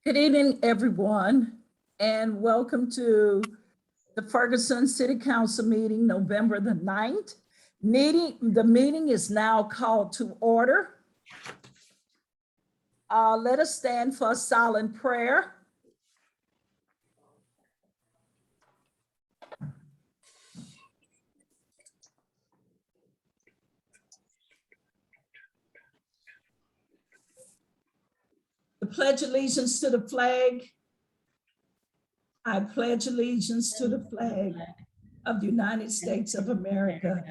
Good evening, everyone, and welcome to the Ferguson City Council meeting, November the 9th. The meeting is now called to order. Let us stand for a silent prayer. I pledge allegiance to the flag. I pledge allegiance to the flag of the United States of America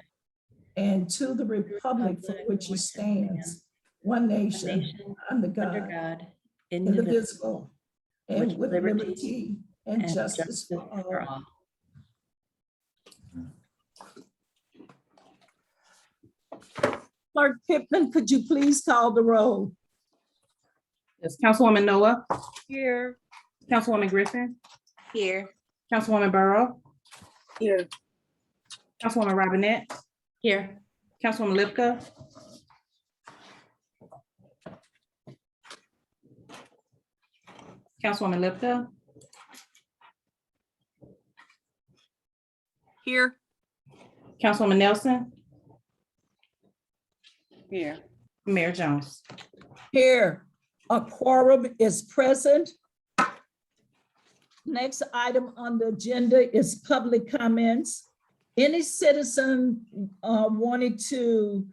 and to the republic for which it stands, one nation, under God, indivisible, and with liberty and justice for all. Clerk Pittman, could you please call the roll? Yes, Councilwoman Noah, Here. Councilwoman Griffin, Here. Councilwoman Burrow, Here. Councilwoman Robinette, here, Councilwoman Lipka, Councilwoman Lipka, Here. Councilwoman Nelson, Here. Mayor Jones. Here, a quorum is present. Next item on the agenda is public comments. Any citizen wanted to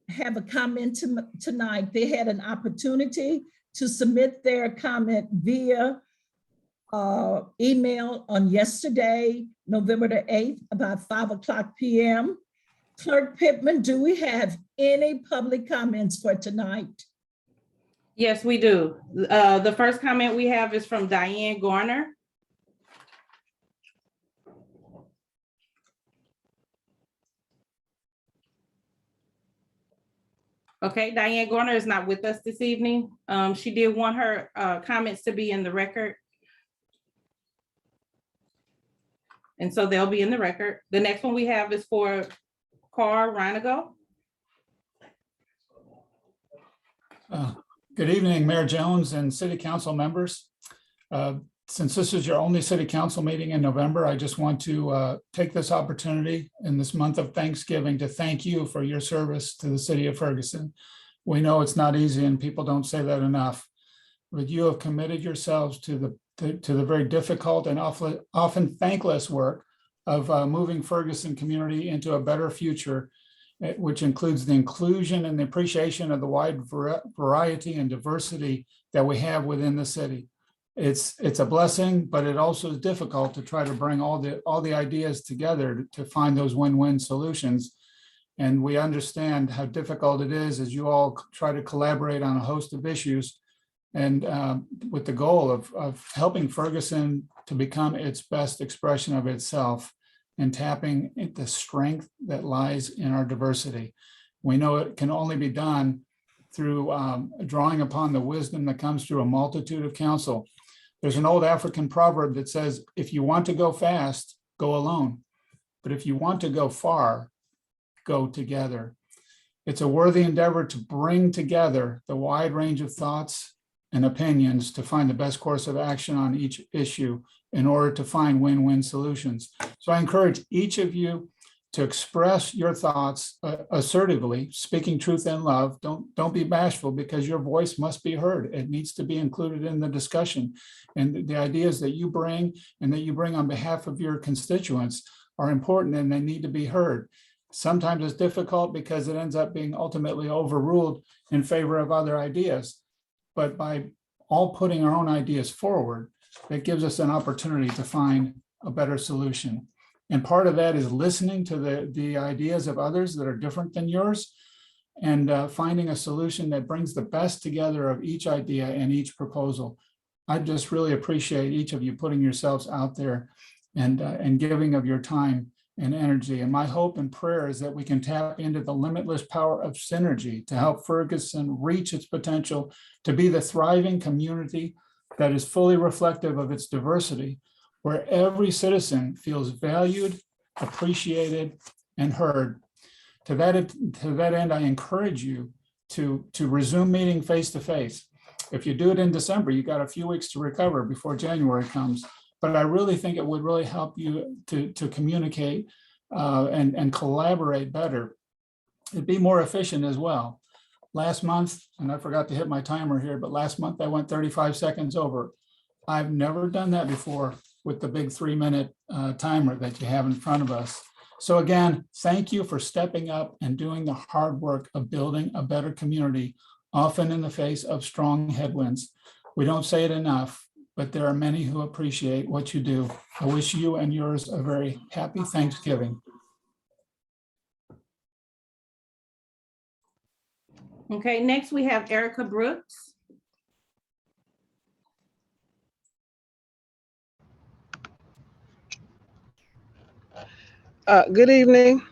have a comment tonight, they had an opportunity to submit their comment via email on yesterday, November the 8th, about 5:00 p.m. Clerk Pittman, do we have any public comments for tonight? Yes, we do. The first comment we have is from Diane Garner. Okay, Diane Garner is not with us this evening. She did want her comments to be in the record. And so they'll be in the record. The next one we have is for Carl Reinigo. Good evening, Mayor Jones and City Council members. Since this is your only City Council meeting in November, I just want to take this opportunity in this month of Thanksgiving to thank you for your service to the City of Ferguson. We know it's not easy and people don't say that enough, but you have committed yourselves to the very difficult and often thankless work of moving Ferguson community into a better future, which includes the inclusion and the appreciation of the wide variety and diversity that we have within the city. It's a blessing, but it also is difficult to try to bring all the ideas together to find those win-win solutions. And we understand how difficult it is as you all try to collaborate on a host of issues and with the goal of helping Ferguson to become its best expression of itself and tapping the strength that lies in our diversity. We know it can only be done through drawing upon the wisdom that comes through a multitude of counsel. There's an old African proverb that says, if you want to go fast, go alone. But if you want to go far, go together. It's a worthy endeavor to bring together the wide range of thoughts and opinions to find the best course of action on each issue in order to find win-win solutions. So I encourage each of you to express your thoughts assertively, speaking truth in love. Don't be bashful, because your voice must be heard. It needs to be included in the discussion. And the ideas that you bring and that you bring on behalf of your constituents are important and they need to be heard. Sometimes it's difficult because it ends up being ultimately overruled in favor of other ideas. But by all putting our own ideas forward, it gives us an opportunity to find a better solution. And part of that is listening to the ideas of others that are different than yours and finding a solution that brings the best together of each idea and each proposal. I just really appreciate each of you putting yourselves out there and giving of your time and energy. And my hope and prayer is that we can tap into the limitless power of synergy to help Ferguson reach its potential to be the thriving community that is fully reflective of its diversity, where every citizen feels valued, appreciated, and heard. To that end, I encourage you to resume meeting face-to-face. If you do it in December, you got a few weeks to recover before January comes. But I really think it would really help you to communicate and collaborate better. It'd be more efficient as well. Last month, and I forgot to hit my timer here, but last month I went 35 seconds over. I've never done that before with the big 3-minute timer that you have in front of us. So again, thank you for stepping up and doing the hard work of building a better community, often in the face of strong headwinds. We don't say it enough, but there are many who appreciate what you do. I wish you and yours a very happy Thanksgiving. Okay, next we have Erica Brooks. Good evening,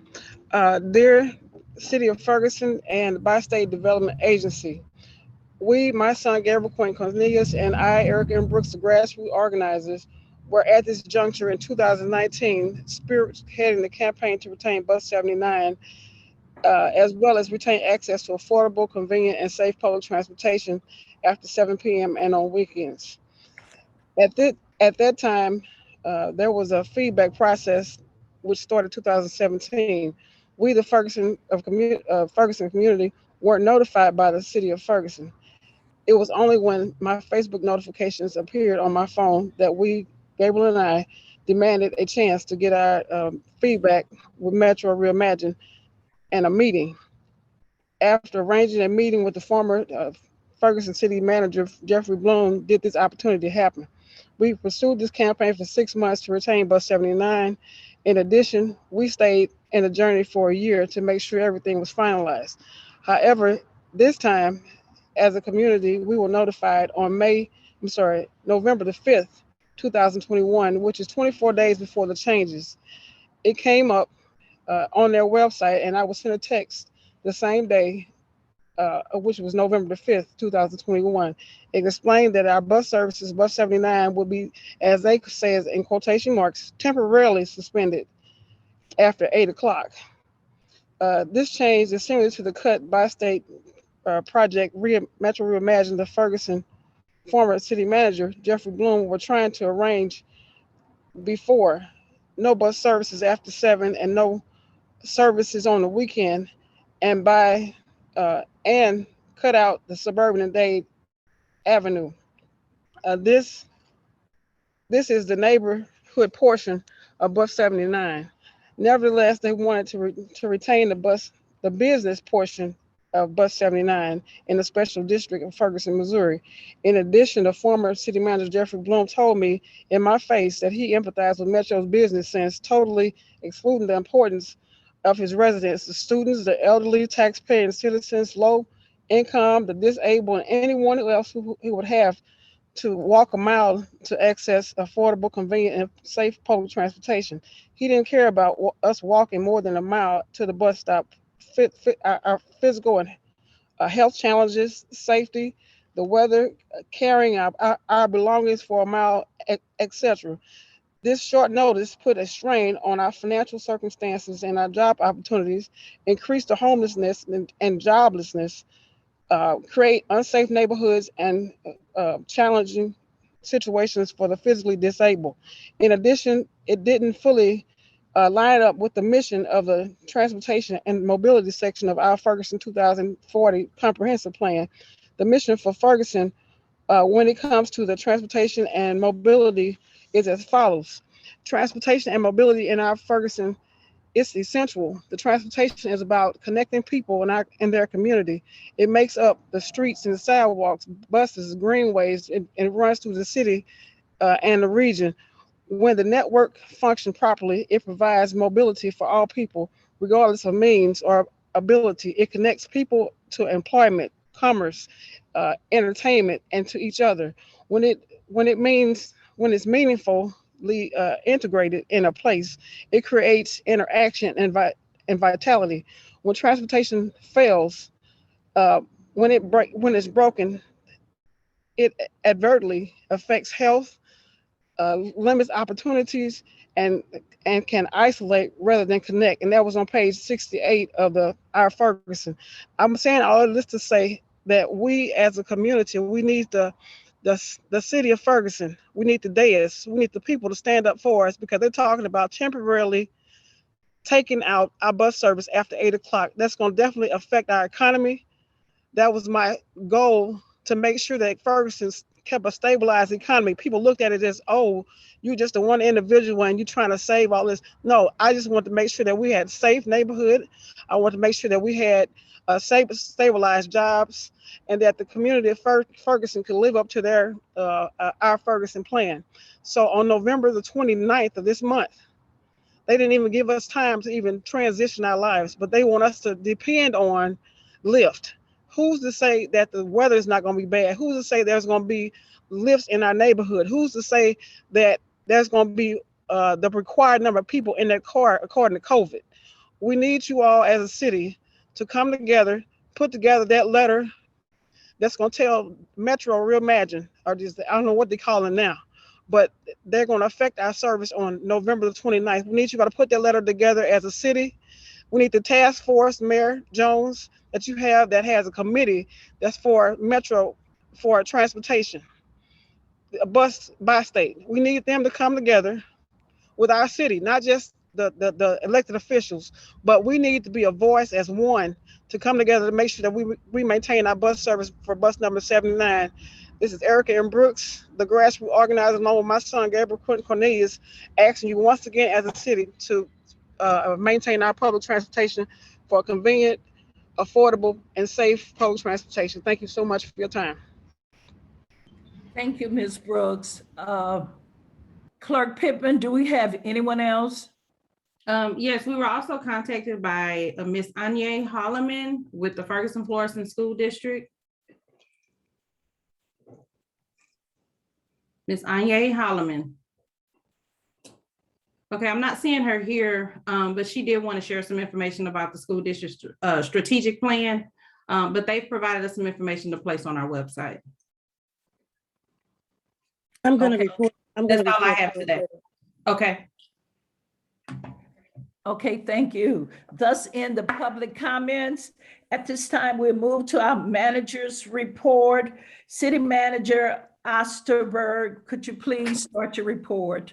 dear City of Ferguson and Bi-State Development Agency. We, my son Gabriel Quinn Cornelius, and I, Erica and Brooks, the grassroots organizers, were at this juncture in 2019, spearheading the campaign to retain Bus 79, as well as retain access to affordable, convenient, and safe public transportation after 7 p.m. and on weekends. At that time, there was a feedback process which started 2017. We, the Ferguson community, weren't notified by the city of Ferguson. It was only when my Facebook notifications appeared on my phone that we, Gabriel and I, demanded a chance to get our feedback with Metro Reimagine and a meeting. After arranging a meeting with the former Ferguson city manager, Jeffrey Bloom, did this opportunity happen. We pursued this campaign for 6 months to retain Bus 79. In addition, we stayed in the journey for a year to make sure everything was finalized. However, this time, as a community, we were notified on November the 5th, 2021, which is 24 days before the changes. It came up on their website, and I was sent a text the same day, which was November the 5th, 2021. It explained that our bus services, Bus 79, would be, as they say in quotation marks, temporarily suspended after 8 o'clock. This change is similar to the cut Bi-State project Metro Reimagine. The Ferguson former city manager, Jeffrey Bloom, were trying to arrange before. No bus services after 7 and no services on the weekend, and and cut out the suburban and Dade Avenue. This is the neighborhood portion of Bus 79. Nevertheless, they wanted to retain the business portion of Bus 79 in the special district of Ferguson, Missouri. In addition, the former city manager, Jeffrey Bloom, told me in my face that he empathized with Metro's business sense, totally excluding the importance of his residents, the students, the elderly, taxpaying citizens, low income, the disabled, and anyone else who would have to walk a mile to access affordable, convenient, and safe public transportation. He didn't care about us walking more than a mile to the bus stop. Our physical and health challenges, safety, the weather, carrying our belongings for a mile, etc. This short notice put a strain on our financial circumstances and our job opportunities, increased the homelessness and joblessness, create unsafe neighborhoods and challenging situations for the physically disabled. In addition, it didn't fully line up with the mission of the transportation and mobility section of our Ferguson 2040 comprehensive plan. The mission for Ferguson when it comes to the transportation and mobility is as follows. Transportation and mobility in our Ferguson is essential. The transportation is about connecting people in their community. It makes up the streets and the sidewalks, buses, greenways, and runs through the city and the region. When the network functions properly, it provides mobility for all people, regardless of means or ability. It connects people to employment, commerce, entertainment, and to each other. When it's meaningfully integrated in a place, it creates interaction and vitality. When transportation fails, when it's broken, it adversely affects health, limits opportunities, and can isolate rather than connect. And that was on page 68 of our Ferguson. I'm saying all of this to say that we as a community, we need the city of Ferguson, we need the dais, we need the people to stand up for us, because they're talking about temporarily taking out our bus service after 8 o'clock. That's going to definitely affect our economy. That was my goal, to make sure that Ferguson kept a stabilized economy. People looked at it as, oh, you just a one individual and you trying to save all this. No, I just want to make sure that we had safe neighborhood. I want to make sure that we had safe, stabilized jobs, and that the community of Ferguson could live up to their our Ferguson plan. So on November the 29th of this month, they didn't even give us time to even transition our lives, but they want us to depend on Lyft. Who's to say that the weather is not going to be bad? Who's to say there's going to be lifts in our neighborhood? Who's to say that there's going to be the required number of people in that car according to COVID? We need you all as a city to come together, put together that letter that's going to tell Metro Reimagine, or just, I don't know what they call it now, but they're going to affect our service on November the 29th. We need you to put that letter together as a city. We need the task force, Mayor Jones, that you have, that has a committee that's for Metro, for transportation, a bus by state. We need them to come together with our city, not just the elected officials, but we need to be a voice as one to come together to make sure that we maintain our bus service for bus number 79. This is Erica and Brooks, the grassroots organizer, along with my son, Gabriel Quentin Cornelius, asking you once again as a city to maintain our public transportation for convenient, affordable, and safe public transportation. Thank you so much for your time. Thank you, Ms. Brooks. Clerk Pittman, do we have anyone else? Yes, we were also contacted by Miss Anya Holloman with the Ferguson Florissant School District. Miss Anya Holloman. Okay, I'm not seeing her here, but she did want to share some information about the school district strategic plan, but they've provided us some information to place on our website. I'm going to Okay. report. That's all I have today. Okay. Okay, thank you. Thus end the public comments. At this time, we'll move to our manager's report. City Manager Osterberg, could you please start your report?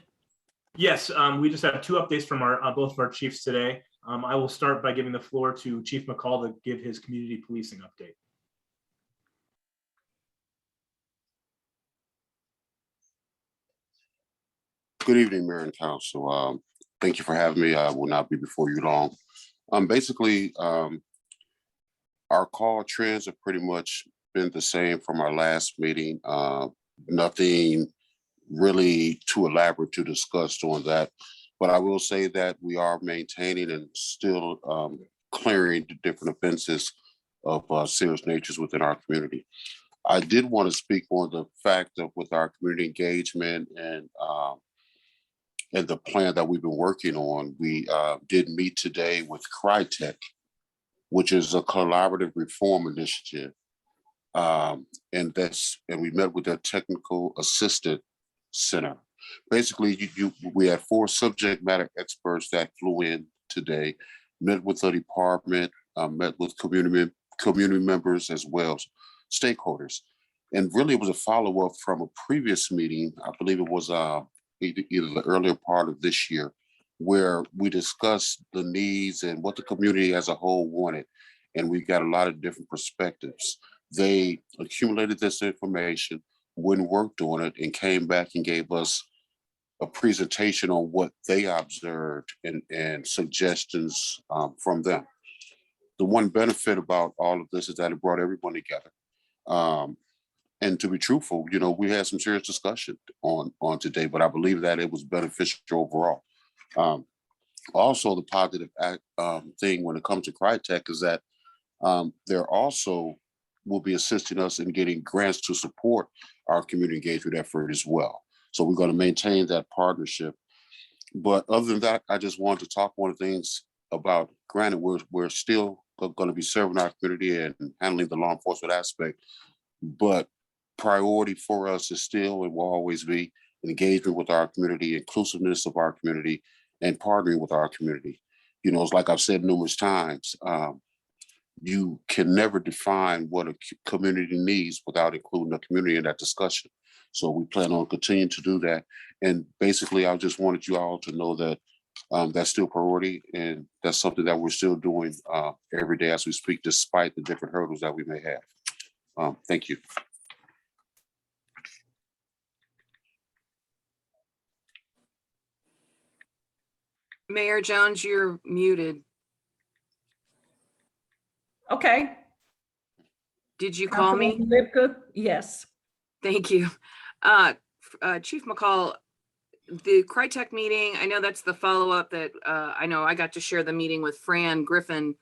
Yes, we just have two updates from both of our chiefs today. I will start by giving the floor to Chief McCall to give his community policing update. Good evening, Mayor and Council. Thank you for having me. I will not be before you long. Basically, our call trends have pretty much been the same from our last meeting. Nothing really too elaborate to discuss on that. But I will say that we are maintaining and still clearing the different offenses of serious natures within our community. I did want to speak on the fact of with our community engagement and the plan that we've been working on. We did meet today with Crytek, which is a collaborative reform initiative. And we met with their technical assistant center. Basically, we had 4 subject matter experts that flew in today, met with the department, met with community members as well as stakeholders. And really it was a follow-up from a previous meeting. I believe it was either the earlier part of this year, where we discussed the needs and what the community as a whole wanted. And we got a lot of different perspectives. They accumulated this information, went and worked on it, and came back and gave us a presentation on what they observed and suggestions from them. The one benefit about all of this is that it brought everyone together. And to be truthful, we had some serious discussion on today, but I believe that it was beneficial overall. Also, the positive thing when it comes to Crytek is that they're also will be assisting us in getting grants to support our community engagement effort as well. So we're going to maintain that partnership. But other than that, I just wanted to talk one of the things about, granted, we're still going to be serving our community and handling the law enforcement aspect, but priority for us is still and will always be engagement with our community, inclusiveness of our community, and partnering with our community. It's like I've said numerous times, you can never define what a community needs without including the community in that discussion. So we plan on continuing to do that. And basically, I just wanted you all to know that that's still priority, and that's something that we're still doing every day as we speak, despite the different hurdles that we may have. Thank you. Mayor Jones, you're muted. Okay. Did you call me? Councilwoman Lipka? Yes. Thank you. Chief McCall, the Crytek meeting, I know that's the follow-up that I know I got to share the meeting with Fran Griffin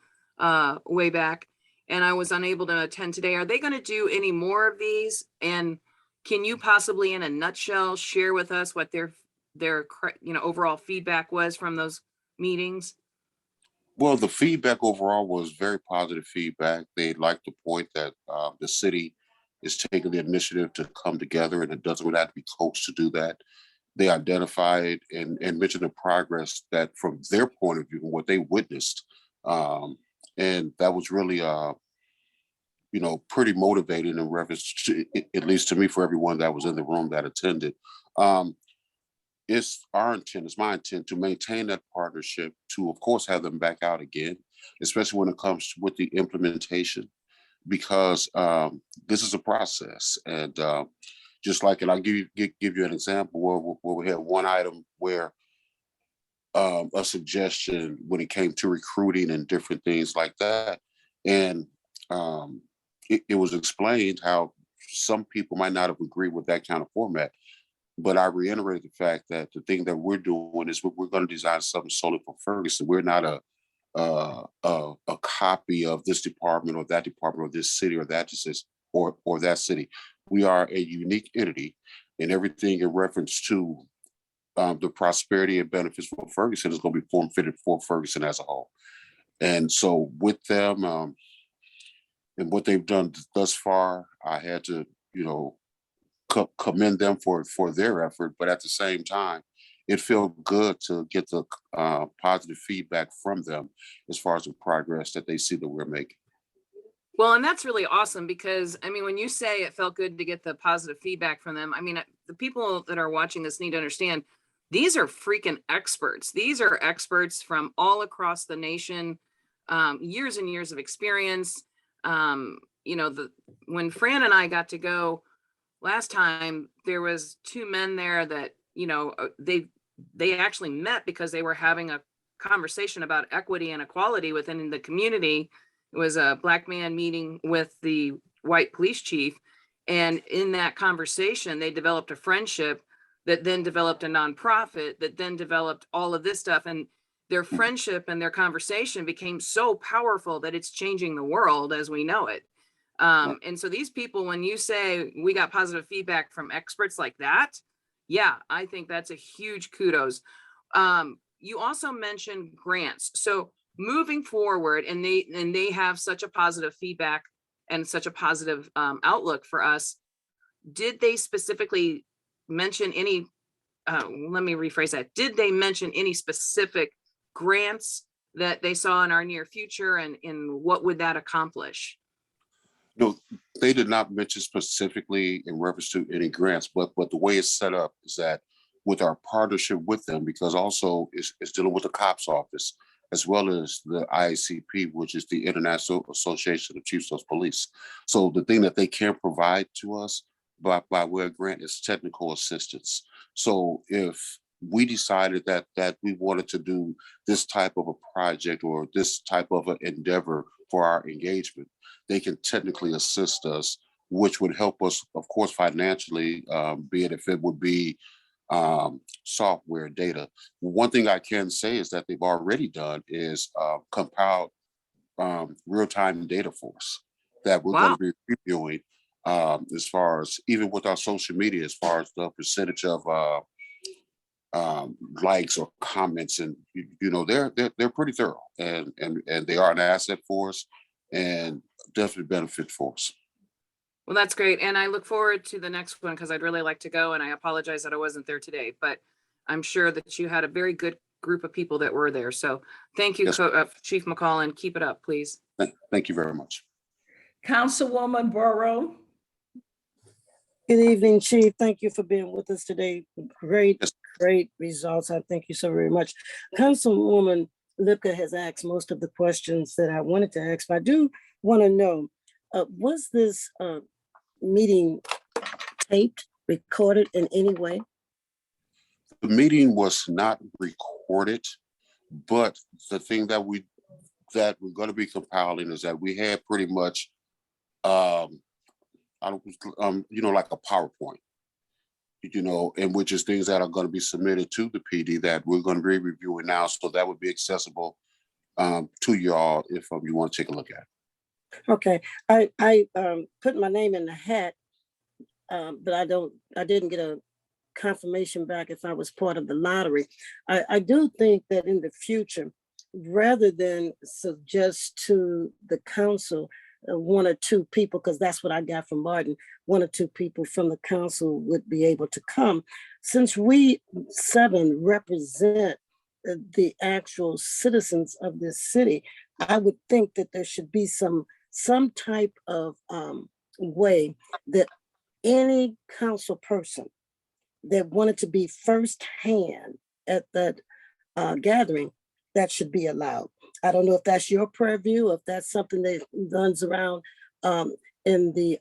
way back, and I was unable to attend today. Are they going to do any more of these? And can you possibly, in a nutshell, share with us what their overall feedback was from those meetings? Well, the feedback overall was very positive feedback. They liked the point that the city is taking the initiative to come together, and it doesn't really have to be coached to do that. They identified and mentioned the progress that from their point of view, what they witnessed. And that was really, pretty motivating in reference to, at least to me, for everyone that was in the room that attended. It's my intent to maintain that partnership, to of course have them back out again, especially when it comes with the implementation, because this is a process. And just like it, I'll give you an example where we had one item where a suggestion when it came to recruiting and different things like that. And it was explained how some people might not have agreed with that kind of format. But I reiterated the fact that the thing that we're doing is we're going to design something solely for Ferguson. We're not a copy of this department or that department or this city or that or that city. We are a unique entity, and everything in reference to the prosperity and benefits for Ferguson is going to be form fitted for Ferguson as a whole. And so with them and what they've done thus far, I had to, commend them for their effort, but at the same time, it felt good to get the positive feedback from them as far as the progress that they see that we're making. Well, and that's really awesome because, I mean, when you say it felt good to get the positive feedback from them, I mean, the people that are watching this need to understand these are freaking experts. These are experts from all across the nation, years and years of experience. When Fran and I got to go last time, there was two men there that, they actually met because they were having a conversation about equity and equality within the community. It was a Black man meeting with the white police chief. And in that conversation, they developed a friendship that then developed a nonprofit that then developed all of this stuff. And their friendship and their conversation became so powerful that it's changing the world as we know it. And so these people, when you say we got positive feedback from experts like that, yeah, I think that's a huge kudos. You also mentioned grants. So moving forward, and they have such a positive feedback and such a positive outlook for us. Did they specifically mention any, let me rephrase that. Did they mention any specific grants that they saw in our near future, and what would that accomplish? No, they did not mention specifically in reference to any grants, but the way it's set up is that with our partnership with them, because also it's dealing with the COPS office, as well as the IACP, which is the International Association of Chiefs of Police. So the thing that they can provide to us by way of grant is technical assistance. So if we decided that we wanted to do this type of a project or this type of an endeavor for our engagement, they can technically assist us, which would help us, of course, financially, be it if it would be software data. One thing I can say is that they've already done is compiled real-time data for us that we're going to be reviewing as far as even with our social media, as far as the percentage of likes or comments, and they're pretty thorough, and they are an asset for us and definitely benefit for us. Well, that's great. And I look forward to the next one because I'd really like to go. And I apologize that I wasn't there today, but I'm sure that you had a very good group of people that were there. So thank you, Yes. Chief McCall, and keep it up, please. Thank you very much. Councilwoman Borough. Good evening, Chief. Thank you for being with us today. Great, Yes. great results. I thank you so very much. Councilwoman Lipka has asked most of the questions that I wanted to ask, but I do want to know, was this meeting taped, recorded in any way? The meeting was not recorded, but the thing that we're going to be compiling is that we had pretty much, like a PowerPoint, and which is things that are going to be submitted to the PD that we're going to be reviewing now. So that would be accessible to you all if you want to take a look at it. Okay, I put my name in the hat, but I didn't get a confirmation back if I was part of the lottery. I do think that in the future, rather than suggest to the council one or two people, because that's what I got from Martin, one or two people from the council would be able to come. Since we 7 represent the actual citizens of this city, I would think that there should be some type of way that any council person that wanted to be firsthand at that gathering, that should be allowed. I don't know if that's your purview, if that's something that runs around in the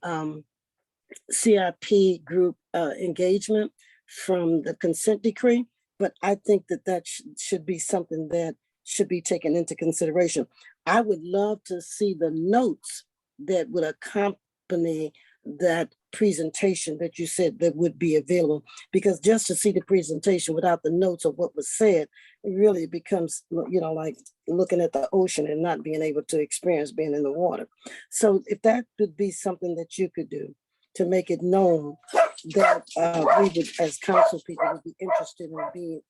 CIP group engagement from the consent decree, but I think that should be something that should be taken into consideration. I would love to see the notes that would accompany that presentation that you said that would be available, because just to see the presentation without the notes of what was said, it really becomes, like looking at the ocean and not being able to experience being in the water. So if that could be something that you could do to make it known that we would, as council people, would be interested in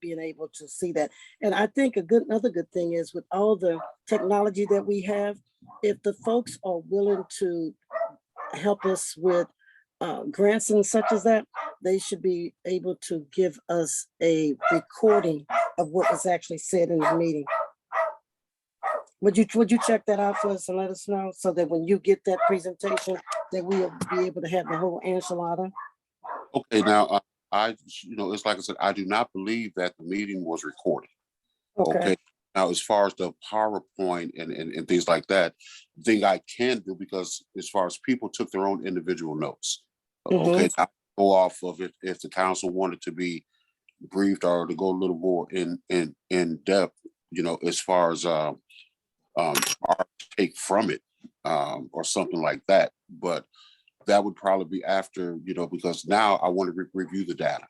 being able to see that. And I think another good thing is, with all the technology that we have, if the folks are willing to help us with grants and such as that, they should be able to give us a recording of what was actually said in the meeting. Would you check that out for us and let us know, so that when you get that presentation, that we'll be able to have the whole enchilada? Okay, now it's like I said, I do not believe that the meeting was recorded. Okay. Now, as far as the PowerPoint and things like that, the thing I can do, because as far as people took their own individual notes, okay, I go off of it if the council wanted to be briefed or to go a little more in depth, as far as our take from it, or something like that. But that would probably be after, because now I want to review the data.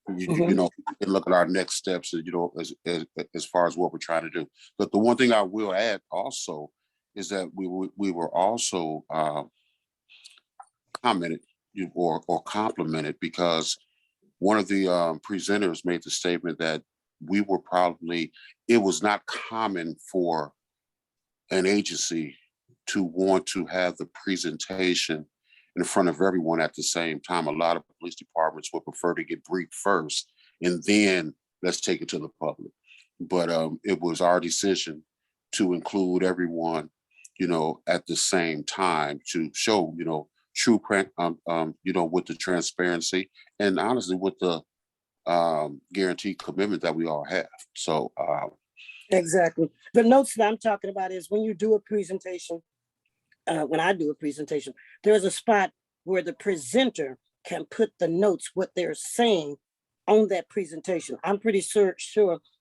And look at our next steps, as far as what we're trying to do. But the one thing I will add also is that we were also commented or complimented, because one of the presenters made the statement that it was not common for an agency to want to have the presentation in front of everyone at the same time. A lot of police departments would prefer to get briefed first and then let's take it to the public. But it was our decision to include everyone, at the same time, to show, true, with the transparency and honestly with the guaranteed commitment that we all have. So exactly. The notes that I'm talking about is when you do a presentation. When I do a presentation, there's a spot where the presenter can put the notes, what they're saying on that presentation. I'm pretty sure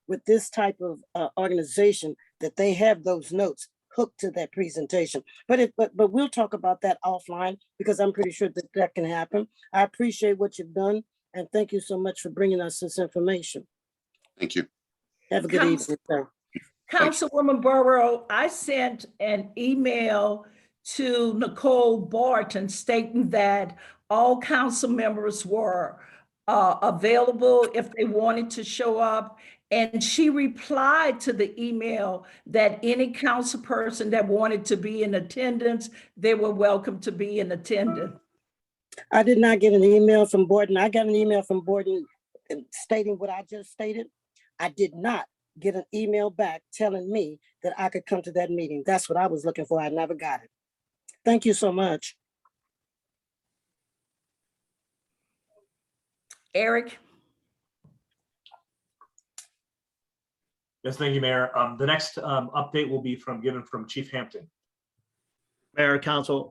with this type of organization that they have those notes hooked to that presentation. But we'll talk about that offline, because I'm pretty sure that can happen. I appreciate what you've done, and thank you so much for bringing us this information. Thank you. Have a good evening, sir. Councilwoman Borough, I sent an email to Nicole Barton stating that all council members were available if they wanted to show up. And she replied to the email that any council person that wanted to be in attendance, they were welcome to be in attendance. I did not get an email from Barton. I got an email from Barton stating what I just stated. I did not get an email back telling me that I could come to that meeting. That's what I was looking for. I never got it. Thank you so much. Eric? Yes, thank you, Mayor. The next update will be given from Chief Hampton. Mayor, Council,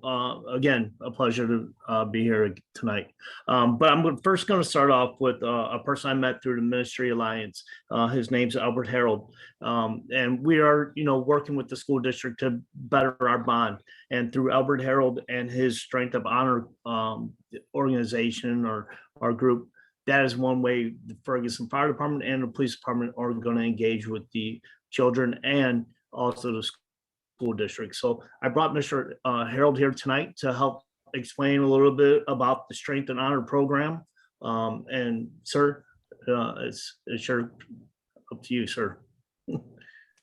again, a pleasure to be here tonight. But I'm first going to start off with a person I met through the Ministry Alliance. His name's Albert Harold. And we are, working with the school district to better our bond. And through Albert Harold and his Strength of Honor organization or our group, that is one way the Ferguson Fire Department and the Police Department are going to engage with the children and also the school district. So I brought Mr. Harold here tonight to help explain a little bit about the Strength and Honor program. And sir, it's sure up to you, sir.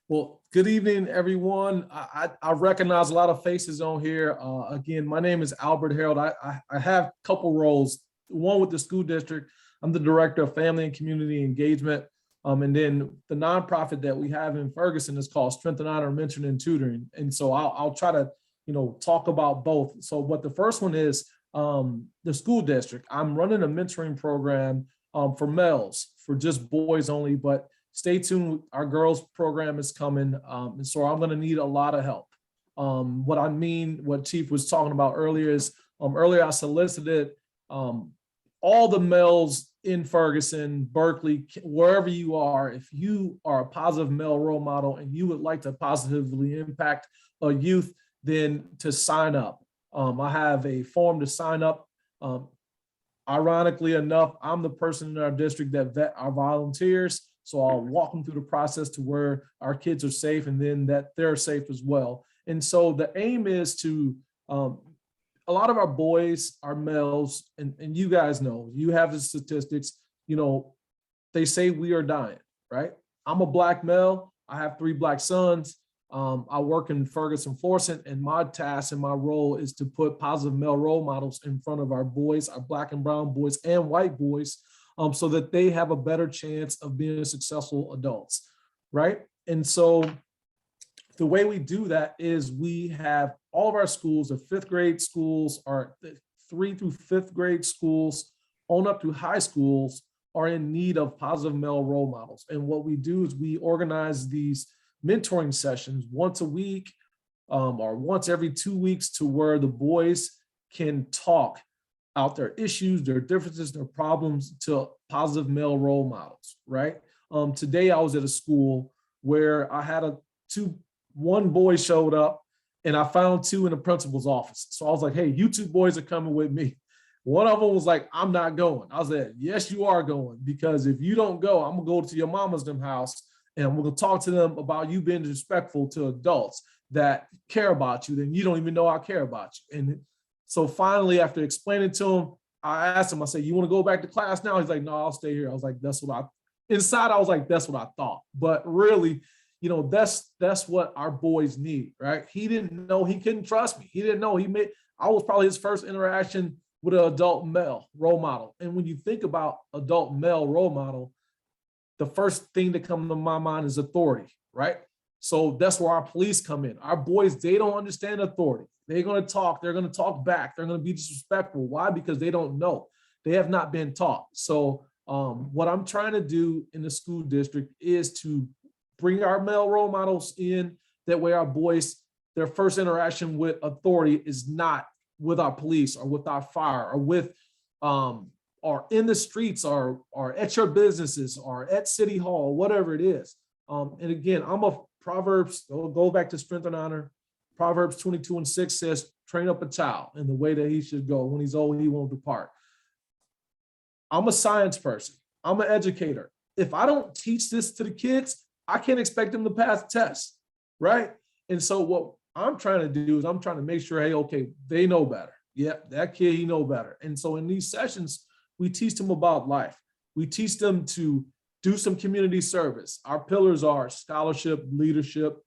Well, good evening, everyone. I recognize a lot of faces on here. Again, my name is Albert Harold. I have a couple roles, one with the school district. I'm the Director of Family and Community Engagement. And then the nonprofit that we have in Ferguson is called Strength and Honor Mentoring and Tutoring. And so I'll try to, talk about both. So what the first one is, the school district. I'm running a mentoring program for males, for just boys only, but stay tuned. Our girls program is coming. And so I'm going to need a lot of help. What Chief was talking about earlier is, earlier I solicited all the males in Ferguson, Berkeley, wherever you are, if you are a positive male role model and you would like to positively impact a youth, then to sign up. I have a form to sign up. Ironically enough, I'm the person in our district that vet our volunteers. So I'll walk them through the process to where our kids are safe and then that they're safe as well. And so the aim is to, a lot of our boys are males, and you guys know, you have the statistics, they say we are dying, right? I'm a Black male. I have 3 Black sons. I work in Ferguson, Florissant, and my task and my role is to put positive male role models in front of our boys, our Black and brown boys and white boys, so that they have a better chance of being successful adults, right? And so the way we do that is we have all of our schools, the 5th grade schools, are 3 through 5th grade schools on up to high schools are in need of positive male role models. And what we do is we organize these mentoring sessions once a week or once every 2 weeks to where the boys can talk out their issues, their differences, their problems to positive male role models, right? Today I was at a school where I had one boy showed up and I found 2 in the principal's office. So I was like, hey, you 2 boys are coming with me. One of them was like, I'm not going. I was like, yes, you are going, because if you don't go, I'm gonna go to your mama's house and we're gonna talk to them about you being respectful to adults that care about you, then you don't even know I care about you. And so finally, after explaining to him, I asked him, I said, you wanna go back to class now? He's like, no, I'll stay here. I was like, that's what I thought. But really, that's what our boys need, right? He didn't know, he couldn't trust me. He didn't know I was probably his first interaction with an adult male role model. And when you think about adult male role model, the first thing that comes to my mind is authority, right? So that's where our police come in. Our boys, they don't understand authority. They're going to talk back. They're going to be disrespectful. Why? Because they don't know. They have not been taught. So what I'm trying to do in the school district is to bring our male role models in. That way our boys, their first interaction with authority is not with our police or with our fire or with or in the streets or at your businesses or at City Hall, whatever it is. And again, I'm a Proverbs, go back to Strength and Honor. Proverbs 22:6 says, train up a child in the way that he should go. When he's old, he won't depart. I'm a science person. I'm an educator. If I don't teach this to the kids, I can't expect them to pass the test, right? And so what I'm trying to do is I'm trying to make sure, hey, okay, they know better. Yeah, that kid, he know better. And so in these sessions, we teach them about life. We teach them to do some community service. Our pillars are scholarship, leadership,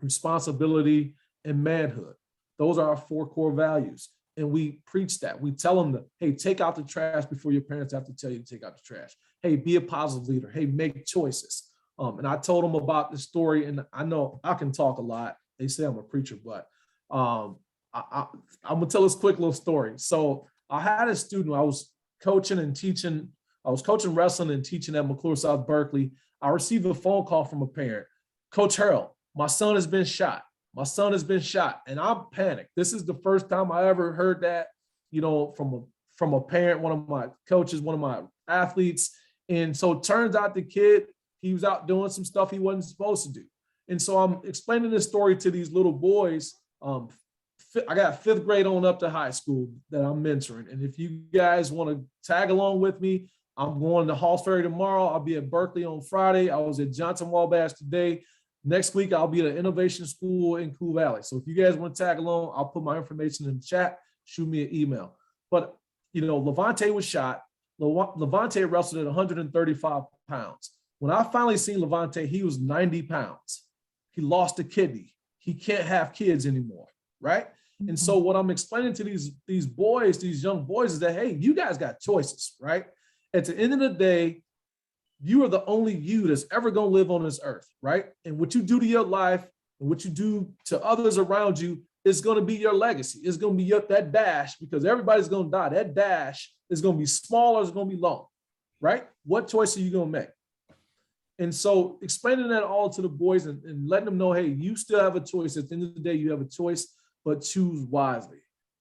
responsibility, and manhood. Those are our 4 core values. And we preach that. We tell them that, hey, take out the trash before your parents have to tell you to take out the trash. Hey, be a positive leader. Hey, make choices. And I told them about the story, and I know I can talk a lot. They say I'm a preacher, but I'm gonna tell this quick little story. So I had a student, I was coaching and teaching, I was coaching wrestling and teaching at McClure South Berkeley. I received a phone call from a parent. Coach Harold, my son has been shot. My son has been shot. And I'm panicked. This is the first time I ever heard that, from a parent, one of my coaches, one of my athletes. And so it turns out the kid, he was out doing some stuff he wasn't supposed to do. And so I'm explaining this story to these little boys. I got 5th grade on up to high school that I'm mentoring. And if you guys want to tag along with me, I'm going to Halls Ferry tomorrow. I'll be at Berkeley on Friday. I was at Johnson Wabash today. Next week, I'll be at an innovation school in Cool Valley. So if you guys want to tag along, I'll put my information in the chat. Shoot me an email. But, Levante was shot. Levante wrestled at 135 pounds. When I finally seen Levante, he was 90 pounds. He lost a kidney. He can't have kids anymore, right? And so what I'm explaining to these boys, these young boys, is that, hey, you guys got choices, right? At the end of the day, you are the only you that's ever going to live on this earth, right? And what you do to your life and what you do to others around you is going to be your legacy. It's going to be that dash, because everybody's going to die. That dash is going to be small or it's going to be long, right? What choice are you going to make? And so explaining that all to the boys and letting them know, hey, you still have a choice. At the end of the day, you have a choice, but choose wisely.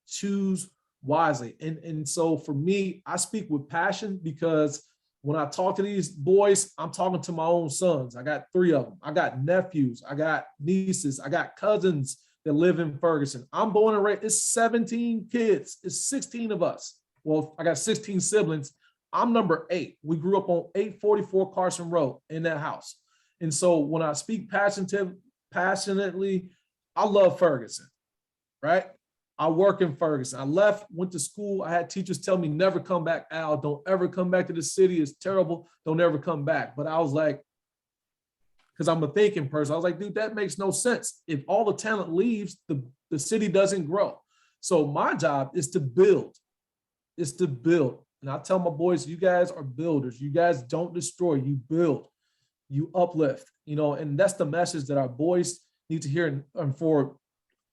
Choose wisely. And so for me, I speak with passion, because when I talk to these boys, I'm talking to my own sons. I got 3 of them. I got nephews. I got nieces. I got cousins that live in Ferguson. I'm born and raised. It's 17 kids. It's 16 of us. Well, I got 16 siblings. I'm number 8. We grew up on 844 Carson Road in that house. And so when I speak passionately, I love Ferguson, right? I work in Ferguson. I left, went to school. I had teachers tell me, never come back, Al. Don't ever come back to the city. It's terrible. Don't ever come back. But I was like, because I'm a thinking person, I was like, dude, that makes no sense. If all the talent leaves, the city doesn't grow. So my job is to build. It's to build. And I tell my boys, you guys are builders. You guys don't destroy, you build, you uplift, and that's the message that our boys need to hear. And for,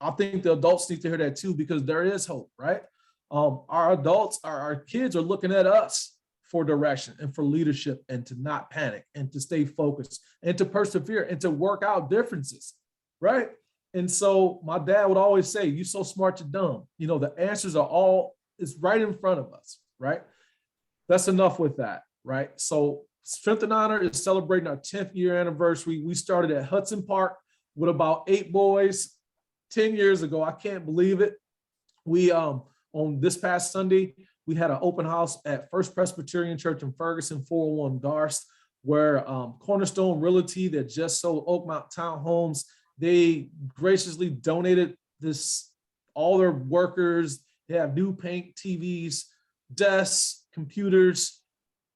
I think the adults need to hear that too, because there is hope, right? Our adults, our kids are looking at us for direction and for leadership, and to not panic and to stay focused and to persevere and to work out differences, right? And so my dad would always say, you so smart, you're dumb. The answers are it's right in front of us, right? That's enough with that, right? So Strength and Honor is celebrating our 10th year anniversary. We started at Hudson Park with about 8 boys 10 years ago. I can't believe it. We, on this past Sunday, we had an open house at First Presbyterian Church in Ferguson, 401 Darst, where Cornerstone Realty, that just sold Oakmont Townhomes, they graciously donated all their workers. They have new paint, TVs, desks, computers.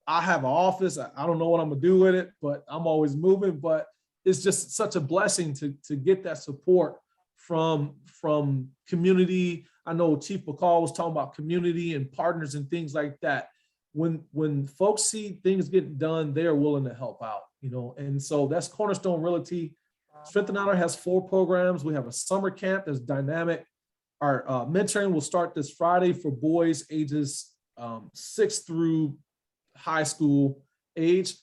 I have an office. I don't know what I'm gonna do with it, but I'm always moving. But it's just such a blessing to get that support from community. I know Chief McCall was talking about community and partners and things like that. When folks see things getting done, they are willing to help out, and so that's Cornerstone Realty. Strength and Honor has 4 programs. We have a summer camp that's dynamic. Our mentoring will start this Friday for boys ages 6 through high school age.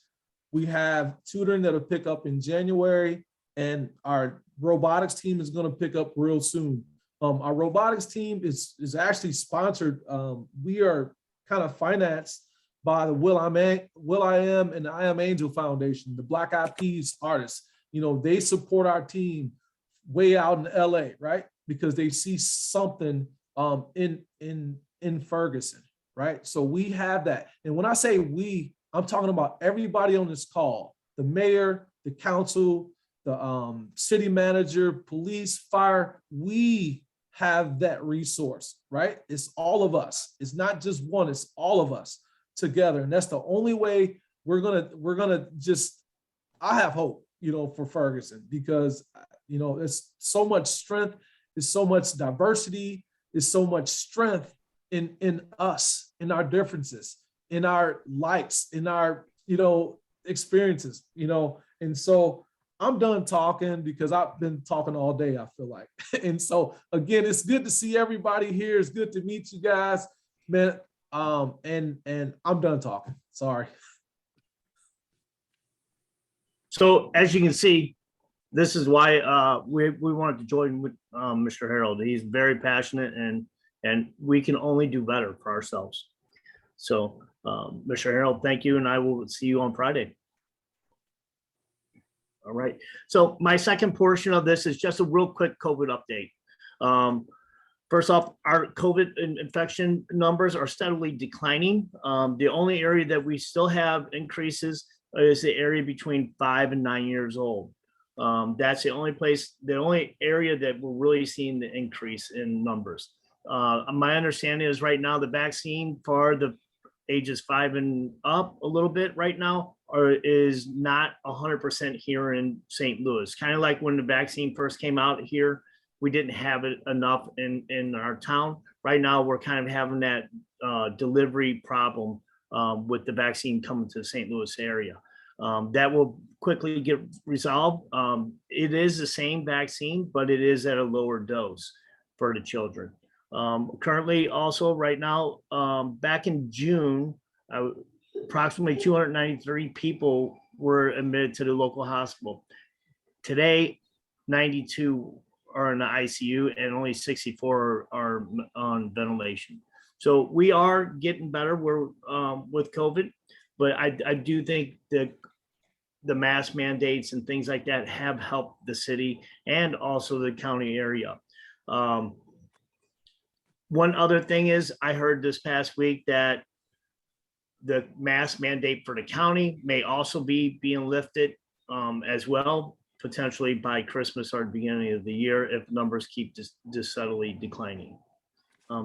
We have tutoring that'll pick up in January, and our robotics team is going to pick up real soon. Our robotics team is actually sponsored. We are kind of financed by the Will I Am and the I Am Angel Foundation, the Black Eyed Peas artists. They support our team way out in LA, right? Because they see something in Ferguson, right? So we have that. And when I say we, I'm talking about everybody on this call, the mayor, the council, the city manager, police, fire. We have that resource, right? It's all of us. It's not just one, it's all of us together. And that's the only way we're gonna just, I have hope, for Ferguson, because there's so much strength, there's so much diversity, there's so much strength in us, in our differences, in our likes, in our, experiences, And so I'm done talking because I've been talking all day, I feel like. And so again, it's good to see everybody here. It's good to meet you guys, man. And I'm done talking. Sorry. So as you can see, this is why we wanted to join with Mr. Harold. He's very passionate, and we can only do better for ourselves. So Mr. Harold, thank you, and I will see you on Friday. All right. So my second portion of this is just a real quick COVID update. First off, our COVID infection numbers are steadily declining. The only area that we still have increases is the area between 5 and 9 years old. That's the only area that we're really seeing the increase in numbers. My understanding is right now the vaccine for the ages 5 and up a little bit right now is not 100% here in St. Louis. Kind of like when the vaccine first came out here, we didn't have it enough in our town. Right now, we're kind of having that delivery problem with the vaccine coming to the St. Louis area. That will quickly get resolved. It is the same vaccine, but it is at a lower dose for the children. Currently, also right now, back in June, approximately 293 people were admitted to the local hospital. Today, 92 are in the ICU and only 64 are on ventilation. So we are getting better with COVID, but I do think that the mask mandates and things like that have helped the city and also the county area. One other thing is I heard this past week that the mask mandate for the county may also be being lifted as well, potentially by Christmas or the beginning of the year if numbers keep just steadily declining.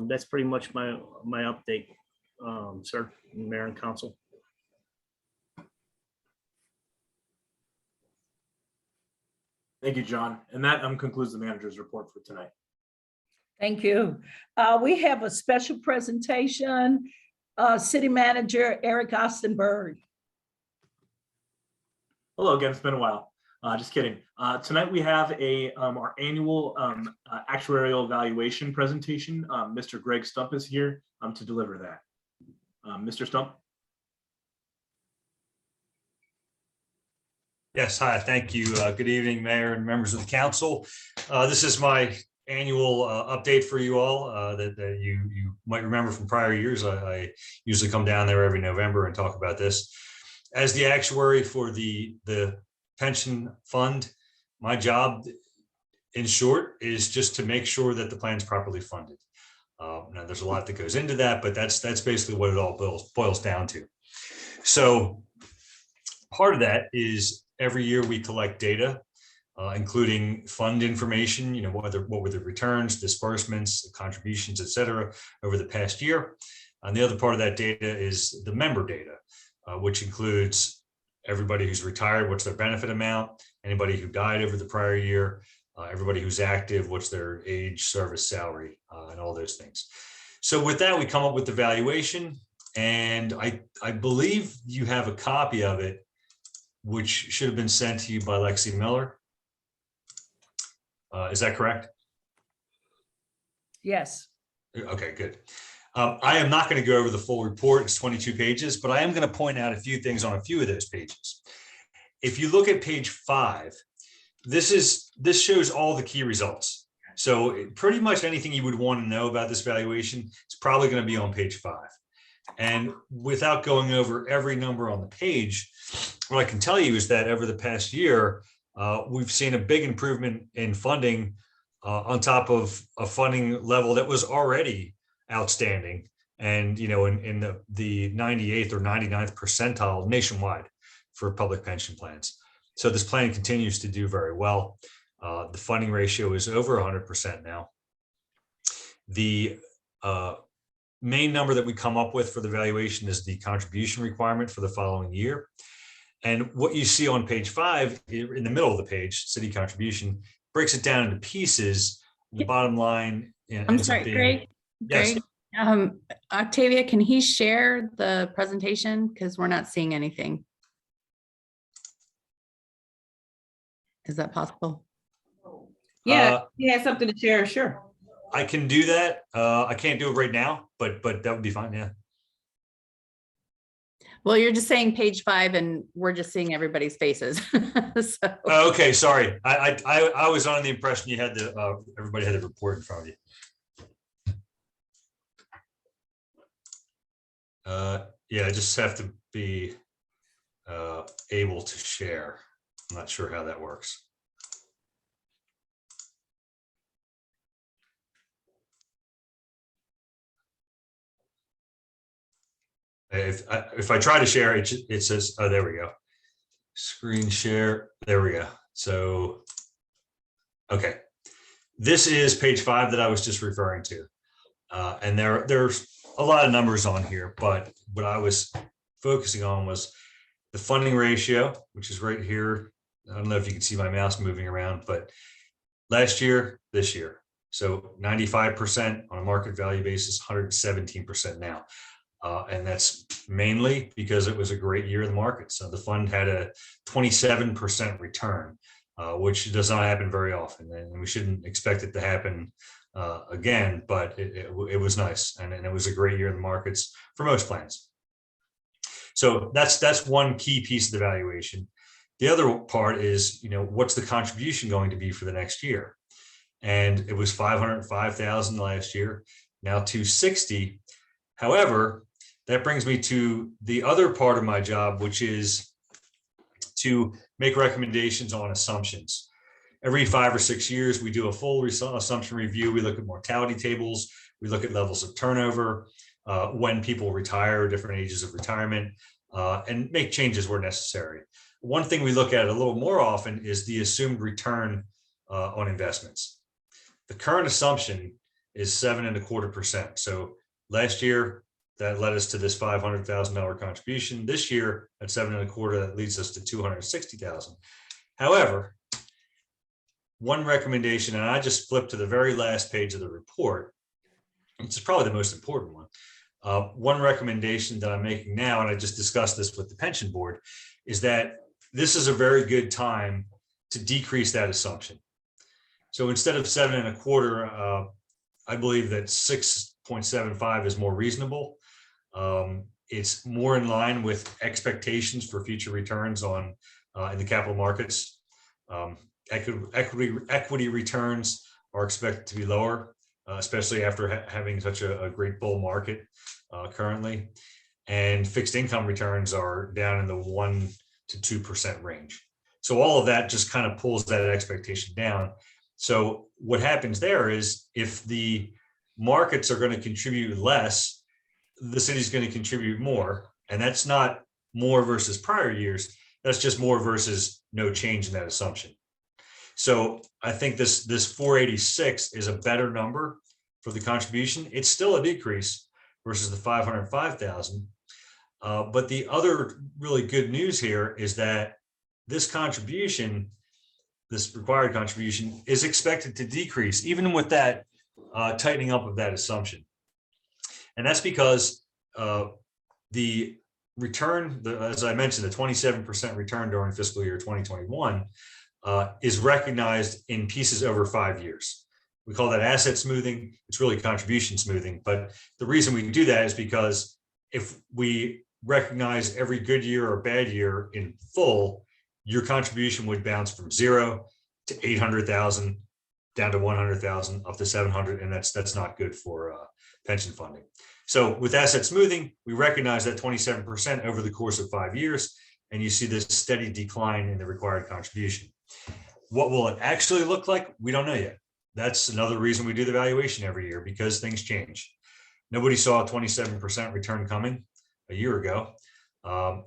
That's pretty much my update, sir, Mayor and Council. Thank you, John. And that concludes the manager's report for tonight. Thank you. We have a special presentation. City Manager Eric Ostenberg. Hello again, it's been a while. Just kidding. Tonight we have our annual actuarial evaluation presentation. Mr. Greg Stump is here to deliver that. Mr. Stump. Yes, hi, thank you. Good evening, Mayor and members of the council. This is my annual update for you all that you might remember from prior years. I usually come down there every November and talk about this. As the actuary for the pension fund, my job, in short, is just to make sure that the plan's properly funded. Now, there's a lot that goes into that, but that's basically what it all boils down to. So part of that is every year we collect data, including fund information, what were the returns, disbursements, contributions, et cetera, over the past year. And the other part of that data is the member data, which includes everybody who's retired, what's their benefit amount, anybody who died over the prior year, everybody who's active, what's their age, service, salary, and all those things. So with that, we come up with the valuation, and I believe you have a copy of it, which should have been sent to you by Lexi Miller. Is that correct? Yes. Okay, good. I am not going to go over the full report. It's 22 pages, but I am going to point out a few things on a few of those pages. If you look at page 5, this shows all the key results. So pretty much anything you would want to know about this valuation is probably going to be on page 5. And without going over every number on the page, what I can tell you is that over the past year, we've seen a big improvement in funding on top of a funding level that was already outstanding and in the 98th or 99th percentile nationwide for public pension plans. So this plan continues to do very well. The funding ratio is over 100% now. The main number that we come up with for the valuation is the contribution requirement for the following year. And what you see on page 5, in the middle of the page, city contribution, breaks it down into pieces. The bottom line. I'm sorry, Greg. Yes. Greg, Octavia, can he share the presentation? Because we're not seeing anything. Is that possible? Yeah, you had something to share, sure. I can do that. I can't do it right now, but that would be fine. Yeah. Well, you're just saying page 5 and we're just seeing everybody's faces. So, Okay, sorry. I was under the impression you had the everybody had the report in front of you. Yeah, I just have to be able to share. I'm not sure how that works. If I try to share, it says, oh, there we go. Screen share. There we go. So, okay. This is page 5 that I was just referring to. And there's a lot of numbers on here, but what I was focusing on was the funding ratio, which is right here. I don't know if you can see my mouse moving around, but last year, this year. So 95% on a market value basis, 117% now. And that's mainly because it was a great year in the market. So the fund had a 27% return, which does not happen very often. And we shouldn't expect it to happen again, but it was nice. And it was a great year in the markets for most plans. So that's one key piece of the valuation. The other part is, what's the contribution going to be for the next year? And it was 505,000 last year, now 260. However, that brings me to the other part of my job, which is to make recommendations on assumptions. Every 5 or 6 years, we do a full assumption review. We look at mortality tables. We look at levels of turnover, when people retire, different ages of retirement, and make changes where necessary. One thing we look at a little more often is the assumed return on investments. The current assumption is 7.25%. So last year, that led us to this $500,000 contribution. This year, at 7.25, that leads us to 260,000. However, one recommendation, and I just flipped to the very last page of the report, which is probably the most important one. One recommendation that I'm making now, and I just discussed this with the pension board, is that this is a very good time to decrease that assumption. So instead of 7.25, I believe that 6.75 is more reasonable. It's more in line with expectations for future returns on in the capital markets. Equity returns are expected to be lower, especially after having such a great bull market currently. And fixed income returns are down in the 1 to 2% range. So all of that just kind of pulls that expectation down. So what happens there is if the markets are going to contribute less, the city's going to contribute more. And that's not more versus prior years. That's just more versus no change in that assumption. So I think this 486 is a better number for the contribution. It's still a decrease versus the 505,000. But the other really good news here is that this contribution, this required contribution, is expected to decrease even with that tightening up of that assumption. And that's because the return, as I mentioned, the 27% return during fiscal year 2021 is recognized in pieces over 5 years. We call that asset smoothing. It's really contribution smoothing. But the reason we do that is because if we recognize every good year or bad year in full, your contribution would bounce from 0 to 800,000 down to 100,000 up to 700, and that's not good for pension funding. So with asset smoothing, we recognize that 27% over the course of 5 years, and you see this steady decline in the required contribution. What will it actually look like? We don't know yet. That's another reason we do the valuation every year, because things change. Nobody saw a 27% return coming a year ago.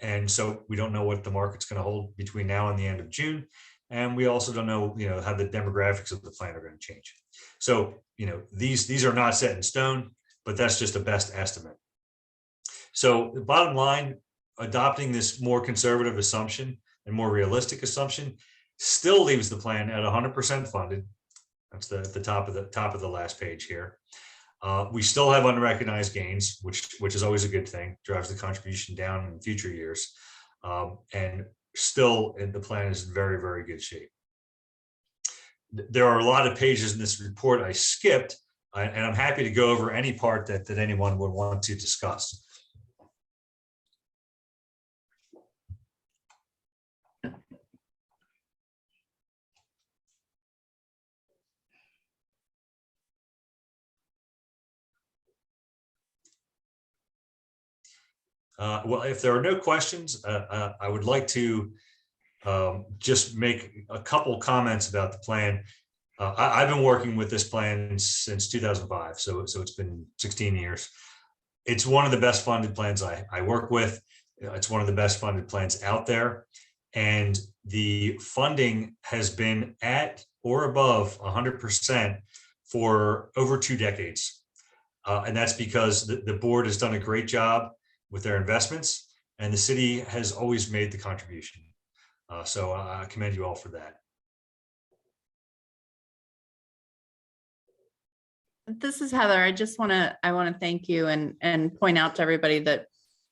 And so we don't know what the market's going to hold between now and the end of June. And we also don't know, how the demographics of the plan are going to change. So, these are not set in stone, but that's just a best estimate. So the bottom line, adopting this more conservative assumption and more realistic assumption still leaves the plan at 100% funded. That's the top of the last page here. We still have unrecognized gains, which is always a good thing, drives the contribution down in future years. And still, the plan is in very, very good shape. there are a lot of pages in this report I skipped, and I'm happy to go over any part that anyone would want to discuss. Well, if there are no questions, I would like to just make a couple comments about the plan. I've been working with this plan since 2005, so it's been 16 years. It's one of the best funded plans I work with. It's one of the best funded plans out there. And the funding has been at or above 100% for over 2 decades. And that's because the board has done a great job with their investments, and the city has always made the contribution. So I commend you all for that. This is Heather. I want to thank you and point out to everybody that,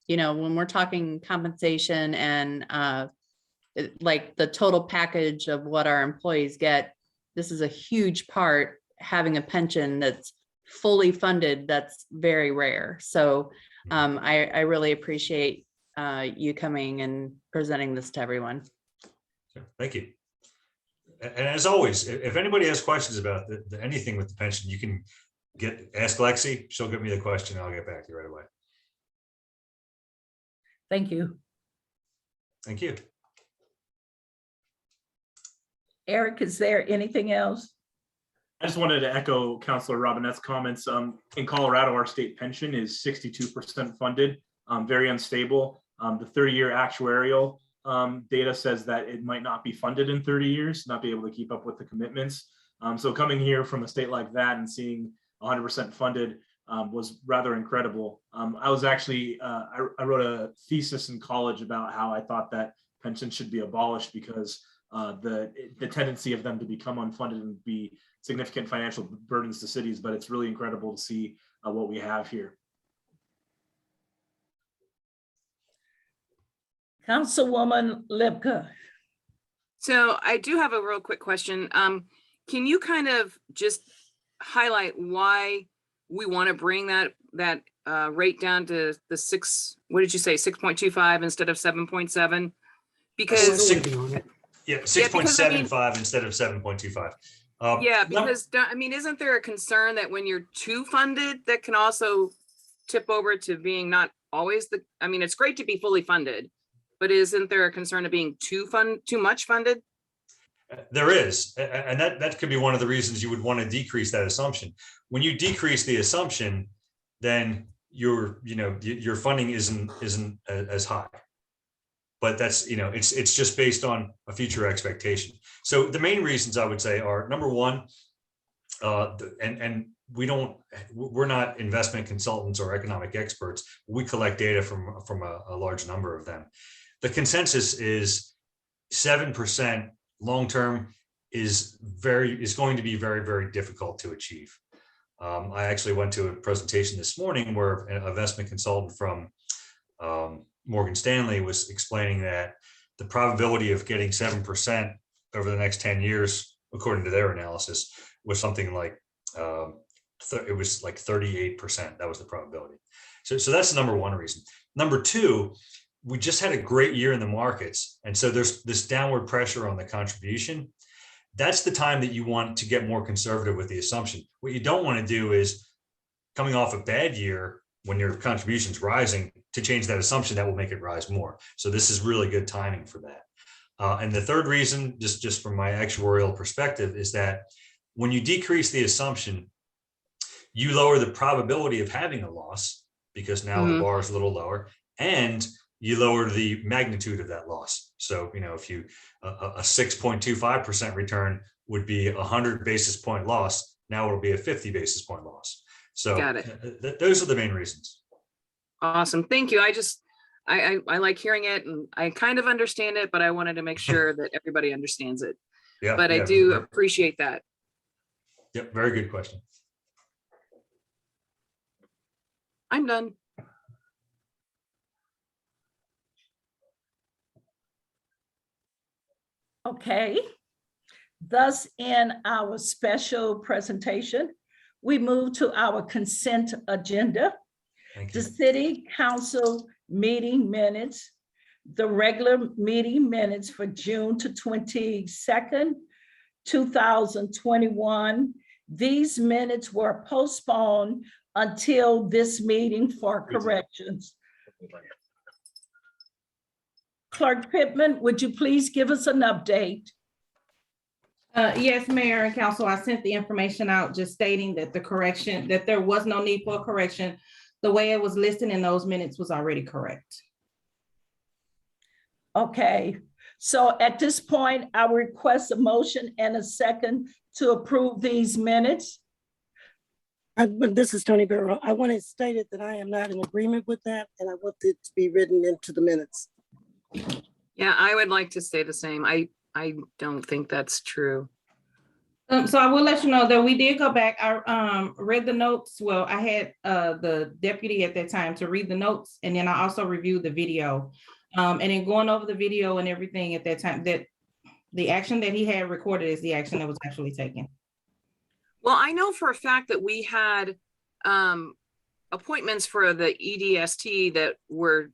you know, when we're talking compensation and like the total package of what our employees get, this is a huge part. Having a pension that's fully funded, that's very rare. So I really appreciate you coming and presenting this to everyone. Thank you. And as always, if anybody has questions about anything with the pension, you can ask Lexi. She'll give me the question. I'll get back to you right away. Thank you. Thank you. Eric, is there anything else? I just wanted to echo Councilor Robinette's comments. In Colorado, our state pension is 62% funded, very unstable. The 30-year actuarial data says that it might not be funded in 30 years, not be able to keep up with the commitments. So coming here from a state like that and seeing 100% funded was rather incredible. I was actually, I wrote a thesis in college about how I thought that pensions should be abolished because the tendency of them to become unfunded and be significant financial burdens to cities, but it's really incredible to see what we have here. Councilwoman Libka. So I do have a real quick question. Can you kind of just highlight why we want to bring that rate down to the 6.25 instead of 7.7? Because yeah, 6.75 instead of 7.25. Yeah, because I mean, isn't there a concern that when you're too funded, that can also tip over to being not always I mean, it's great to be fully funded, but isn't there a concern of being too much funded? There is, and that could be one of the reasons you would want to decrease that assumption. When you decrease the assumption, then your funding isn't as high. But that's, it's just based on a future expectation. So the main reasons I would say are, number one, and we're not investment consultants or economic experts. We collect data from a large number of them. The consensus is 7% long-term is going to be very, very difficult to achieve. I actually went to a presentation this morning where an investment consultant from Morgan Stanley was explaining that the probability of getting 7% over the next 10 years, according to their analysis, was something like it was like 38%. That was the probability. So that's the number one reason. Number two, we just had a great year in the markets. And so there's this downward pressure on the contribution. That's the time that you want to get more conservative with the assumption. What you don't want to do is, coming off a bad year when your contribution's rising, to change that assumption, that will make it rise more. So this is really good timing for that. And the third reason, just from my actuarial perspective, is that when you decrease the assumption, you lower the probability of having a loss, because now the bar is a little lower, and you lower the magnitude of that loss. So, if you a 6.25% return would be a 100 basis point loss, now it'll be a 50 basis point loss. So Got it. Those are the main reasons. Awesome. Thank you. I like hearing it, and I kind of understand it, but I wanted to make sure that everybody understands it. Yeah. But I do appreciate that. Yep. Very good question. I'm done. Okay. Thus, in our special presentation, we move to our consent agenda. Thank The you. city council meeting minutes, the regular meeting minutes for June to 22nd, 2021. These minutes were postponed until this meeting for corrections. Clerk Pittman, would you please give us an update? Yes, Mayor and Council, I sent the information out just stating that the correction, that there was no need for a correction. The way it was listed in those minutes was already correct. Okay, so at this point, I request a motion and a second to approve these minutes. But this is Tony Barrow. I want to state it that I am not in agreement with that, and I want it to be written into the minutes. Yeah, I would like to say the same. I don't think that's true. So I will let you know that we did go back. I read the notes. Well, I had the deputy at that time to read the notes, and then I also reviewed the video. And in going over the video and everything at that time, that the action that he had recorded is the action that was actually taken. Well, I know for a fact that we had appointments for the EDST that were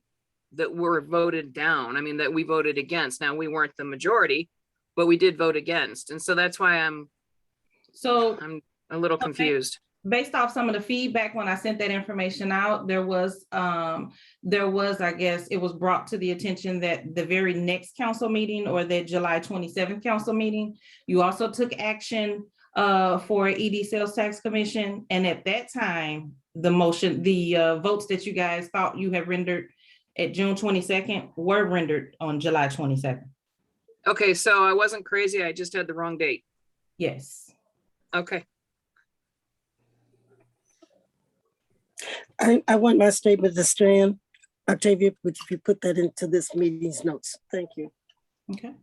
voted down. I mean, that we voted against. Now, we weren't the majority, but we did vote against. And so that's why I'm a little confused. Based off some of the feedback when I sent that information out, there was, I guess, it was brought to the attention that the very next council meeting or the July 27th council meeting, you also took action for ED Sales Tax Commission. And at that time, the motion, the votes that you guys thought you had rendered at June 22nd were rendered on July 22nd. Okay, so I wasn't crazy. I just had the wrong date. Yes. Okay. I want my statement to stand. Octavia, would you put that into this meeting's notes? Thank you. Okay.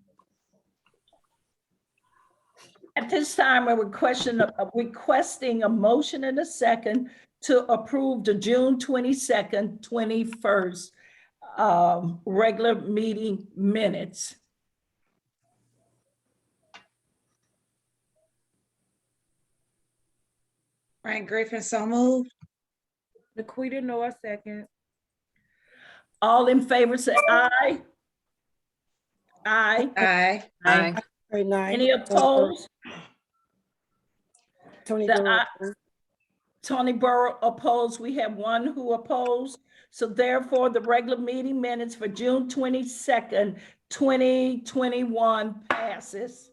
At this time, we're requesting a motion and a second to approve the June 22nd, 21st regular meeting minutes. Frank Griffin, so moved. Laquita Noah, second. All in favor, say aye. Aye. Aye. Aye. Any opposed? Tony Barrow. Tony Burrow opposed. We have one who opposed. So therefore, the regular meeting minutes for June 22nd, 2021 passes.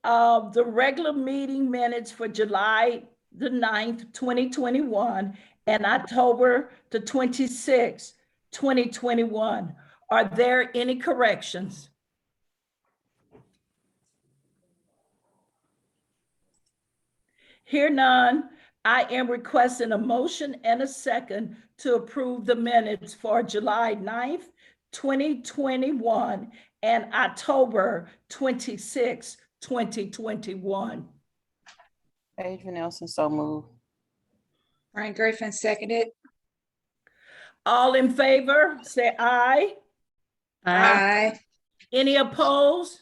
The regular meeting minutes for July the 9th, 2021 and October the 26th, 2021. Are there any corrections? Hear none, I am requesting a motion and a second to approve the minutes for July 9th, 2021 and October 26th, 2021. Adrian Nelson, so moved. Frank Griffin, seconded. All in favor, say aye. Aye. Any opposed?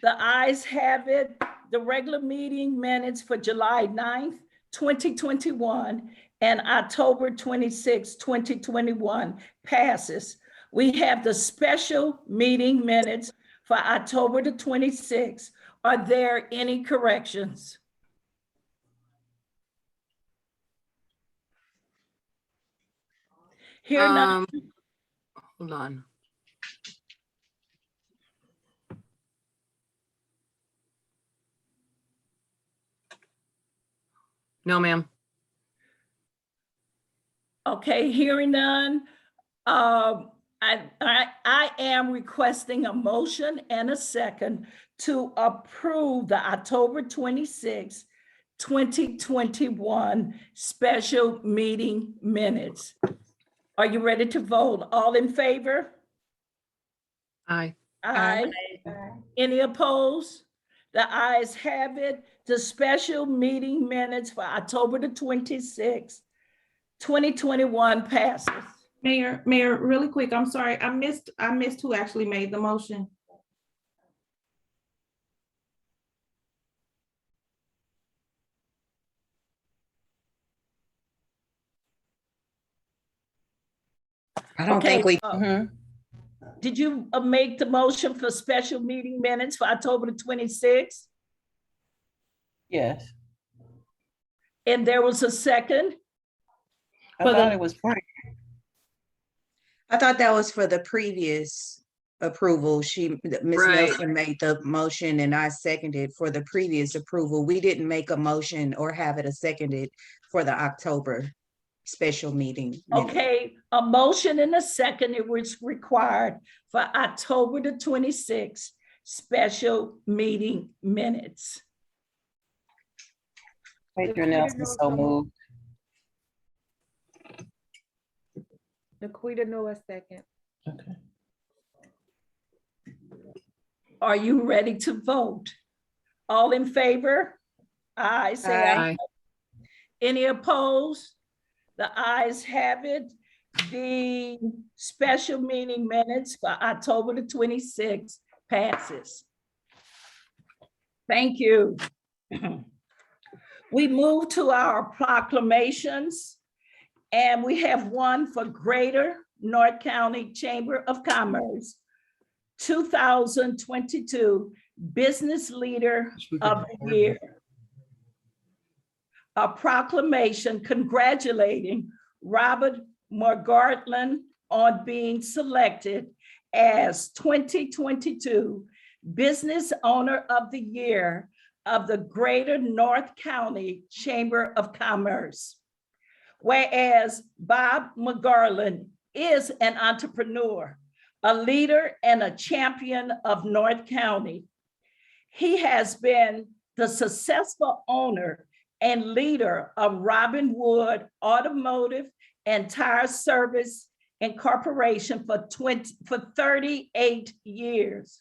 The ayes have it. The regular meeting minutes for July 9th, 2021 and October 26, 2021 passes. We have the special meeting minutes for October the 26th. Are there any corrections? Here none. Hold on. No, ma'am. Okay, hearing none. I am requesting a motion and a second to approve the October 26, 2021 special meeting minutes. Are you ready to vote? All in favor? Aye. Aye. Any opposed? The ayes have it. The special meeting minutes for October the 26th, 2021 passes. Mayor, really quick, I'm sorry, I missed who actually made the motion. I don't Okay, think we, did you make the motion for special meeting minutes for October the 26th? Yes, And there was a second? I For the- thought it was Frank. I thought that was for the previous approval. Ms. Right. Nelson made the motion and I seconded for the previous approval. We didn't make a motion or have it a seconded for the October special meeting. minute. Okay, a motion and a second, it was required for October the 26th special meeting minutes. Adrian Nelson, so moved. Naquita, no, a second. Okay. Are you ready to vote? All in favor? Aye, say aye. Aye. Any opposed? The ayes have it. The special meeting minutes for October the 26th passes. Thank you. We move to our proclamations, and we have one for Greater North County Chamber of Commerce, 2022 Business Leader of the Year. A proclamation congratulating Robert Morgartland on being selected as 2022 Business Owner of the Year of the Greater North County Chamber of Commerce. Whereas Bob McGarland is an entrepreneur, a leader, and a champion of North County. He has been the successful owner and leader of Robin Wood Automotive and Tire Service Incorporation for 38 years.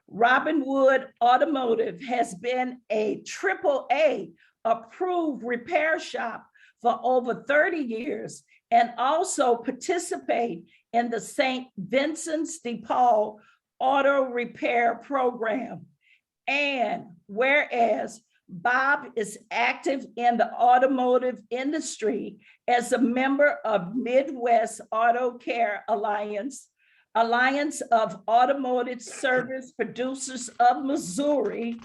Robin Wood Automotive has been a AAA approved repair shop for over 30 years and also participate in the St. Vincent's de Paul Auto Repair Program. And whereas Bob is active in the automotive industry as a member of Midwest Auto Care Alliance, Alliance of Automotive Service Producers of Missouri,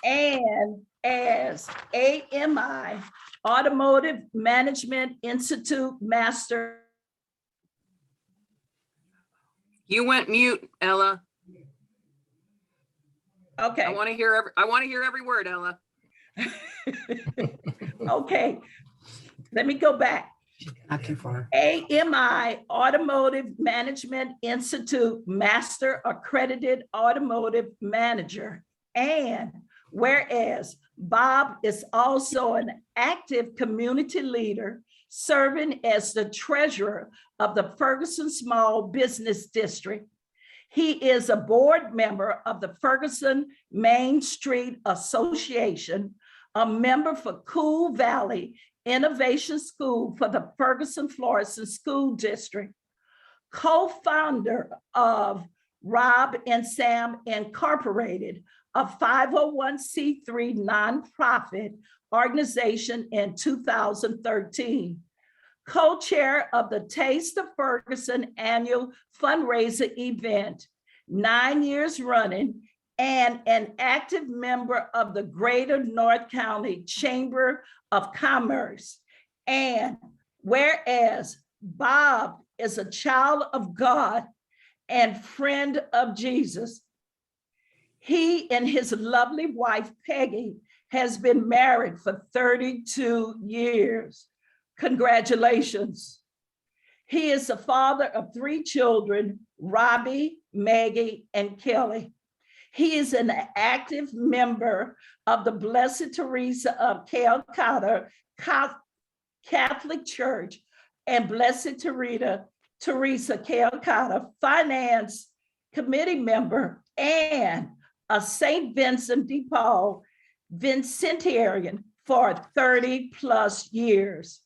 and as AMI, Automotive Management Institute Master. You went mute, Ella. Okay. I want to hear every word, Ella. Okay, let me go back. Not too far. AMI Automotive Management Institute Master Accredited Automotive Manager. And whereas Bob is also an active community leader, serving as the treasurer of the Ferguson Small Business District. He is a board member of the Ferguson Main Street Association, a member for Cool Valley Innovation School for the Ferguson Florissant School District, co-founder of Rob and Sam Incorporated, a 501c3 nonprofit organization in 2013, co-chair of the Taste of Ferguson annual fundraiser event, 9 years running, and an active member of the Greater North County Chamber of Commerce. And whereas Bob is a child of God and friend of Jesus, he and his lovely wife, Peggy, has been married for 32 years. Congratulations. He is the father of 3 children, Robbie, Maggie, and Kelly. He is an active member of the Blessed Teresa of Calcutta Catholic Church and Blessed Teresa Calcutta Finance Committee member and a St. Vincent de Paul Vincentarian for 30 plus years.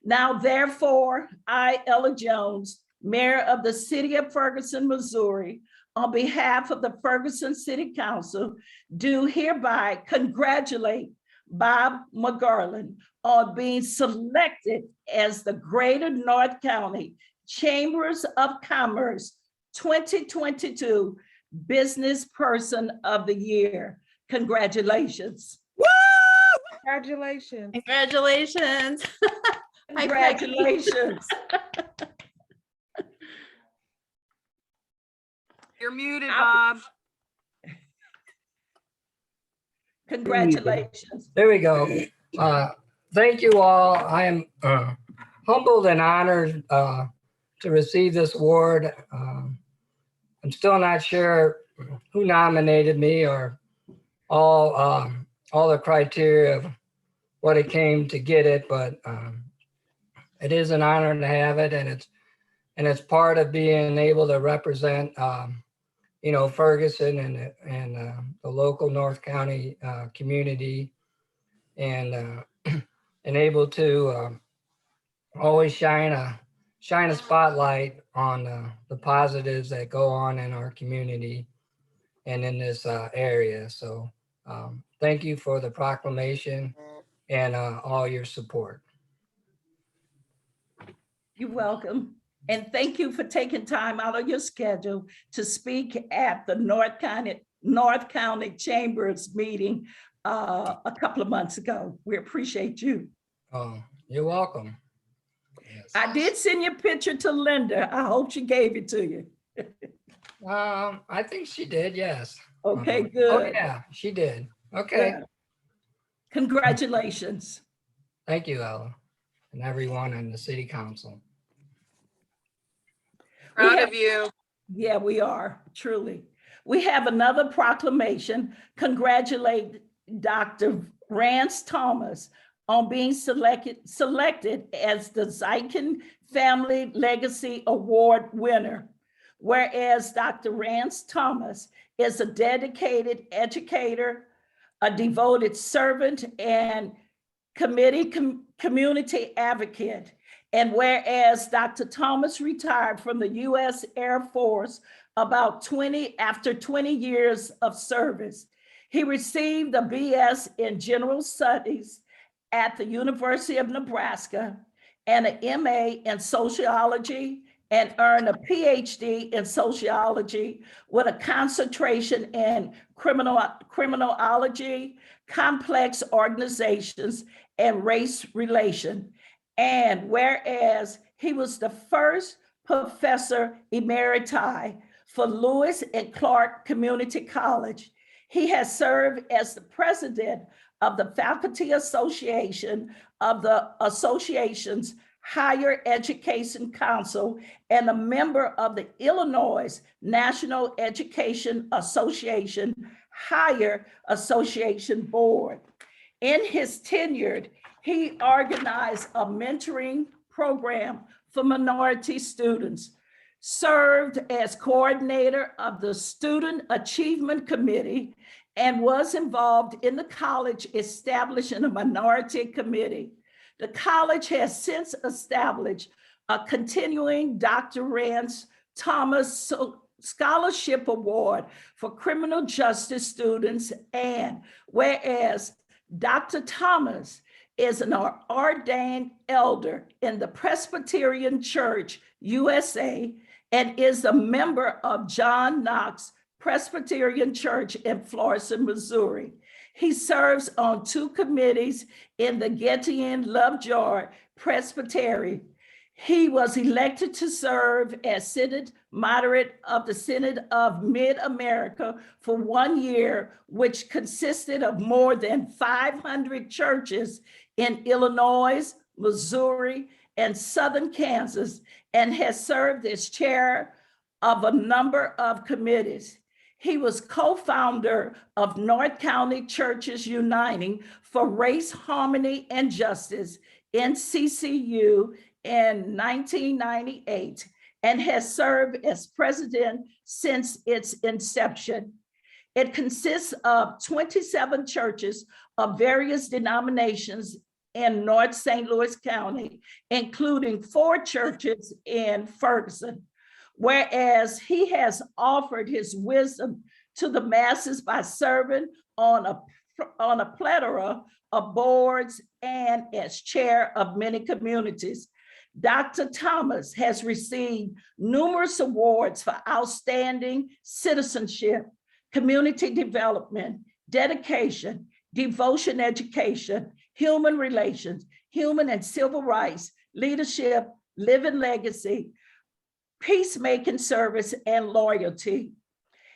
Now, therefore, I, Ella Jones, Mayor of the City of Ferguson, Missouri, on behalf of the Ferguson City Council, do hereby congratulate Bob McGarland on being selected as the Greater North County Chambers of Commerce 2022 Business Person of the Year. Congratulations. Congratulations. Congratulations. Hi, Becky. Congratulations. You're muted, Bob. Congratulations. There we go. Thank you all. I am humbled and honored to receive this award. I'm still not sure who nominated me or all the criteria of what it came to get it, but it is an honor to have it, and it's part of being able to represent Ferguson and the local North County community, and able to always shine a spotlight on the positives that go on in our community and in this area. So thank you for the proclamation and all your support. You're welcome. And thank you for taking time out of your schedule to speak at the North County Chambers meeting a couple of months ago. We appreciate you. Oh, you're welcome. Yes. I did send your picture to Linda. I hope she gave it to you. I think she did, yes. Okay, Oh good. yeah, she did. Okay. Good. Congratulations. Thank you, Ella, and everyone in the city council. Proud of you. Yeah, we are, truly. We have another proclamation. Congratulate Dr. Rance Thomas on being selected as the Zykin Family Legacy Award winner. Whereas Dr. Rance Thomas is a dedicated educator, a devoted servant, and community advocate. And whereas Dr. Thomas retired from the U.S. Air Force after 20 years of service, he received a BS in General Studies at the University of Nebraska and an MA in sociology, and earned a PhD in sociology with a concentration in criminology, complex organizations, and race relation. And whereas he was the first professor emeriti for Lewis and Clark Community College, he has served as the president of the Faculty Association of the association's Higher Education Council and a member of the Illinois National Education Association Higher Association Board. In his tenure, he organized a mentoring program for minority students, served as coordinator of the Student Achievement Committee, and was involved in the college establishing a minority committee. The college has since established a continuing Dr. Rance Thomas Scholarship Award for criminal justice students, and whereas Dr. Thomas is an ordained elder in the Presbyterian Church USA and is a member of John Knox Presbyterian Church in Florissant, Missouri. He serves on 2 committees in the Gettian Lovejoy Presbytery. He was elected to serve as Synod Moderate of the Synod of Mid-America for 1 year, which consisted of more than 500 churches in Illinois, Missouri, and Southern Kansas, and has served as chair of a number of committees. He was co-founder of North County Churches Uniting for Race, Harmony, and Justice, NCCU, in 1998, and has served as president since its inception. It consists of 27 churches of various denominations in North St. Louis County, including 4 churches in Ferguson. Whereas he has offered his wisdom to the masses by serving on a plethora of boards and as chair of many communities. Dr. Thomas has received numerous awards for outstanding citizenship, community development, dedication, devotion education, human relations, human and civil rights, leadership, living legacy, peacemaking service, and loyalty.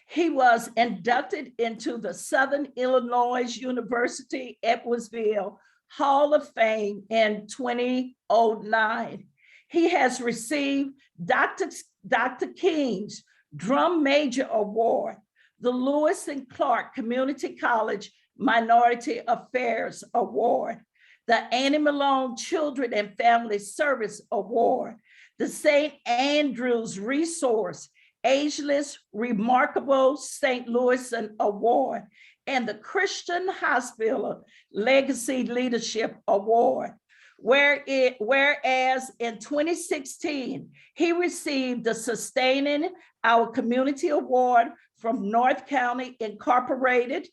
He was inducted into the Southern Illinois University Edwardsville Hall of Fame in 2009. He has received Dr. King's Drum Major Award, the Lewis and Clark Community College Minority Affairs Award, the Annie Malone Children and Family Service Award, the St. Andrews Resource Ageless Remarkable St. Louis Award, and the Christian Hospital Legacy Leadership Award. Whereas in 2016, he received the Sustaining Our Community Award from North County Incorporated,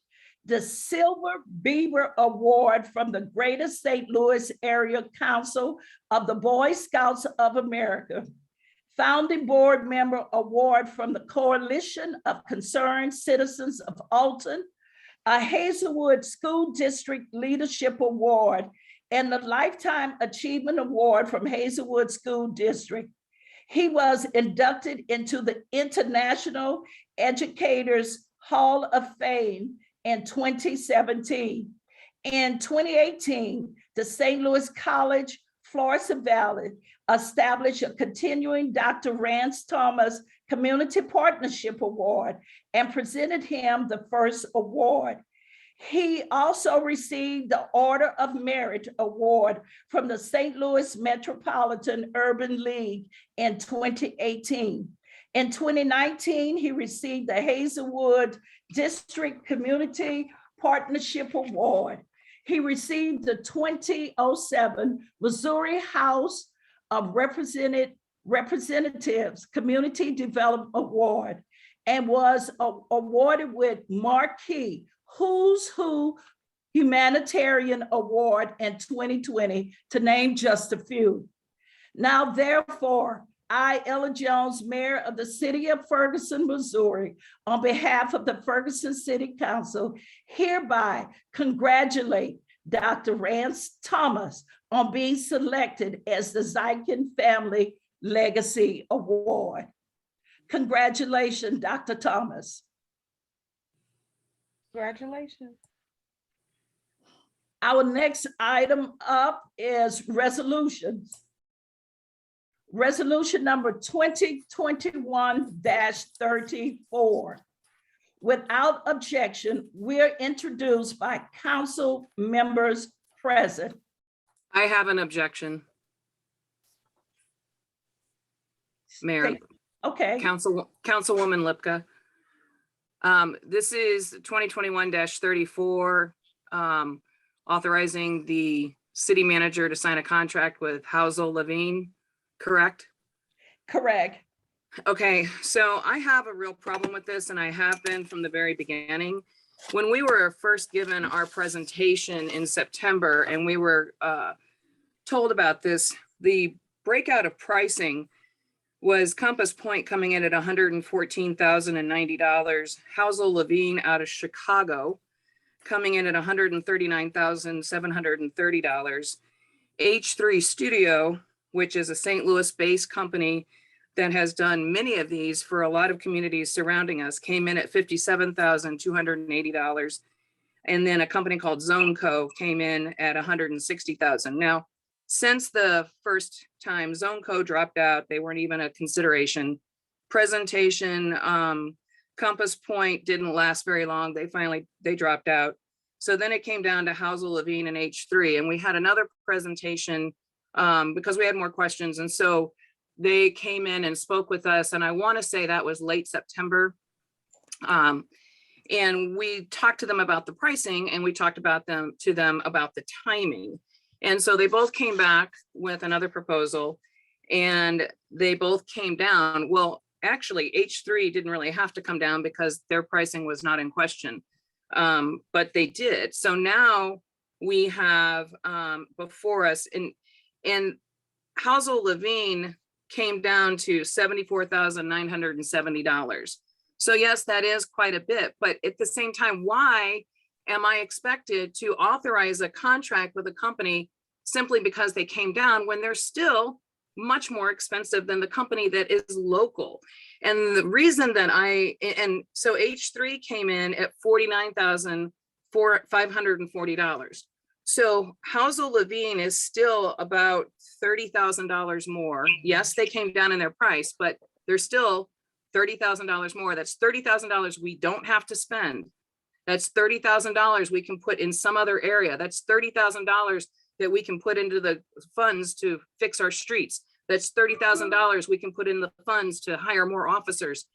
the Silver Beaver Award from the Greater St. Louis Area Council of the Boy Scouts of America, Founding Board Member Award from the Coalition of Concerned Citizens of Alton, a Hazelwood School District Leadership Award, and the Lifetime Achievement Award from Hazelwood School District. He was inducted into the International Educators Hall of Fame in 2017. In 2018, the St. Louis College, Florissant Valley established a continuing Dr. Rance Thomas Community Partnership Award and presented him the first award. He also received the Order of Merit Award from the St. Louis Metropolitan Urban League in 2018. In 2019, he received the Hazelwood District Community Partnership Award. He received the 2007 Missouri House of Representatives Community Development Award and was awarded with Marquee Who's Who Humanitarian Award in 2020, to name just a few. Now, therefore, I, Ella Jones, Mayor of the City of Ferguson, Missouri, on behalf of the Ferguson City Council, hereby congratulate Dr. Rance Thomas on being selected as the Zykin Family Legacy Award. Congratulations, Dr. Thomas. Congratulations. Our next item up is resolutions. Resolution number 2021-34. Without objection, we're introduced by council members present. I have an objection. Mayor. Okay. Councilwoman Lipka. This is 2021-34, authorizing the city manager to sign a contract with Housel Levine, correct? Correct. Okay, so I have a real problem with this, and I have been from the very beginning. When we were first given our presentation in September and we were told about this, the breakout of pricing was Compass Point coming in at $114,090, Housel Levine out of Chicago coming in at $139,730, H3 Studio, which is a St. Louis-based company that has done many of these for a lot of communities surrounding us, came in at $57,280. And then a company called ZoneCo came in at $160,000. Now, since the first time ZoneCo dropped out, they weren't even a consideration. Presentation, Compass Point didn't last very long. They dropped out. So then it came down to Housel Levine and H3, and we had another presentation because we had more questions. And so they came in and spoke with us, and I want to say that was late September. And we talked to them about the pricing, and we talked about to them about the timing. And so they both came back with another proposal, and they both came down. Well, actually, H3 didn't really have to come down because their pricing was not in question, but they did. So now we have before us, and Housel Levine came down to $74,970. So yes, that is quite a bit, but at the same time, why am I expected to authorize a contract with a company simply because they came down when they're still much more expensive than the company that is local? And the reason that so H3 came in at $49,540. So Housel Levine is still about $30,000 more. Yes, they came down in their price, but they're still $30,000 more. That's $30,000 we don't have to spend. That's $30,000 we can put in some other area. That's $30,000 that we can put into the funds to fix our streets. That's $30,000 we can put in the funds to hire more officers.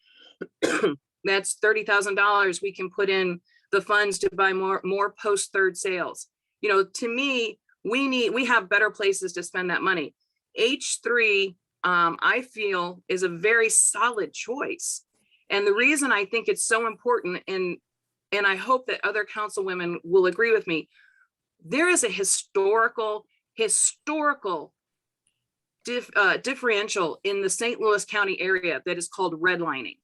That's $30,000 we can put in the funds to buy more post-third sales. You know, to me, we have better places to spend that money. H3, I feel, is a very solid choice. And the reason I think it's so important, and I hope that other councilwomen will agree with me, there is a historical differential in the St. Louis County area that is called redlining.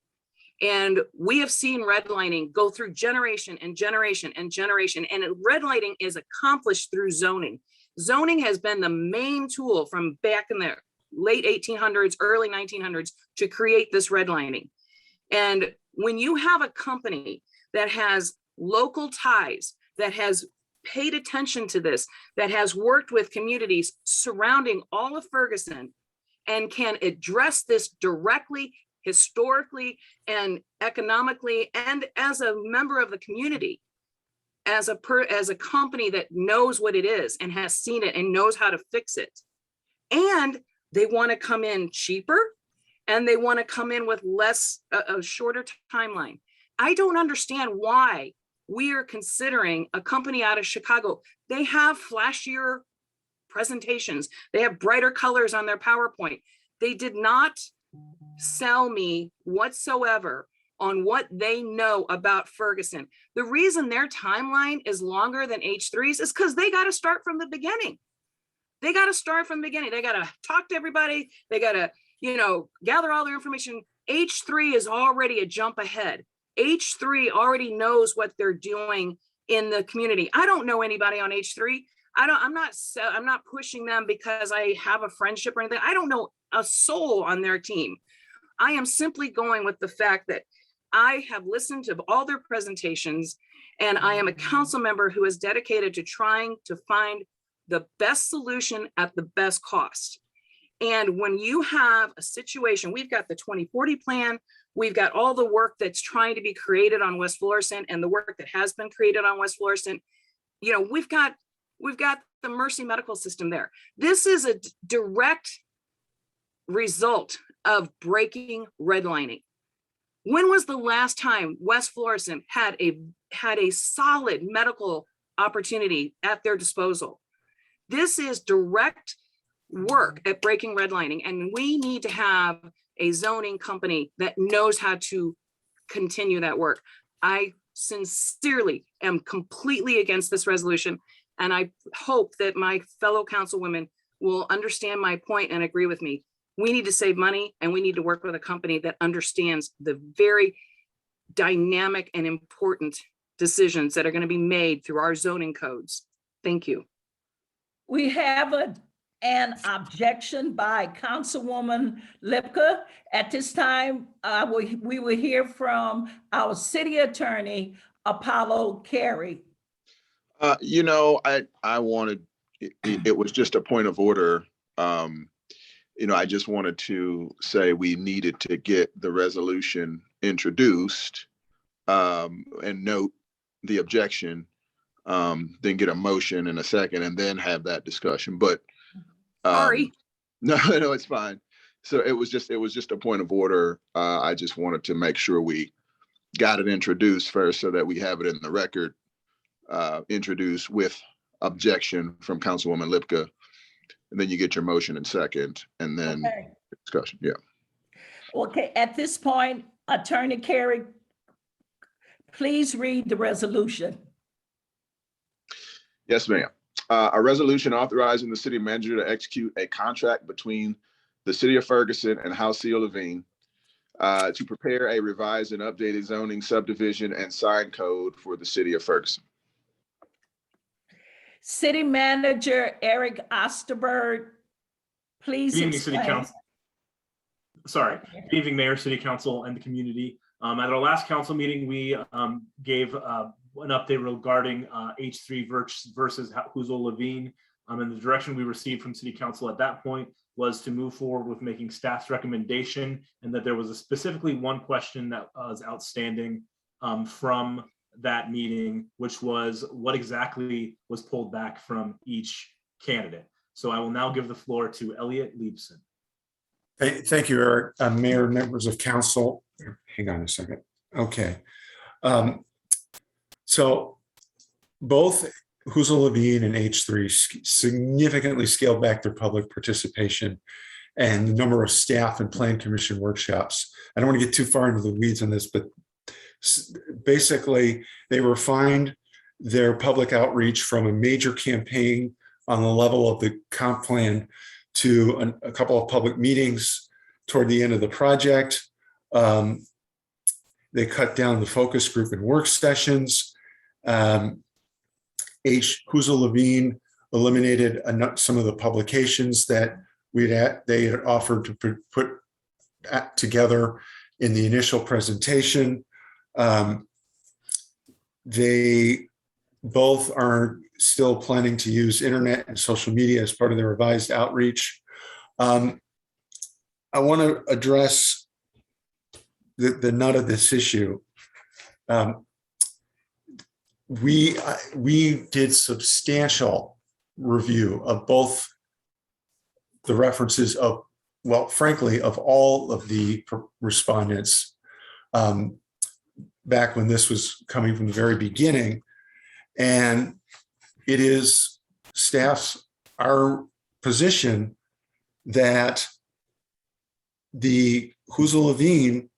And we have seen redlining go through generation and generation and generation. And redlining is accomplished through zoning. Zoning has been the main tool from back in the late 1800s, early 1900s to create this redlining. And when you have a company that has local ties, that has paid attention to this, that has worked with communities surrounding all of Ferguson and can address this directly, historically, and economically, and as a member of the community, as a company that knows what it is and has seen it and knows how to fix it. And they want to come in cheaper, and they want to come in with a shorter timeline. I don't understand why we are considering a company out of Chicago. They have flashier presentations. They have brighter colors on their PowerPoint. They did not sell me whatsoever on what they know about Ferguson. The reason their timeline is longer than H3's is because they got to start from the beginning. They got to start from the beginning. They got to talk to everybody. They got to, gather all their information. H3 is already a jump ahead. H3 already knows what they're doing in the community. I don't know anybody on H3. I'm not pushing them because I have a friendship or anything. I don't know a soul on their team. I am simply going with the fact that I have listened to all their presentations, and I am a council member who is dedicated to trying to find the best solution at the best cost. And when you have a situation, we've got the 2040 plan, we've got all the work that's trying to be created on West Florissant and the work that has been created on West Florissant. We've got the Mercy Medical System there. This is a direct result of breaking redlining. When was the last time West Florissant had a solid medical opportunity at their disposal? This is direct work at breaking redlining, and we need to have a zoning company that knows how to continue that work. I sincerely am completely against this resolution, and I hope that my fellow councilwomen will understand my point and agree with me. We need to save money, and we need to work with a company that understands the very dynamic and important decisions that are going to be made through our zoning codes. Thank you. We have an objection by Councilwoman Lipka. At this time, we will hear from our city attorney, Apollo Carey. I wanted, it was just a point of order. I just wanted to say we needed to get the resolution introduced and note the objection, then get a motion in a second and then have that discussion. But sorry. No, it's fine. So it was just a point of order. I just wanted to make sure we got it introduced first so that we have it in the record, introduced with objection from Councilwoman Lipka. And then you get your motion in second and then discussion. Yeah. Okay, at this point, Attorney Carey, please read the resolution. Yes, ma'am. A resolution authorizing the city manager to execute a contract between the city of Ferguson and Halcyon Levine to prepare a revised and updated zoning subdivision and sign code for the city of Ferguson. City Manager Eric Osterberg, please Good evening, City explain. Council. Sorry. Good evening, Mayor, City Council, and the community. At our last council meeting, we gave an update regarding H3 versus Huzel Levine. And the direction we received from City Council at that point was to move forward with making staff's recommendation, and that there was specifically one question that was outstanding from that meeting, which was what exactly was pulled back from each candidate. So I will now give the floor to Elliot Liebson. Thank you, Eric. Mayor, members of council. Hang on a second. Okay. So both Huzel Levine and H3 significantly scaled back their public participation and the number of staff and plan commission workshops. I don't want to get too far into the weeds on this, but basically they refined their public outreach from a major campaign on the level of the comp plan to a couple of public meetings toward the end of the project. They cut down the focus group and work sessions. Huzel Levine eliminated some of the publications that they had offered to put together in the initial presentation. They both are still planning to use internet and social media as part of their revised outreach. I want to address the nut of this issue. We did substantial review of both the references of, well, frankly, of all of the respondents back when this was coming from the very beginning. And it is our position that the Huzel Levine,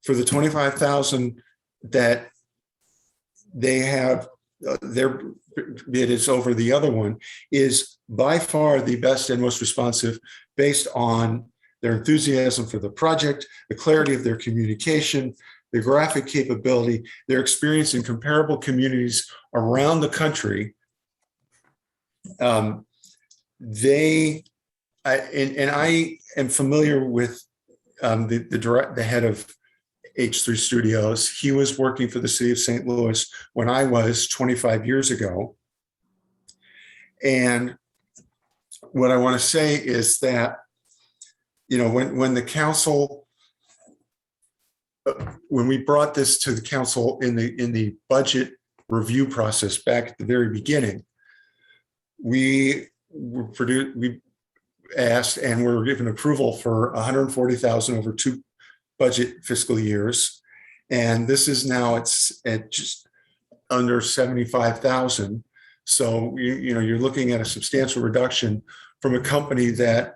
for the 25,000 that they have, their bid is over the other one, is by far the best and most responsive based on their enthusiasm for the project, the clarity of their communication, the graphic capability, their experience in comparable communities around the country. I am familiar with the head of H3 Studios. He was working for the city of St. Louis when I was 25 years ago. And what I want to say is that, you know, when the council, when we brought this to the council in the budget review process back at the very beginning, we asked and were given approval for 140,000 over 2 budget fiscal years. And this is now at just under 75,000. So, you know, you're looking at a substantial reduction from a company that,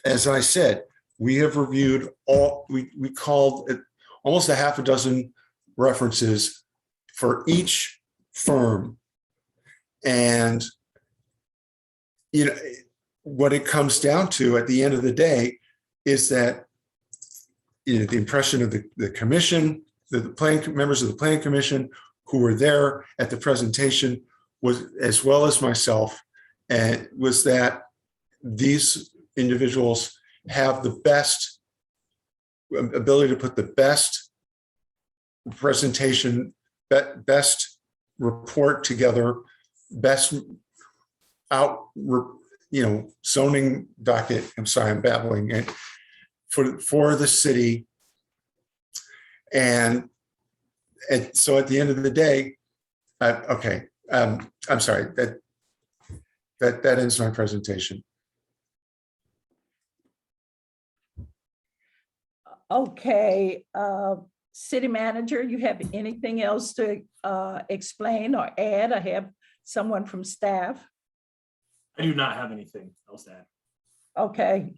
as I said, we have reviewed we called it almost a half a dozen references for each firm. And, you know, what it comes down to at the end of the day is that, you know, the impression of the commission, the members of the planning commission who were there at the presentation was, as well as myself, and was that these individuals have the best ability to put the best presentation, best report together, best zoning docket. I'm sorry, I'm babbling it for the city. And so at the end of the day, I'm sorry, that ends my presentation. Okay, City Manager, you have anything else to explain or add? I have someone from staff. I do not have anything else to add. Okay.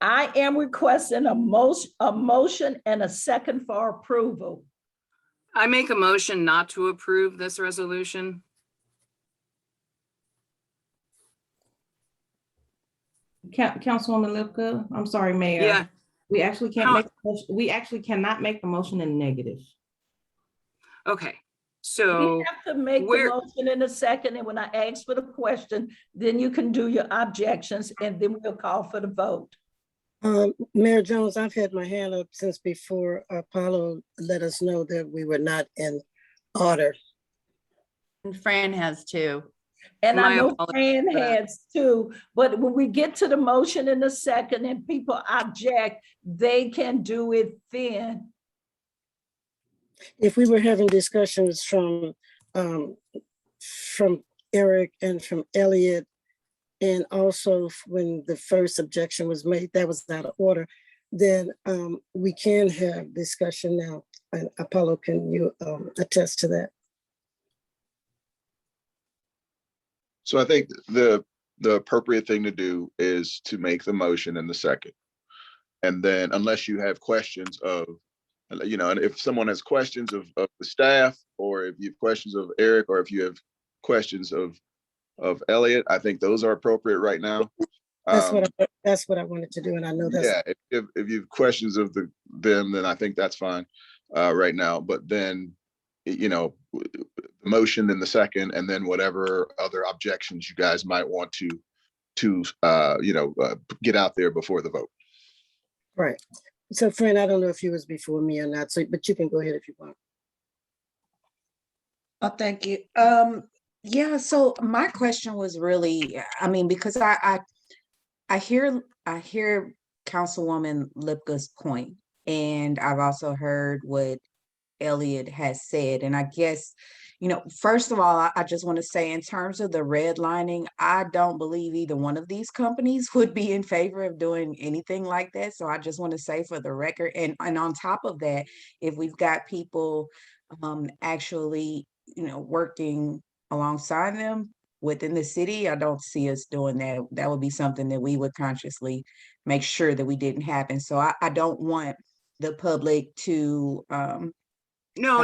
I am requesting a motion and a second for approval. I make a motion not to approve this resolution. Councilwoman Lipka, I'm sorry, Mayor. Yeah. We actually can't How- make, we actually cannot make the motion in negative. Okay, We so have to make the where- motion in a second, and when I ask for the question, then you can do your objections, and then we'll call for the vote. Mayor Jones, I've had my hand up since before Apollo let us know that we were not in order. And Fran has too. And I My know apologies Fran for that. has too, but when we get to the motion in a second and people object, they can do it then. If we were having discussions from Eric and from Elliot, and also when the first objection was made, that was out of order, then we can have discussion now. And Apollo, can you attest to that? So I think the appropriate thing to do is to make the motion in the second. And then unless you have questions of, you know, and if someone has questions of the staff, or if you have questions of Eric, or if you have questions of Elliot, I think those are appropriate right now. That's what I wanted to do, and I know that's. Yeah, if you have questions of them, then I think that's fine right now. But then, you know, the motion in the second, and then whatever other objections you guys might want to get out there before the vote. Right. So Fran, I don't know if you was before me or not, so but you can go ahead if you want. Oh, thank you. Yeah, so my question was really, I mean, because I hear Councilwoman Lipka's point, and I've also heard what Elliot has said. And I guess, you know, first of all, I just want to say, in terms of the redlining, I don't believe either one of these companies would be in favor of doing anything like that. So I just want to say for the record, and on top of that, if we've got people actually, you know, working alongside them within the city, I don't see us doing that. That would be something that we would consciously make sure that we didn't happen. So I don't want the public to No.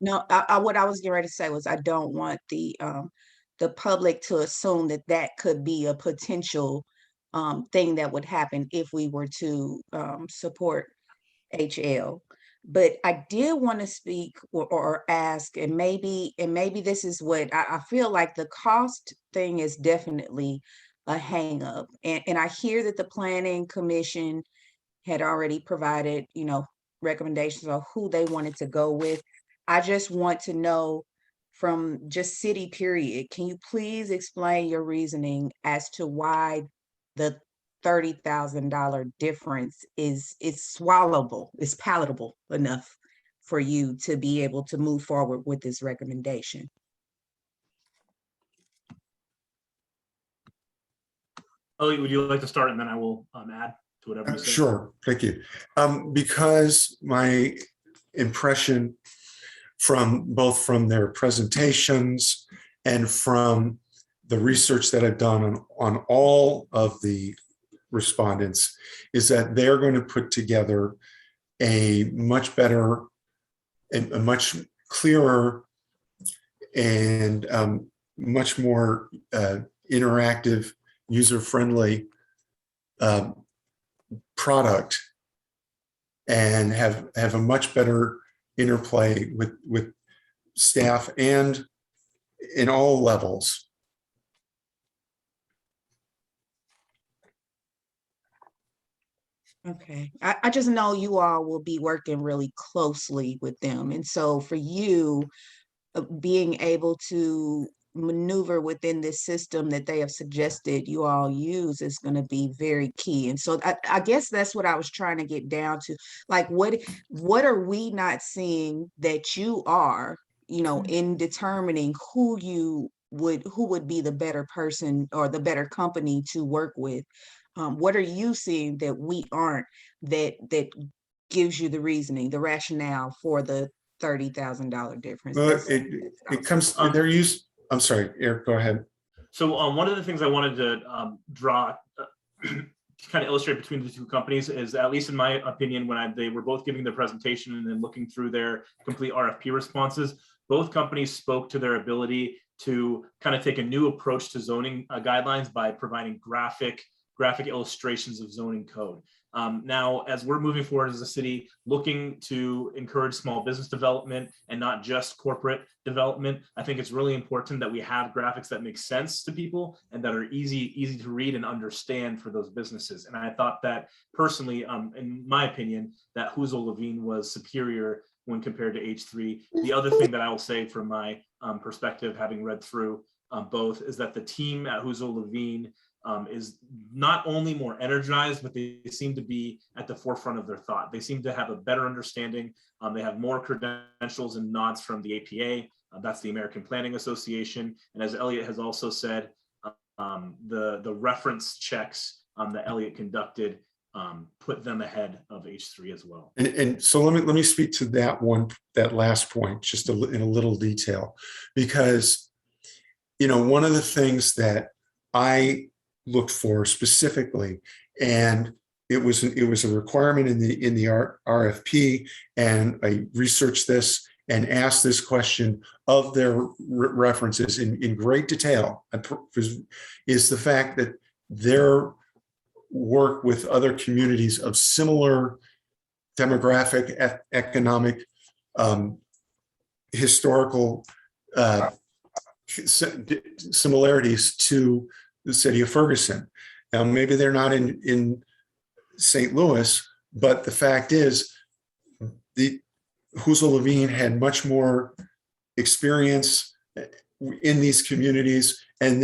No, what I was getting ready to say was I don't want the public to assume that that could be a potential thing that would happen if we were to support HL. But I did want to speak or ask, and maybe this is what I feel like the cost thing is definitely a hang up. And I hear that the Planning Commission had already provided, you know, recommendations on who they wanted to go with. I just want to know from just city period, can you please explain your reasoning as to why the $30,000 difference is swallowable, is palatable enough for you to be able to move forward with this recommendation? Elliot, would you like to start, and then I will add to whatever you say? Sure, thank you. Because my impression from both from their presentations and from the research that I've done on all of the respondents is that they're going to put together a much better and a much clearer and much more interactive, user-friendly product, and have a much better interplay with staff and in all levels. Okay, I just know you all will be working really closely with them. And so for you, being able to maneuver within this system that they have suggested you all use is going to be very key. And so I guess that's what I was trying to get down to. Like, what are we not seeing that you are, you know, in determining who would be the better person or the better company to work with? What are you seeing that we aren't, that gives you the reasoning, the rationale for the $30,000 difference? Well, it comes, they're used. I'm sorry, Eric, go ahead. So one of the things I wanted to draw to kind of illustrate between the two companies is, at least in my opinion, when they were both giving their presentation and then looking through their complete RFP responses, both companies spoke to their ability to kind of take a new approach to zoning guidelines by providing graphic graphic illustrations of zoning code. Now, as we're moving forward as a city, looking to encourage small business development and not just corporate development, I think it's really important that we have graphics that make sense to people and that are easy to read and understand for those businesses. And I thought that personally, in my opinion, that Huzel Levine was superior when compared to H3. The other thing that I will say from my perspective, having read through both, is that the team at Huzel Levine is not only more energized, but they seem to be at the forefront of their thought. They seem to have a better understanding. They have more credentials and nods from the APA. That's the American Planning Association. And as Elliot has also said, the reference checks that Elliot conducted put them ahead of H3 as well. And so let me speak to that last point, just in a little detail, because, one of the things that I looked for specifically, and it was a requirement in the RFP, and I researched this and asked this question of their references in great detail, is the fact that their work with other communities of similar demographic, economic, historical similarities to the city of Ferguson. Now, maybe they're not in St. Louis, but the fact is, the Huzel Levine had much more experience in these communities, and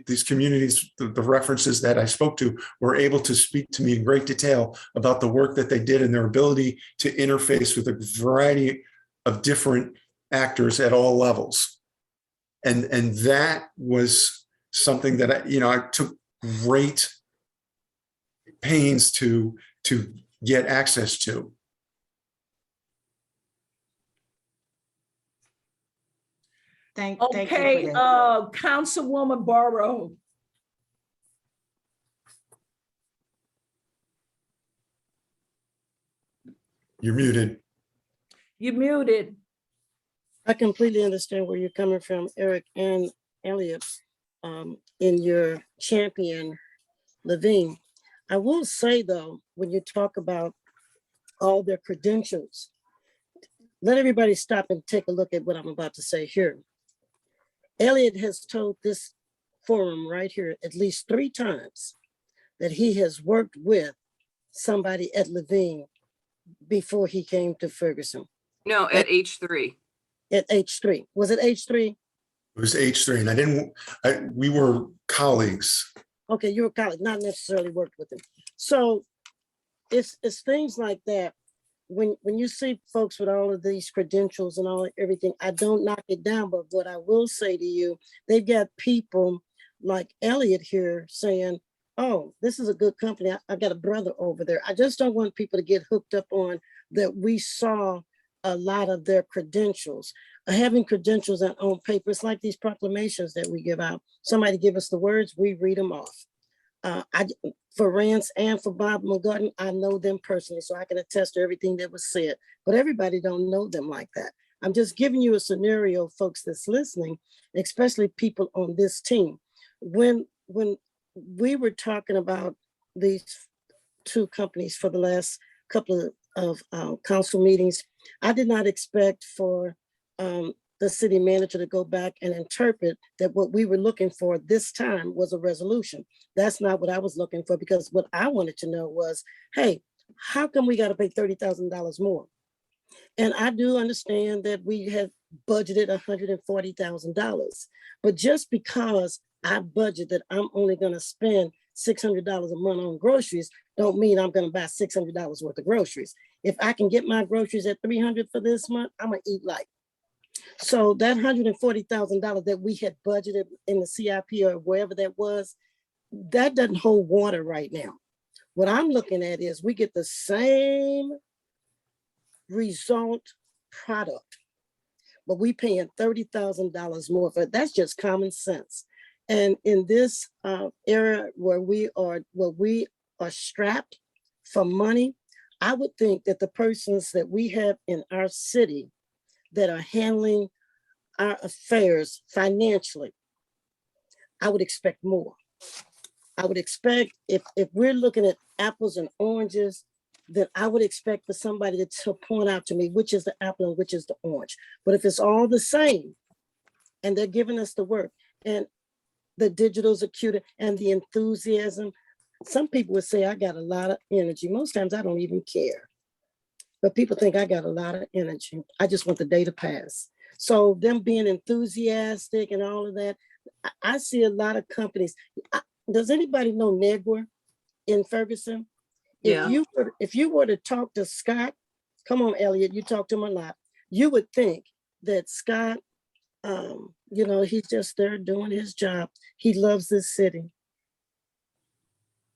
these communities, the references that I spoke to, were able to speak to me in great detail about the work that they did and their ability to interface with a variety of different actors at all levels. And that was something that I took great pains to get access to. Thank you Okay, for that. Councilwoman Barrow. You're muted. You're muted. I completely understand where you're coming from, Eric and Elliot, in your champion, Levine. I will say though, when you talk about all their credentials, let everybody stop and take a look at what I'm about to say here. Elliot has told this forum right here at least 3 times that he has worked with somebody at Levine before he came to Ferguson. No, at H3. At H3. Was it H3? It was H3, and we were colleagues. Okay, you were colleagues, not necessarily worked with him. So it's things like that. When you see folks with all of these credentials and everything, I don't knock it down, but what I will say to you, they've got people like Elliot here saying, oh, this is a good company. I got a brother over there. I just don't want people to get hooked up on that. We saw a lot of their credentials. Having credentials on paper, it's like these proclamations that we give out. Somebody give us the words, we read them off. For Rance and for Bob McGutton, I know them personally, so I can attest to everything that was said, but everybody don't know them like that. I'm just giving you a scenario, folks that's listening, especially people on this team. When we were talking about these 2 companies for the last couple of council meetings, I did not expect for the city manager to go back and interpret that what we were looking for this time was a resolution. That's not what I was looking for, because what I wanted to know was, hey, how come we got to pay $30,000 more? And I do understand that we had budgeted $140,000, but just because I budget that I'm only going to spend $600 a month on groceries, don't mean I'm going to buy $600 worth of groceries. If I can get my groceries at $300 for this month, I'm going to eat light. So that $140,000 that we had budgeted in the CIP or wherever that was, that doesn't hold water right now. What I'm looking at is we get the same result product, but we paying $30,000 more for it. That's just common sense. And in this era where we are strapped for money, I would think that the persons that we have in our city that are handling our affairs financially, I would expect more. I would expect if we're looking at apples and oranges, then I would expect for somebody to point out to me which is the apple and which is the orange. But if it's all the same and they're giving us the work and the digitals are cute and the enthusiasm, some people would say I got a lot of energy. Most times I don't even care. But people think I got a lot of energy. I just want the day to pass. So them being enthusiastic and all of that, I see a lot of companies. Does anybody know Negwa in Ferguson? Yeah. If you were to talk to Scott, come on, Elliot, you talk to him a lot. You would think that Scott, he's just there doing his job. He loves this city.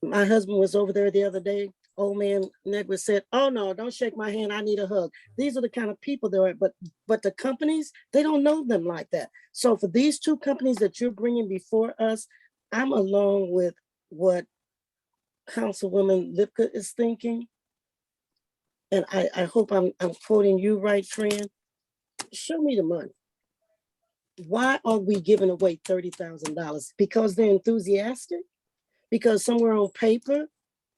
My husband was over there the other day. Old man Negwa said, "Oh no, don't shake my hand. I need a hug." These are the kind of people there, but the companies, they don't know them like that. So for these two companies that you're bringing before us, I'm along with what Councilwoman Lipka is thinking. And I hope I'm quoting you right, friend. Show me the money. Why are we giving away $30,000? Because they're enthusiastic? Because somewhere on paper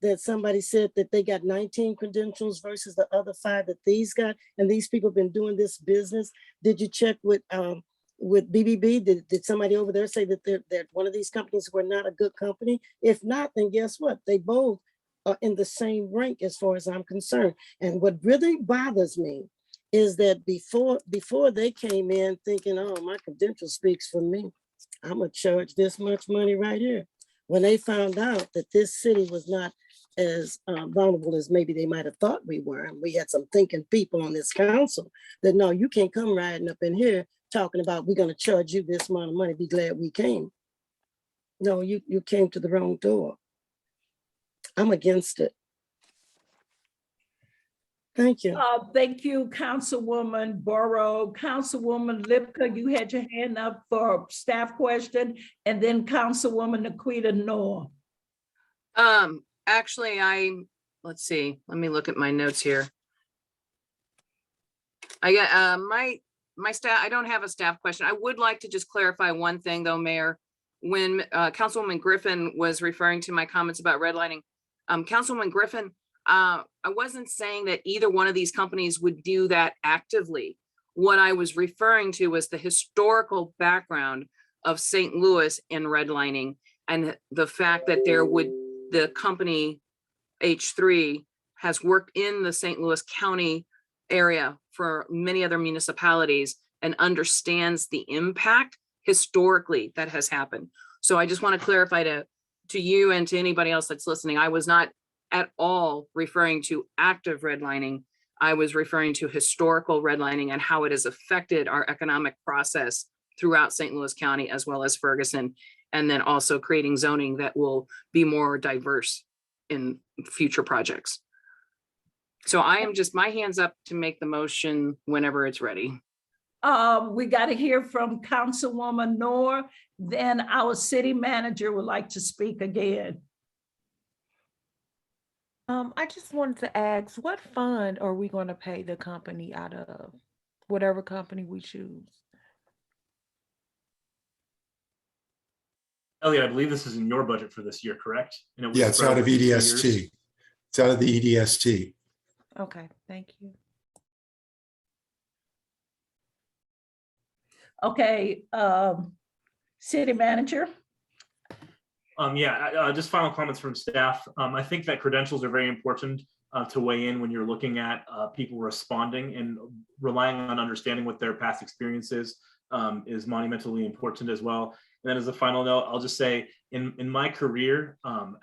that somebody said that they got 19 credentials versus the other 5 that these got, and these people have been doing this business. Did you check with BBB? Did somebody over there say that that one of these companies were not a good company? If not, then guess what? They both are in the same rank as far as I'm concerned. And what really bothers me is that before they came in thinking, oh, my credential speaks for me, I'm gonna charge this much money right here. When they found out that this city was not as vulnerable as maybe they might have thought we were, and we had some thinking people on this council that no, you can't come riding up in here talking about we're gonna charge you this amount of money, be glad we came. No, you came to the wrong door. I'm against it. Thank you. Thank you, Councilwoman Borough. Councilwoman Lipka, you had your hand up for staff question, and then Councilwoman Naquita Noor. Actually, let's see, let me look at my notes here. I got my staff, I don't have a staff question. I would like to just clarify one thing though, Mayor. When Councilwoman Griffin was referring to my comments about redlining, Councilwoman Griffin, I wasn't saying that either one of these companies would do that actively. What I was referring to was the historical background of St. Louis in redlining and the fact that the company H3 has worked in the St. Louis County area for many other municipalities and understands the impact historically that has happened. So I just want to clarify to you and to anybody else that's listening, I was not at all referring to active redlining. I was referring to historical redlining and how it has affected our economic process throughout St. Louis County as well as Ferguson, and then also creating zoning that will be more diverse in future projects. So I am just, my hands up to make the motion whenever it's ready. We got to hear from Councilwoman Noor, then our city manager would like to speak again. I just wanted to ask, what fund are we going to pay the company out of? Whatever company we choose. Elliot, I believe this is in your budget for this year, correct? And it was Yeah, it's spread out of over 2 years. EDST. It's out of the EDST. Okay, thank you. Okay, city manager. Just final comments from staff. I think that credentials are very important to weigh in when you're looking at people responding, and relying on understanding what their past experience is monumentally important as well. And then as a final note, I'll just say in my career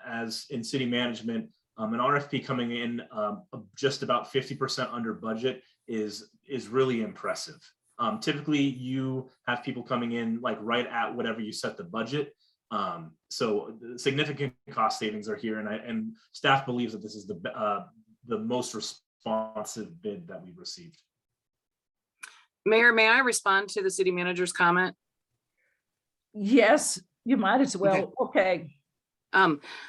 as in city management, an RFP coming in just about 50% under budget is really impressive. Typically you have people coming in like right at whatever you set the budget. So significant cost savings are here, and staff believes that this is the most responsive bid that we've received. Mayor, may I respond to the city manager's comment? Yes, you might as well. Okay.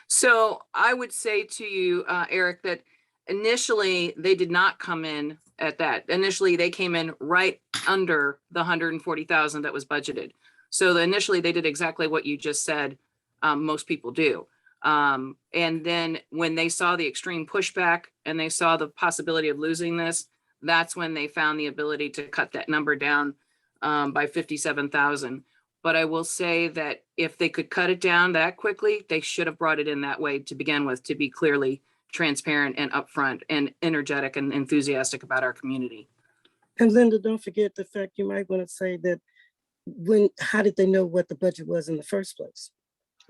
So I would say to you, Eric, that initially they did not come in at that. Initially, they came in right under the 140,000 that was budgeted. So initially they did exactly what you just said most people do. And then when they saw the extreme pushback and they saw the possibility of losing this, that's when they found the ability to cut that number down by 57,000. But I will say that if they could cut it down that quickly, they should have brought it in that way to begin with, to be clearly transparent and upfront and energetic and enthusiastic about our community. And Linda, don't forget the fact you might want to say that how did they know what the budget was in the first place?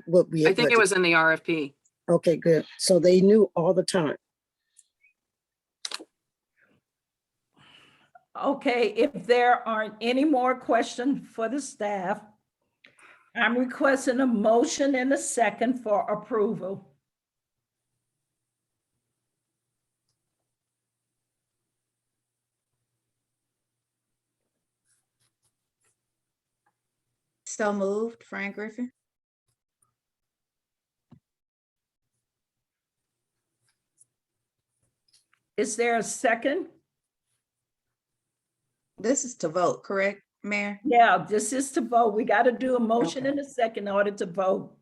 What we I had think it budgeted? was in the RFP. Okay, good. So they knew all the time. Okay, if there aren't any more questions for the staff, I'm requesting a motion and a second for approval. So moved, Frank Griffin. Is there a second? This is to vote, correct, Mayor? Yeah, this is to vote. We got to do a motion and a second in order to vote.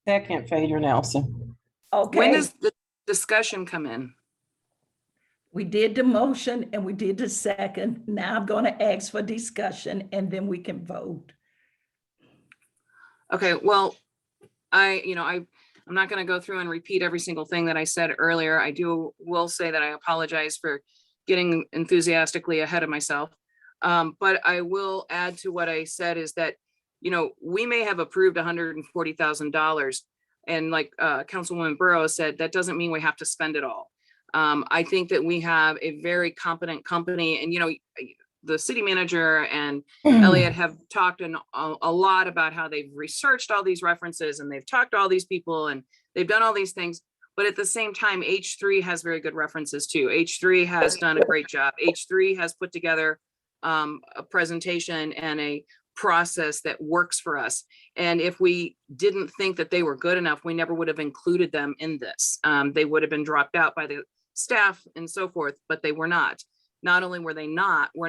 Second, Phaedra Nelson. Okay. When does the discussion come in? We did the motion and we did the second. Now I'm going to ask for discussion and then we can vote. Okay, well, I'm not going to go through and repeat every single thing that I said earlier. Will say that I apologize for getting enthusiastically ahead of myself. But I will add to what I said is that, we may have approved $140,000. And like Councilwoman Burrows said, that doesn't mean we have to spend it all. I think that we have a very competent company, and, the city manager and Elliot have talked a lot about how they've researched all these references and they've talked to all these people and they've done all these things. But at the same time, H3 has very good references too. H3 has done a great job. H3 has put together a presentation and a process that works for us. And if we didn't think that they were good enough, we never would have included them in this. They would have been dropped out by the staff and so forth, but they were not. Not only were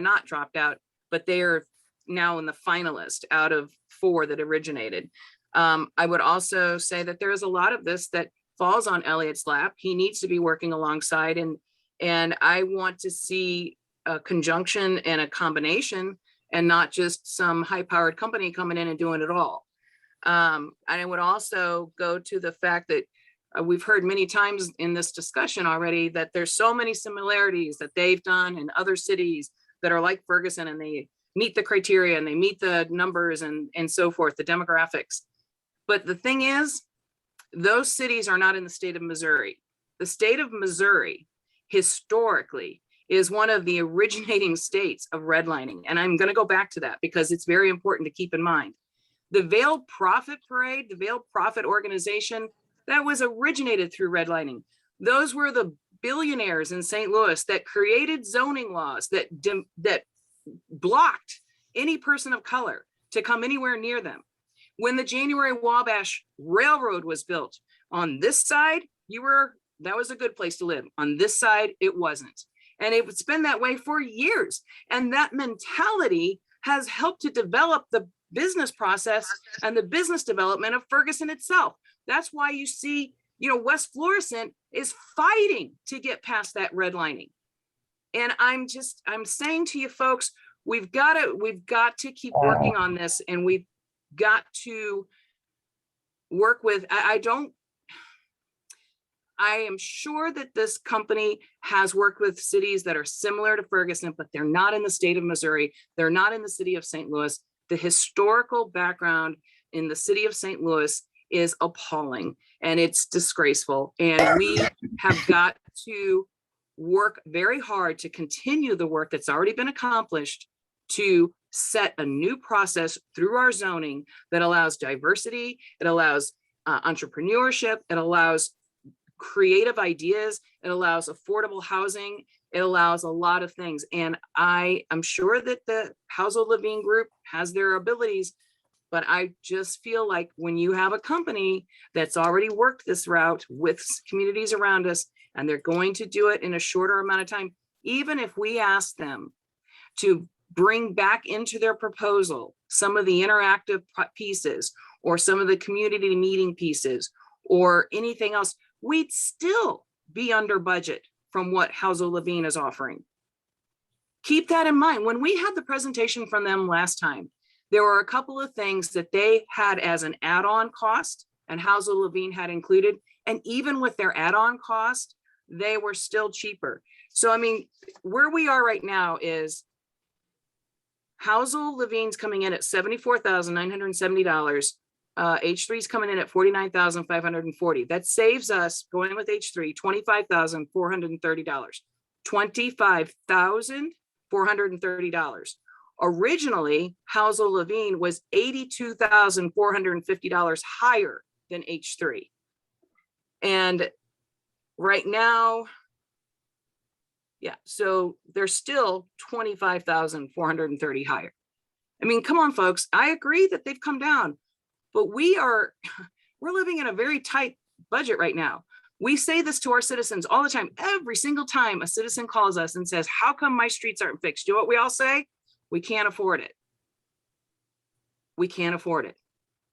not dropped out, but they are now in the finalist out of 4 that originated. I would also say that there is a lot of this that falls on Elliot's lap. He needs to be working alongside, and I want to see a conjunction and a combination and not just some high-powered company coming in and doing it all. And I would also go to the fact that we've heard many times in this discussion already that there's so many similarities that they've done in other cities that are like Ferguson, and they meet the criteria and they meet the numbers and so forth, the demographics. But the thing is, those cities are not in the state of Missouri. The state of Missouri historically is one of the originating states of redlining. And I'm going to go back to that because it's very important to keep in mind. The Veiled Prophet Parade, the Veiled Prophet organization, that was originated through redlining. Those were the billionaires in St. Louis that created zoning laws that blocked any person of color to come anywhere near them. When the January Wabash Railroad was built, on this side, that was a good place to live. On this side, it wasn't. And it's been that way for years. And that mentality has helped to develop the business process and the business development of Ferguson itself. That's why you see, West Florissant is fighting to get past that redlining. And I'm saying to you folks, we've got to keep working on this, and we've got to work with, I am sure that this company has worked with cities that are similar to Ferguson, but they're not in the state of Missouri. They're not in the city of St. Louis. The historical background in the city of St. Louis is appalling and it's disgraceful. And we have got to work very hard to continue the work that's already been accomplished to set a new process through our zoning that allows diversity, it allows entrepreneurship, it allows creative ideas, it allows affordable housing, it allows a lot of things. And I am sure that the Household Living Group has their abilities, but I just feel like when you have a company that's already worked this route with communities around us, and they're going to do it in a shorter amount of time, even if we ask them to bring back into their proposal some of the interactive pieces or some of the community meeting pieces or anything else, we'd still be under budget from what Housel Levine is offering. Keep that in mind. When we had the presentation from them last time, there were a couple of things that they had as an add-on cost and Housel Levine had included. And even with their add-on cost, they were still cheaper. So, I mean, where we are right now is Housel Levine's coming in at $74,970. H3 is coming in at $49,540. That saves us, going with H3, $25,430. $25,430. Originally, Housel Levine was $82,450 higher than H3. And right now, yeah, so they're still 25,430 higher. I mean, come on, folks. I agree that they've come down, but we're living in a very tight budget right now. We say this to our citizens all the time. Every single time a citizen calls us and says, how come my streets aren't fixed? You know what we all say? We can't afford it. We can't afford it.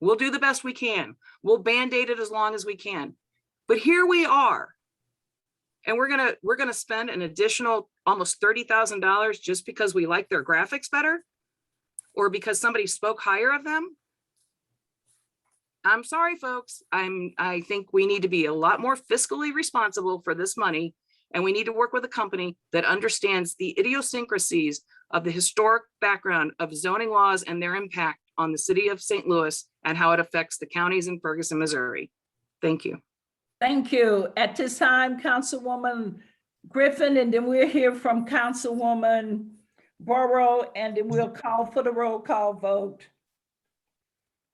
We'll do the best we can. We'll band-aid it as long as we can. But here we are. And we're gonna spend an additional almost $30,000 just because we like their graphics better, or because somebody spoke higher of them. I'm sorry, folks. I think we need to be a lot more fiscally responsible for this money, and we need to work with a company that understands the idiosyncrasies of the historic background of zoning laws and their impact on the city of St. Louis and how it affects the counties in Ferguson, Missouri. Thank you. Thank you. At this time, Councilwoman Griffin, and then we'll hear from Councilwoman Borough, and then we'll call for the roll call vote.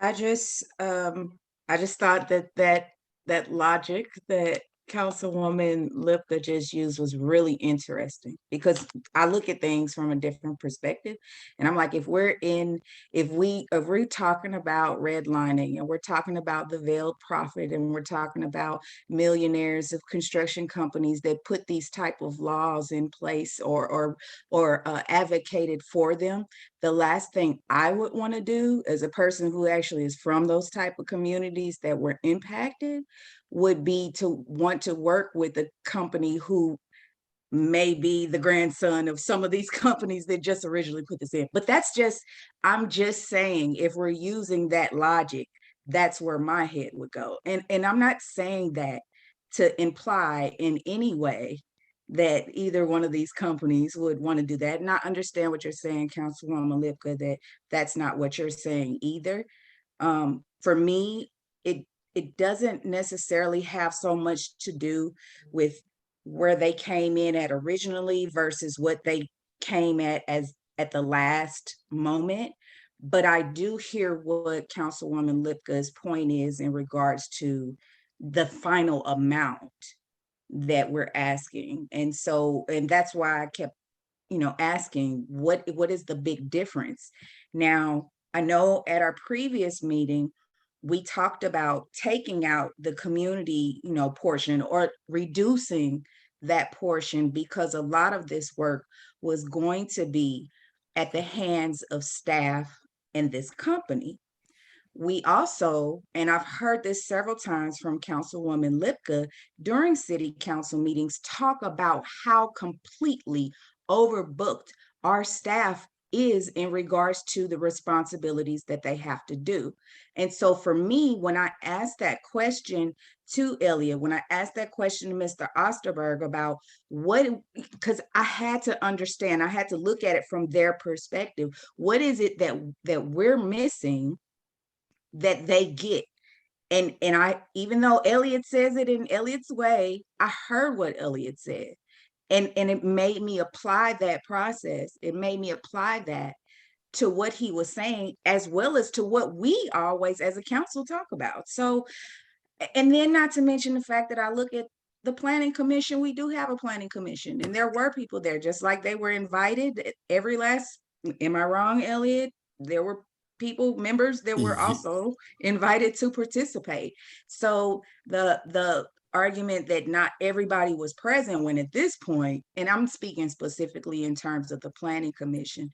I just thought that logic that Councilwoman Lipka just used was really interesting, because I look at things from a different perspective. And I'm like, if we're talking about redlining, and we're talking about the veiled profit, and we're talking about millionaires of construction companies that put these type of laws in place or advocated for them, the last thing I would want to do as a person who actually is from those type of communities that were impacted would be to want to work with a company who may be the grandson of some of these companies that just originally put this in. But I'm just saying, if we're using that logic, that's where my head would go. And I'm not saying that to imply in any way that either one of these companies would want to do that. And I understand what you're saying, Councilwoman Lipka, that's not what you're saying either. For me, it doesn't necessarily have so much to do with where they came in at originally versus what they came at the last moment. But I do hear what Councilwoman Lipka's point is in regards to the final amount that we're asking. And that's why I kept, asking what is the big difference? Now, I know at our previous meeting, we talked about taking out the community, portion, or reducing that portion, because a lot of this work was going to be at the hands of staff and this company. We also, and I've heard this several times from Councilwoman Lipka during city council meetings, talk about how completely overbooked our staff is in regards to the responsibilities that they have to do. And so for me, when I asked that question to Elliot, when I asked that question to Mr. Osterberg about because I had to understand, I had to look at it from their perspective. What is it that we're missing that they get? And I, even though Elliot says it in Elliot's way, I heard what Elliot said. And it made me apply that process. It made me apply that to what he was saying, as well as to what we always as a council talk about. So, and then not to mention the fact that I look at the planning commission, we do have a planning commission, and there were people there, just like they were invited every last, am I wrong, Elliot? There were members that were also invited to participate. So the argument that not everybody was present, when at this point, and I'm speaking specifically in terms of the planning commission,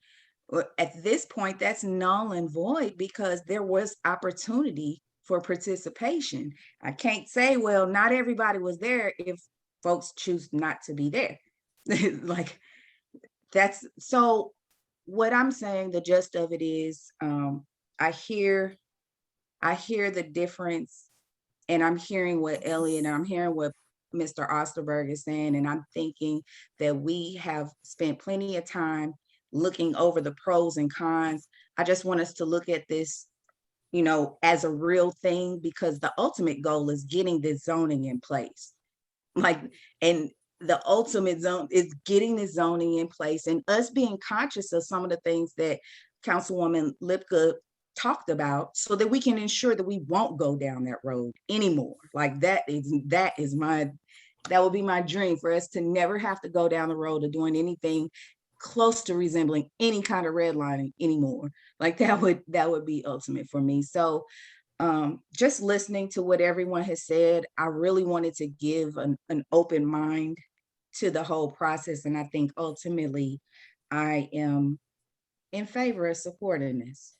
at this point, that's null and void, because there was opportunity for participation. I can't say, well, not everybody was there if folks choose not to be there. Like that's, so what I'm saying, the gist of it is, I hear the difference, and I'm hearing what Elliot, and I'm hearing what Mr. Osterberg is saying, and I'm thinking that we have spent plenty of time looking over the pros and cons. I just want us to look at this, you know, as a real thing, because the ultimate goal is getting this zoning in place. Like, and the ultimate zone is getting this zoning in place and us being conscious of some of the things that Councilwoman Lipka talked about, so that we can ensure that we won't go down that road anymore. Like that would be my dream, for us to never have to go down the road of doing anything close to resembling any kind of redlining anymore. Like that would be ultimate for me. So just listening to what everyone has said, I really wanted to give an open mind to the whole process. And I think ultimately I am in favor of supporting this.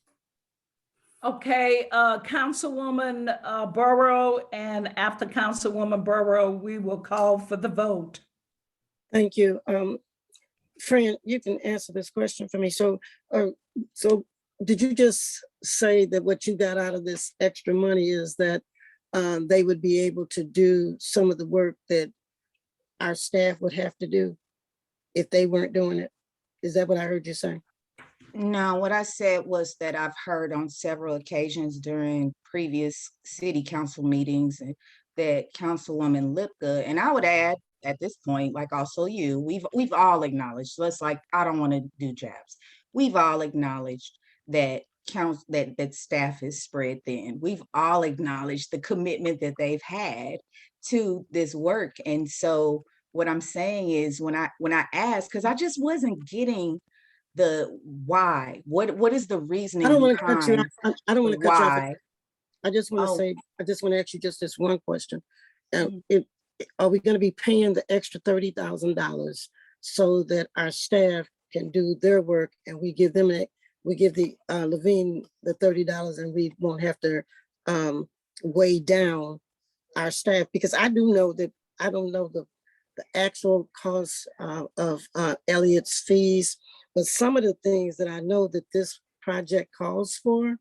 Okay, Councilwoman Burrow, and after Councilwoman Burrow, we will call for the vote. Thank you. Fran, you can answer this question for me. So did you just say that what you got out of this extra money is that they would be able to do some of the work that our staff would have to do if they weren't doing it? Is that what I heard you say? No, what I said was that I've heard on several occasions during previous city council meetings that Councilwoman Lipka, and I would add at this point, like also you, we've all acknowledged, I don't want to do jabs. We've all acknowledged that that staff is spread thin. We've all acknowledged the commitment that they've had to this work. And so what I'm saying is, when I asked, because I just wasn't getting the why. What is the reasoning? I don't want to cut you off. I don't want to cut you off. Why? I just want to say, I just want to ask you just this one question. Are we going to be paying the extra $30,000 so that our staff can do their work, and we give them we give the Levine the $30, and we won't have to weigh down our staff? Because I do know that I don't know the actual cost of Elliot's fees, but some of the things that I know that this project calls for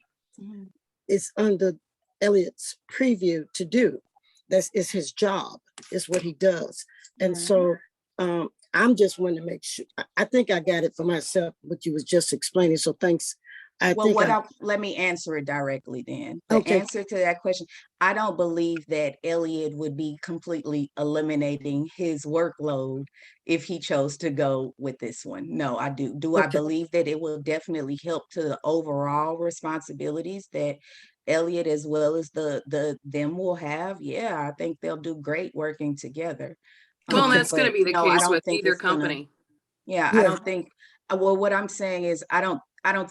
is under Elliot's preview to do. That is his job, is what he does. And so I'm just wanting to make sure, I think I got it for myself, what you was just explaining. So thanks. Let me answer it directly then. The answer to that question, I don't believe that Elliot would be completely eliminating his workload if he chose to go with this one. No, I do. I believe that it will definitely help to the overall responsibilities that Elliot as well as them will have? Yeah, I think they'll do great working together. Well, that's going to be the case with either company. I don't think, well, what I'm saying is I don't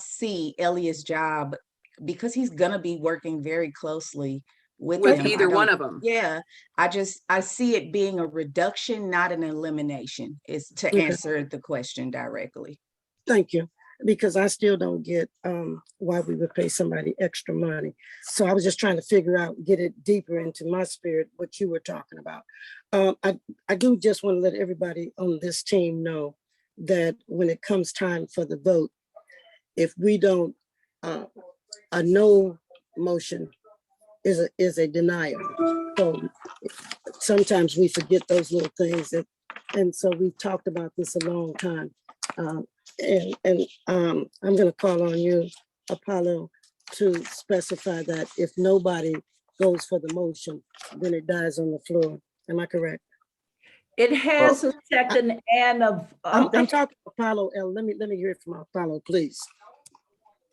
see Elliot's job, because he's going to be working very closely with either one of them. Yeah, I see it being a reduction, not an elimination, is to answer the question directly. Thank you. Because I still don't get why we would pay somebody extra money. So I was just trying to figure out, get it deeper into my spirit, what you were talking about. I do just want to let everybody on this team know that when it comes time for the vote, if we don't, a no motion is a denial. So sometimes we forget those little things, and so we've talked about this a long time. And I'm going to call on you, Apollo, to specify that if nobody goes for the motion, then it dies on the floor. Am I correct? It has a second and I'm talking Apollo L. Let me hear it from Apollo, please.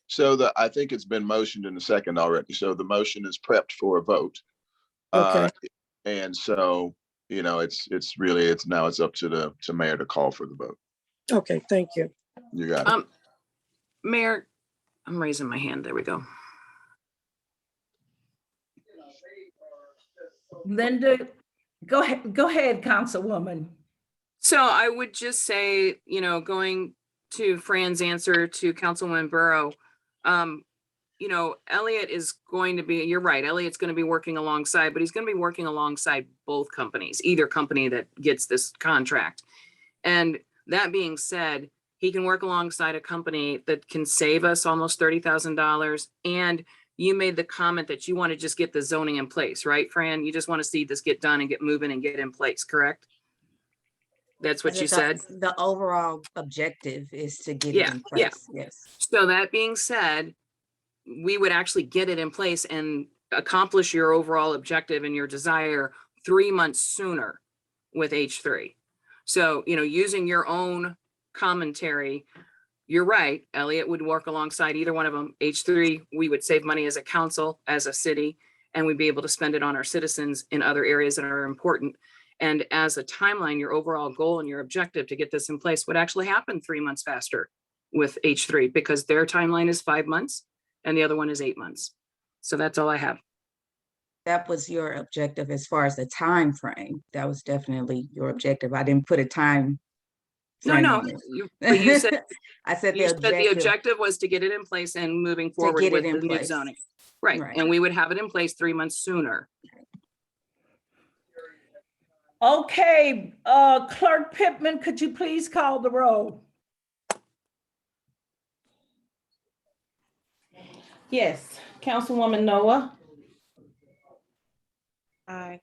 So I think it's been motioned in a second already. So the motion is prepped for a vote. Okay. And so, it's really now it's up to Mayor to call for the vote. Okay, thank you. You got it. Mayor, I'm raising my hand. There we go. Linda, go ahead, Councilwoman. So I would just say, going to Fran's answer to Councilwoman Burrow, Elliot is going to be, you're right, Elliot's going to be working alongside, but he's going to be working alongside both companies, either company that gets this contract. And that being said, he can work alongside a company that can save us almost $30,000. And you made the comment that you want to just get the zoning in place, right, Fran? You just want to see this get done and get moving and get in place, correct? That's what you said? The overall objective is to get it Yeah, in yeah. place. Yes. So that being said, we would actually get it in place and accomplish your overall objective and your desire 3 months sooner with H3. So, using your own commentary, you're right, Elliot would work alongside either one of them. H3, we would save money as a council, as a city, and we'd be able to spend it on our citizens in other areas that are important. And as a timeline, your overall goal and your objective to get this in place would actually happen 3 months faster with H3 because their timeline is 5 months and the other one is 8 months. So that's all I have. That was your objective as far as the time frame. That was definitely your objective. I didn't put a time frame No, on it. you said I said you the said the objective objective was to get it in place and moving to forward get with it in the new place. zoning. Right. Right. And we would have it in place 3 months sooner. Okay, Clerk Pittman, could you please call the roll? Yes, Councilwoman Noah. Aye.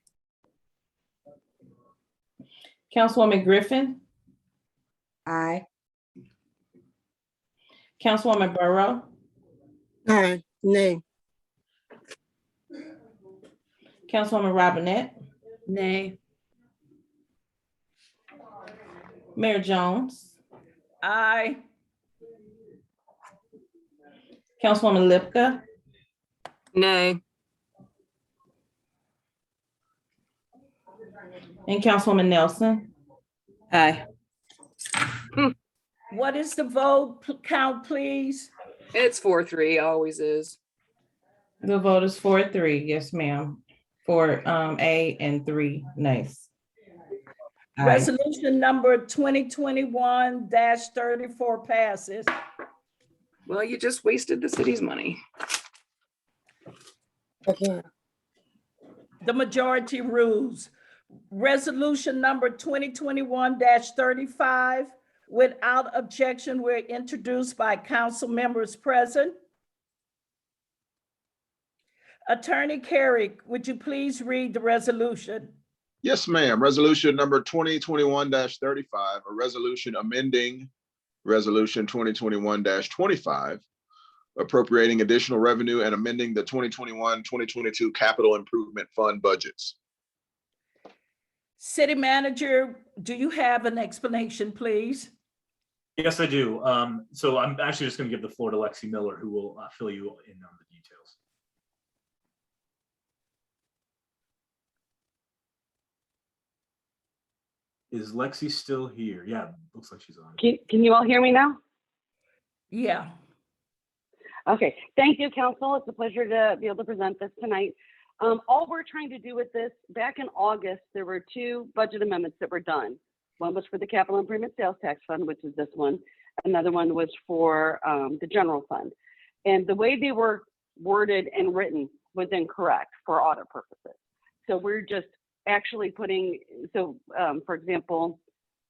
Councilwoman Griffin. Aye. Councilwoman Burrow. Aye. Nay. Councilwoman Robinette. Nay. Mayor Jones. Aye. Councilwoman Lipka. Nay. And Councilwoman Nelson. Aye. What is the vote count, please? It's 4-3, always is. The vote is 4-3. Yes, ma'am. For A and 3 nays. Aye. Resolution number 2021-34 passes. Well, you just wasted the city's money. Again. The majority rules. Resolution number 2021-35, without objection, were introduced by council members present. Attorney Carrick, would you please read the resolution? Yes, ma'am. Resolution number 2021-35, a resolution amending Resolution 2021-25, appropriating additional revenue and amending the 2021-2022 capital improvement fund budgets. City Manager, do you have an explanation, please? Yes, I do. So I'm actually just going to give the floor to Lexi Miller, who will fill you in on the details. Is Lexi still here? Yeah, looks like she's on. Can you all hear me now? Yeah. Okay, thank you, council. It's a pleasure to be able to present this tonight. All we're trying to do with this, back in August, there were 2 budget amendments that were done. One was for the capital improvement sales tax fund, which is this one. Another one was for the general fund. And the way they were worded and written was incorrect for audit purposes. So we're just actually putting, for example,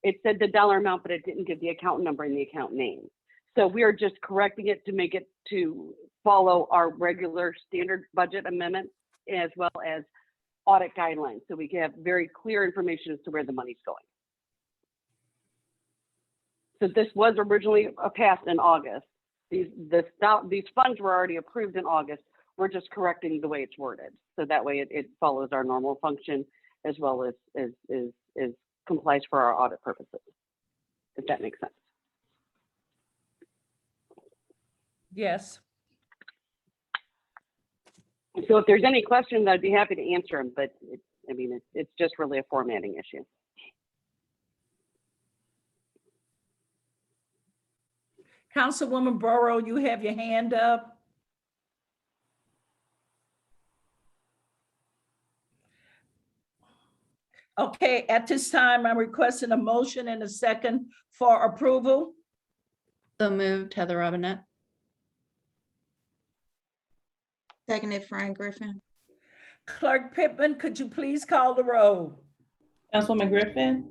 it said the dollar amount, but it didn't give the account number and the account name. So we are just correcting it to make it to follow our regular standard budget amendment as well as audit guidelines. So we can have very clear information as to where the money's going. So this was originally passed in August. These funds were already approved in August. We're just correcting the way it's worded. So that way it follows our normal function as well as complies for our audit purposes, if that makes sense. Yes. So if there's any questions, I'd be happy to answer them, but it's just really a formatting issue. Councilwoman Burrow, you have your hand up. Okay, at this time, I'm requesting a motion and a second for approval. So moved, Heather Robinette. Seconded, Frank Griffin. Clerk Pittman, could you please call the roll? Councilwoman Griffin,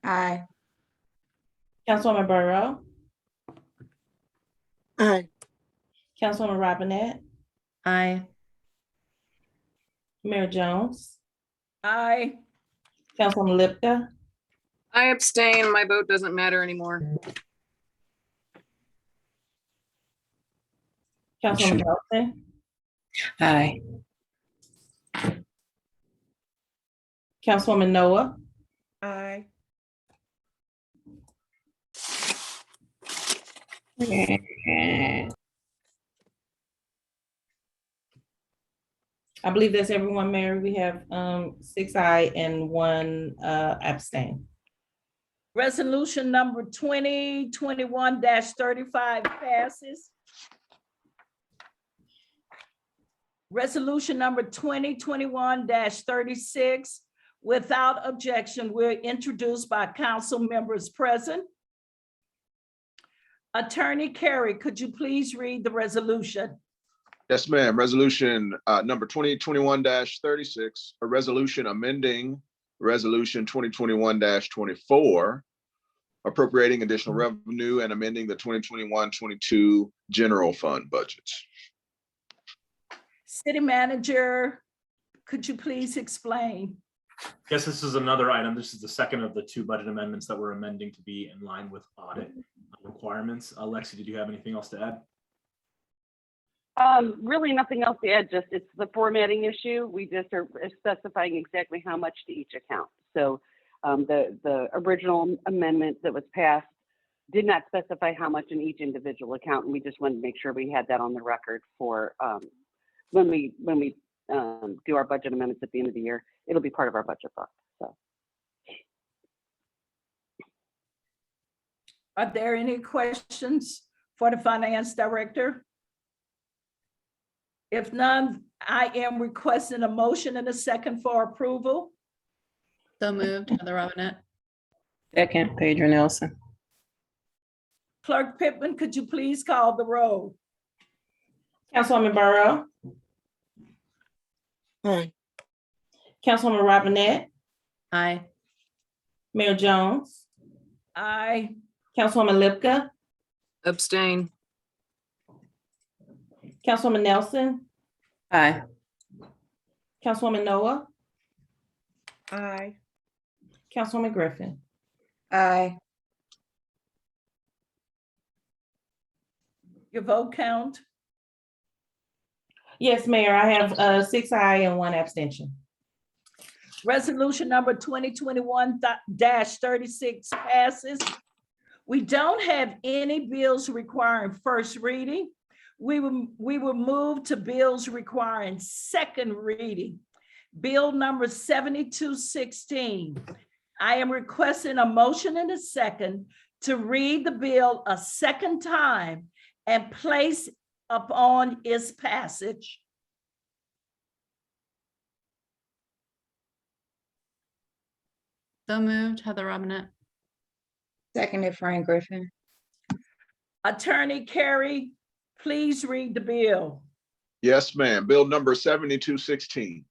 Aye. Councilwoman Burrow, Aye. Councilwoman Robinette, Aye. Mayor Jones, Aye. Councilwoman Lipka, I abstain. My vote doesn't matter anymore. Councilwoman Nelson, Aye. Councilwoman Noah, Aye. I believe that's everyone, Mayor. We have 6 aye and 1 abstain. Resolution number 2021-35 passes. Resolution number 2021-36, without objection, were introduced by council members present. Attorney Carey, could you please read the resolution? Yes, ma'am. Resolution number 2021-36, a resolution amending Resolution 2021-24, appropriating additional revenue and amending the 2021-22 general fund budgets. City Manager, could you please explain? Yes, this is another item. This is the second of the 2 budget amendments that we're amending to be in line with audit requirements. Lexi, did you have anything else to add? Really nothing else to add, just it's the formatting issue. We just are specifying exactly how much to each account. So the original amendment that was passed did not specify how much in each individual account. And we just wanted to make sure we had that on the record for when we do our budget amendments at the end of the year. It'll be part of our budget book. So. Are there any questions for the Finance Director? If none, I am requesting a motion and a second for approval. So moved, Heather Robinette. Second, Phaedra Nelson. Clerk Pittman, could you please call the roll? Councilwoman Burrow, Aye. Councilwoman Robinette, Aye. Mayor Jones, Aye. Councilwoman Lipka, Abstain. Councilwoman Nelson, Aye. Councilwoman Noah, Aye. Councilwoman Griffin. Aye. Your vote count? Yes, Mayor, I have 6 aye and 1 abstention. Resolution number 2021-36 passes. We don't have any bills requiring first reading. We will move to bills requiring second reading. Bill number 7216. I am requesting a motion and a second to read the bill a second time and place upon its passage. So moved, Heather Robinette. Seconded, Frank Griffin. Attorney Carey, please read the bill. Yes, ma'am. Bill number 7216.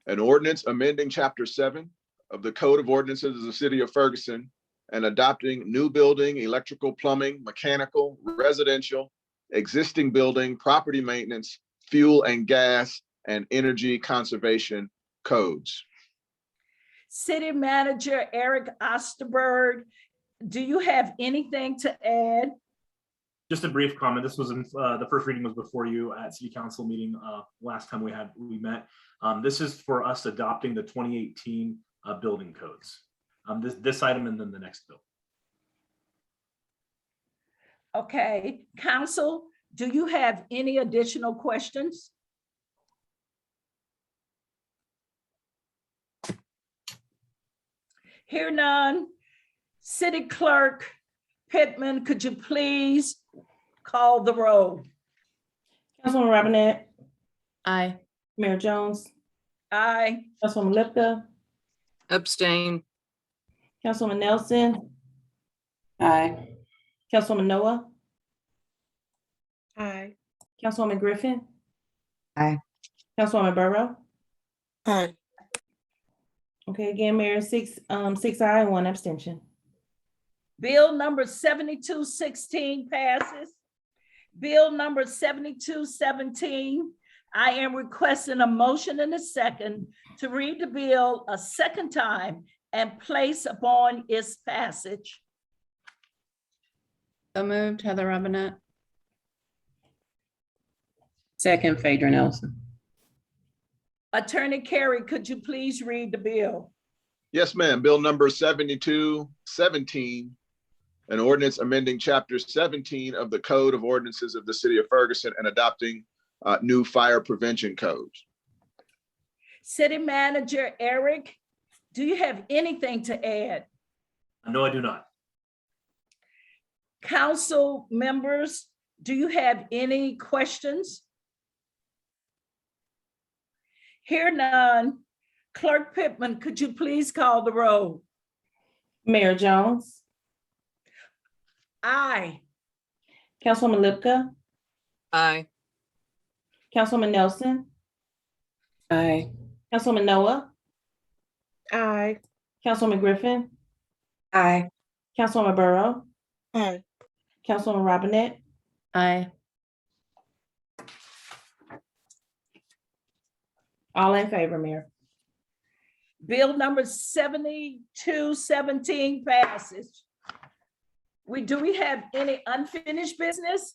An ordinance amending Chapter 7 of the Code of Ordinances of the City of Ferguson and adopting new building, electrical, plumbing, mechanical, residential, existing building, property maintenance, fuel and gas, and energy conservation codes. City Manager Eric Osterberg, do you have anything to add? Just a brief comment. This was in, the first reading was before you at City Council meeting last time we met. This is for us adopting the 2018 building codes. This item and then the next bill. Okay, Council, do you have any additional questions? Hear none. City Clerk Pittman, could you please call the roll? Councilwoman Robinette, Aye. Mayor Jones, Aye. Councilwoman Lipka, Abstain. Councilwoman Nelson, Aye. Councilwoman Noah, Aye. Councilwoman Griffin, Aye. Councilwoman Burrow. Aye. Okay, again, Mayor, six aye and one abstention. Bill number 7216 passes. Bill number 7217, I am requesting a motion and a second to read the bill a second time and place upon its passage. So moved, Heather Robinette. Second, Phaedra Nelson. Attorney Carey, could you please read the bill? Yes, ma'am. Bill number 7217, an ordinance amending chapter 17 of the Code of Ordinances of the City of Ferguson and adopting new fire prevention codes. City Manager Eric, do you have anything to add? No, I do not. Council members, do you have any questions? Hear none. Clerk Pittman, could you please call the roll? Mayor Jones. Aye. Councilwoman Lipka. Aye. Councilwoman Nelson. Aye. Councilwoman Noah. Aye. Councilwoman Griffin. Aye. Councilwoman Burrow. Aye. Councilwoman Robinette. Aye. All in favor, Mayor. Bill number 7217 passes. Do we have any unfinished business?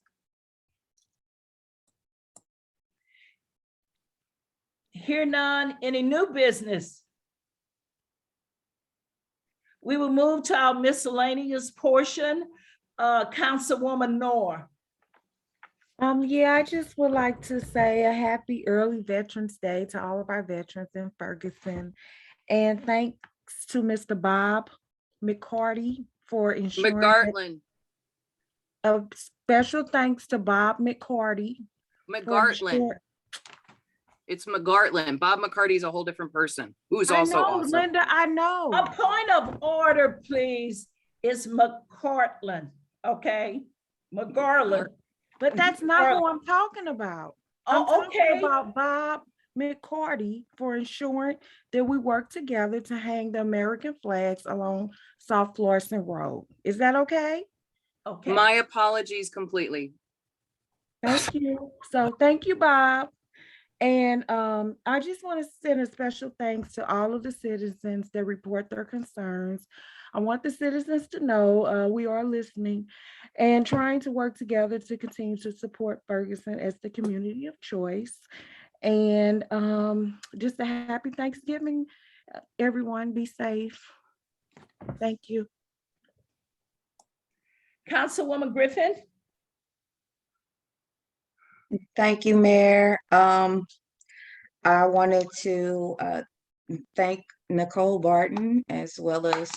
Hear none. Any new business? We will move to our miscellaneous portion. Councilwoman Noor. Yeah, I just would like to say a happy early Veterans Day to all of our veterans in Ferguson. And thanks to Mr. Bob McCarty for ensuring McGartland. a special thanks to Bob McCarty. McGartland. It's McGartland. Bob McCarty's a whole different person who's also awesome. Linda, I know. A point of order, please. It's McCartland, okay? McGarland. But that's not who I'm talking about. I'm talking about Bob McCarty for ensuring that we work together to hang the American flags along South Florissant Road. Is that okay? Okay. My apologies completely. Thank you. So thank you, Bob. And I just want to send a special thanks to all of the citizens that report their concerns. I want the citizens to know we are listening and trying to work together to continue to support Ferguson as the community of choice. And just a happy Thanksgiving, everyone. Be safe. Thank you. Councilwoman Griffin. Thank you, Mayor. I wanted to thank Nicole Barton as well as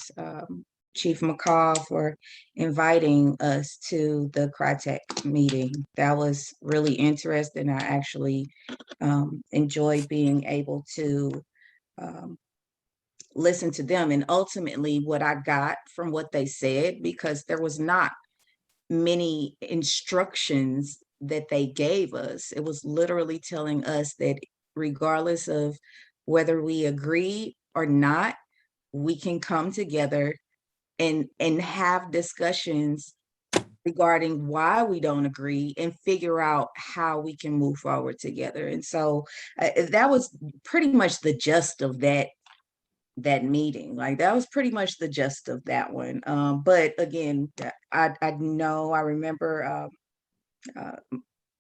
Chief McCall for inviting us to the CRITEC meeting. That was really interesting. I actually enjoyed being able to listen to them, and ultimately what I got from what they said, because there was not many instructions that they gave us. It was literally telling us that regardless of whether we agree or not, we can come together and have discussions regarding why we don't agree and figure out how we can move forward together. And so that was pretty much the gist of that meeting. Like, that was pretty much the gist of that one. But again, I remember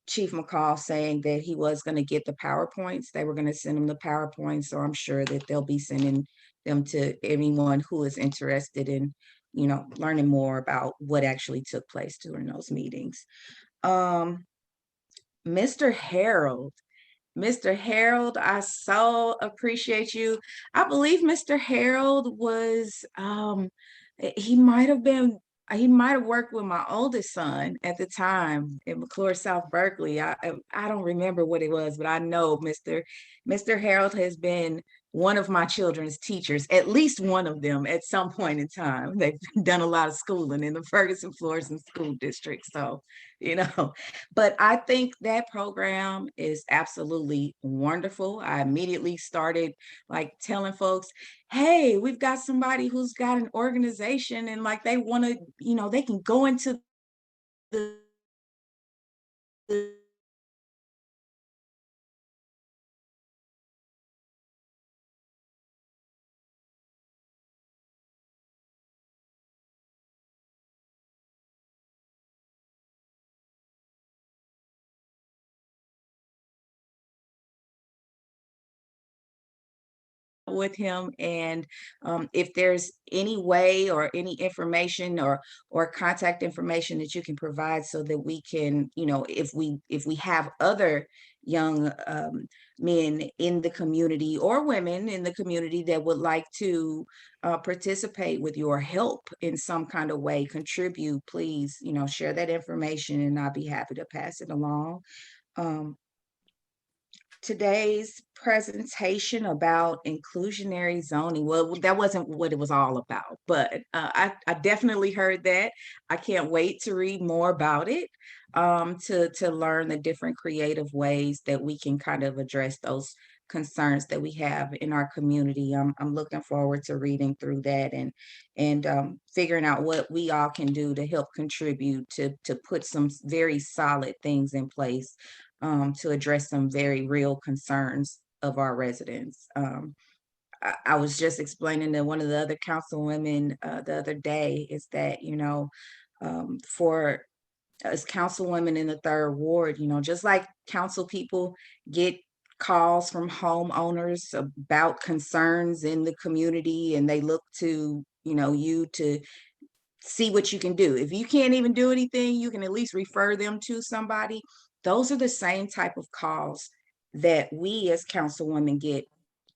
Chief McCall saying that he was going to get the PowerPoints. They were going to send him the PowerPoints. So I'm sure that they'll be sending them to anyone who is interested in, learning more about what actually took place during those meetings. Mr. Harold, I so appreciate you. I believe Mr. Harold was, he might have worked with my oldest son at the time in McClure, South Berkeley. I don't remember what it was, but I know Mr. Harold has been one of my children's teachers, at least one of them at some point in time. They've done a lot of schooling in the Ferguson Florissant School District. So, but I think that program is absolutely wonderful. I immediately started like telling folks, hey, we've got somebody who's got an organization and like they want to, they can go into the with him, and if there's any way or any information or contact information that you can provide so that we can, if we have other young men in the community or women in the community that would like to participate with your help in some kind of way, contribute, please, share that information and I'll be happy to pass it along. Today's presentation about inclusionary zoning, well, that wasn't what it was all about, but I definitely heard that. I can't wait to read more about it, to learn the different creative ways that we can kind of address those concerns that we have in our community. I'm looking forward to reading through that and figuring out what we all can do to help contribute to put some very solid things in place to address some very real concerns of our residents. I was just explaining to one of the other councilwomen the other day is that, for us councilwomen in the 3rd Ward, just like council people get calls from homeowners about concerns in the community and they look to, you to see what you can do. If you can't even do anything, you can at least refer them to somebody. Those are the same type of calls that we as councilwomen get.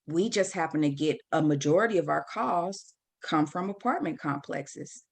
We just happen to get a majority of our calls come from apartment complexes.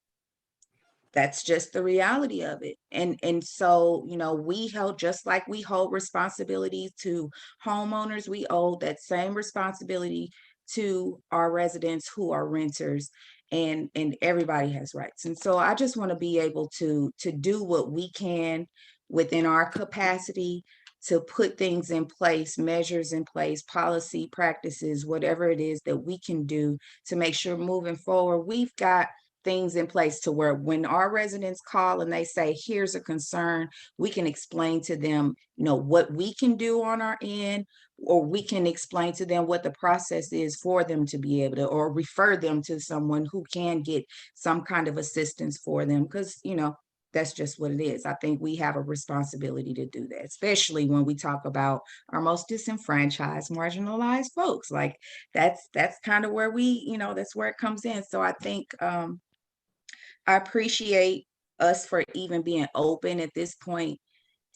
That's just the reality of it. And so, we hold, just like we hold responsibilities to homeowners, we owe that same responsibility to our residents who are renters, and everybody has rights. And so I just want to be able to do what we can within our capacity to put things in place, measures in place, policy, practices, whatever it is that we can do to make sure moving forward, we've got things in place to where when our residents call and they say, here's a concern, we can explain to them, what we can do on our end, or we can explain to them what the process is for them to be able to, or refer them to someone who can get some kind of assistance for them. Because, that's just what it is. I think we have a responsibility to do that, especially when we talk about our most disenfranchised, marginalized folks. Like that's kind of where that's where it comes in. So I think I appreciate us for even being open at this point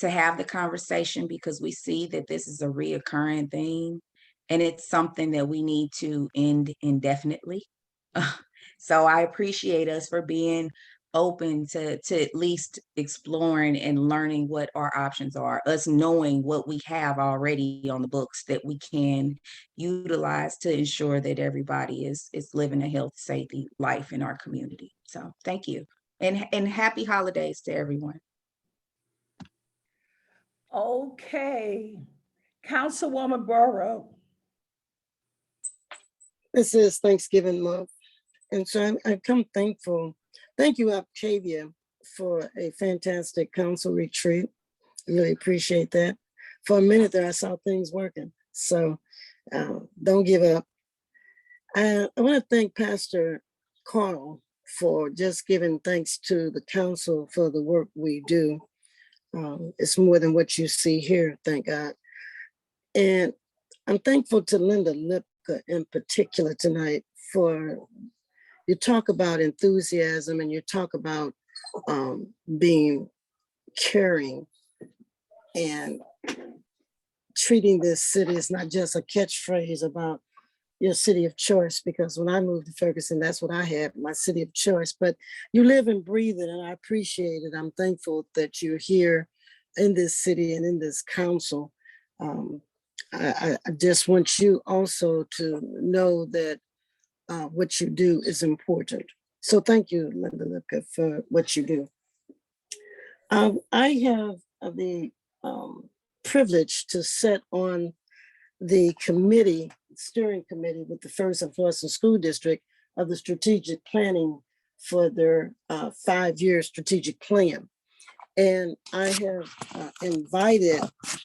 to have the conversation, because we see that this is a reoccurring thing and it's something that we need to end indefinitely. So I appreciate us for being open to at least exploring and learning what our options are, us knowing what we have already on the books that we can utilize to ensure that everybody is living a healthy, safe life in our community. So thank you. And happy holidays to everyone. Okay, Councilwoman Borough. This is Thanksgiving month. And so I come thankful. Thank you, Octavia, for a fantastic council retreat. I really appreciate that. For a minute there, I saw things working. So don't give up. I want to thank Pastor Carl for just giving thanks to the council for the work we do. It's more than what you see here, thank God. And I'm thankful to Linda Lipka in particular tonight for, you talk about enthusiasm and you talk about being caring and treating this city as not just a catchphrase about your city of choice, because when I moved to Ferguson, that's what I had, my city of choice, but you live and breathe it, and I appreciate it. I'm thankful that you're here in this city and in this council. I just want you also to know that what you do is important. So thank you, Linda Lipka, for what you do. I have the privilege to sit on the committee, steering committee with the Ferguson Florissant School District of the strategic planning for their 5-year strategic plan. And I have invited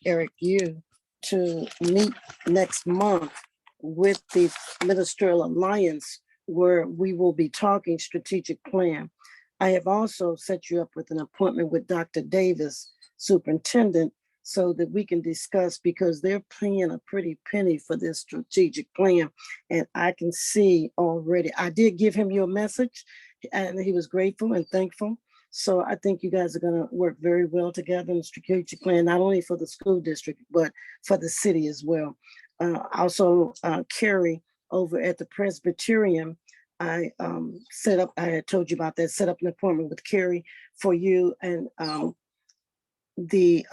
Eric, you to meet next month with the Ministerial Alliance, where we will be talking strategic plan. I have also set you up with an appointment with Dr. Davis, superintendent, so that we can discuss, because they're paying a pretty penny for this strategic plan. And I can see already, I did give him your message and he was grateful and thankful. So I think you guys are going to work very well together in the strategic plan, not only for the school district, but for the city as well. Also, Carrie over at the Presbyterian, I set up, I had told you about that, set up an appointment with Carrie for you and the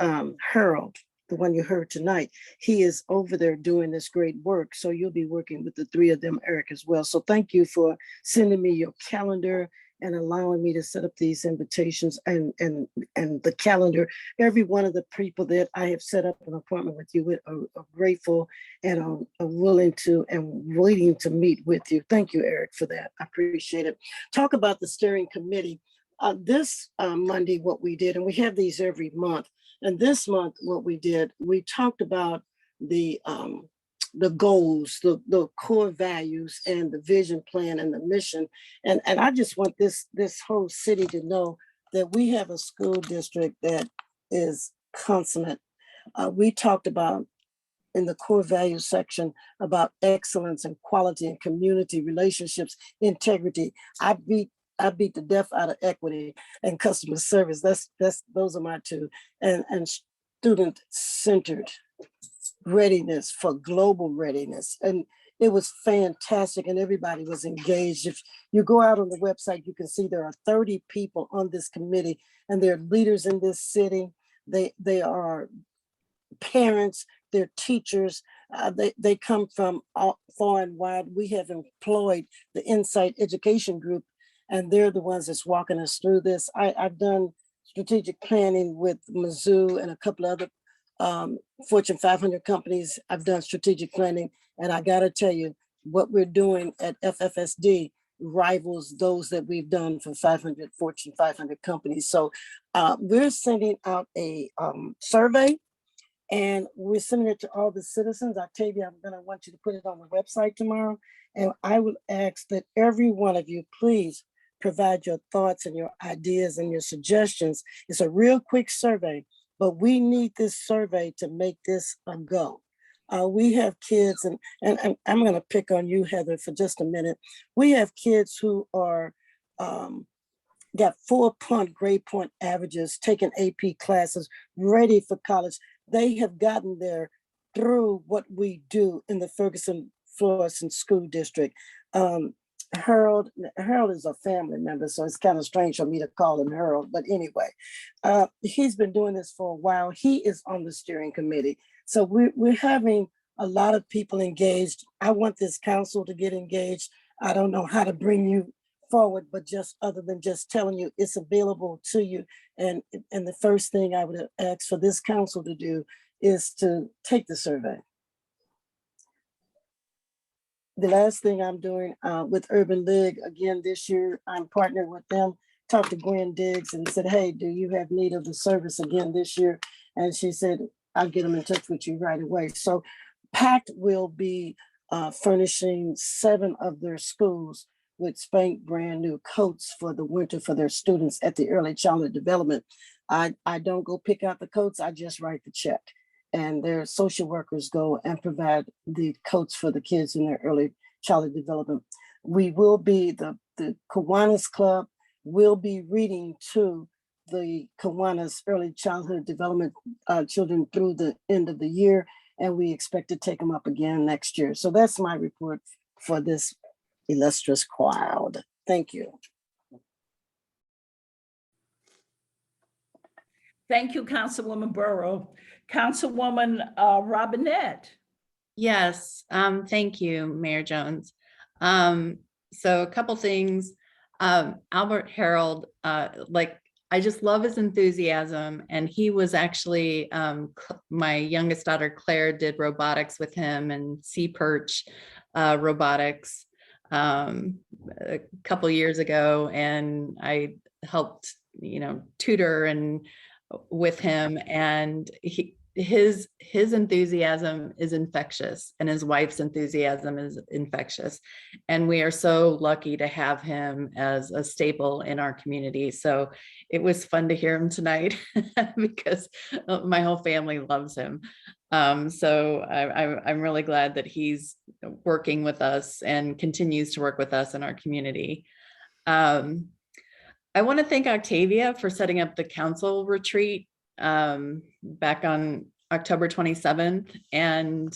Harold, the one you heard tonight. He is over there doing this great work. So you'll be working with the three of them, Eric, as well. So thank you for sending me your calendar and allowing me to set up these invitations and the calendar. Every one of the people that I have set up an appointment with you with are grateful and are willing to and waiting to meet with you. Thank you, Eric, for that. I appreciate it. Talk about the steering committee. This Monday, what we did, and we have these every month, and this month, what we did, we talked about the goals, the core values, and the vision plan and the mission. And I just want this whole city to know that we have a school district that is consummate. We talked about in the core values section about excellence and quality and community relationships, integrity. I beat the death out of equity and customer service. Those are my two. And student-centered readiness for global readiness. And it was fantastic and everybody was engaged. If you go out on the website, you can see there are 30 people on this committee and they're leaders in this city. They are parents, they're teachers. They come from far and wide. We have employed the Insight Education Group and they're the ones that's walking us through this. I've done strategic planning with Mizzou and a couple other Fortune 500 companies. I've done strategic planning, and I got to tell you, what we're doing at FFSD rivals those that we've done for Fortune 500 companies. So we're sending out a survey, and we're sending it to all the citizens. Octavia, I'm going to want you to put it on the website tomorrow, and I would ask that every one of you, please provide your thoughts and your ideas and your suggestions. It's a real quick survey, but we need this survey to make this a go. We have kids, and I'm going to pick on you, Heather, for just a minute. We have kids who are got 4 grade point averages, taking AP classes, ready for college. They have gotten there through what we do in the Ferguson Florissant School District. Harold is a family member, so it's kind of strange for me to call him Harold. But anyway, he's been doing this for a while. He is on the steering committee. So we're having a lot of people engaged. I want this council to get engaged. I don't know how to bring you forward, but just other than just telling you it's available to you. And the first thing I would ask for this council to do is to take the survey. The last thing I'm doing with Urban League, again, this year, I'm partnered with them, talked to Gwen Diggs and said, hey, do you have need of the service again this year? And she said, I'll get them in touch with you right away. So PACT will be furnishing 7 of their schools with spank brand new coats for the winter for their students at the early childhood development. I don't go pick out the coats, I just write the check. And their social workers go and provide the coats for the kids in their early childhood development. We will be, the Kiwanis Club will be reading to the Kiwanis early childhood development children through the end of the year, and we expect to take them up again next year. So that's my report for this illustrious crowd. Thank you. Thank you, Councilwoman Burrow. Councilwoman Robinette. Yes, thank you, Mayor Jones. So a couple things. Albert Harold, I just love his enthusiasm, and he was actually, my youngest daughter Claire did robotics with him and sea perch robotics a couple years ago, and I helped, tutor and with him, and his enthusiasm is infectious, and his wife's enthusiasm is infectious, and we are so lucky to have him as a staple in our community. So it was fun to hear him tonight because my whole family loves him. So I'm really glad that he's working with us and continues to work with us in our community. I want to thank Octavia for setting up the council retreat back on October 27th. And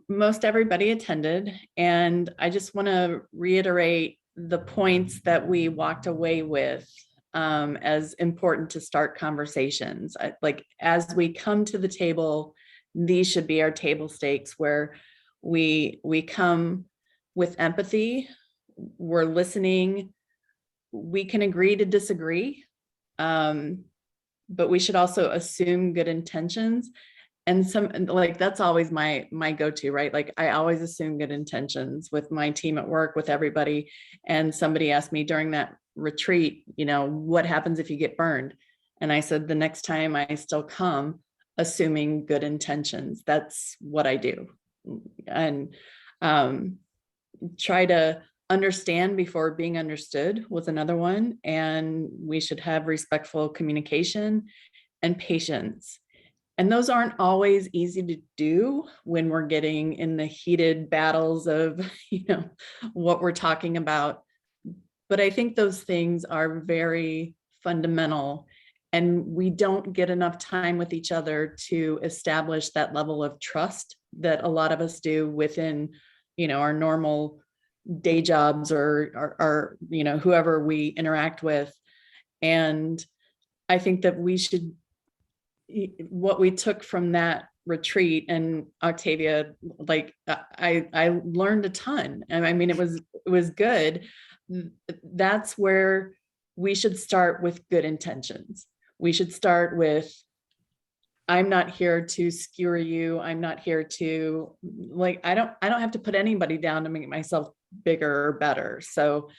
most everybody attended. And I just want to reiterate the points that we walked away with as important to start conversations. Like, as we come to the table, these should be our table stakes, where we come with empathy, we're listening, we can agree to disagree, but we should also assume good intentions. And that's always my go-to, right? Like, I always assume good intentions with my team at work, with everybody. And somebody asked me during that retreat, what happens if you get burned? And I said, the next time I still come assuming good intentions. That's what I do. And try to understand before being understood was another one. And we should have respectful communication and patience. And those aren't always easy to do when we're getting in the heated battles of, what we're talking about. But I think those things are very fundamental, and we don't get enough time with each other to establish that level of trust that a lot of us do within, our normal day jobs or whoever we interact with. And I think that what we took from that retreat, and Octavia, I learned a ton. And I mean, it was good. That's where we should start, with good intentions. We should start with, I'm not here to skewer you. I'm not here to, I don't have to put anybody down to make myself bigger or better. So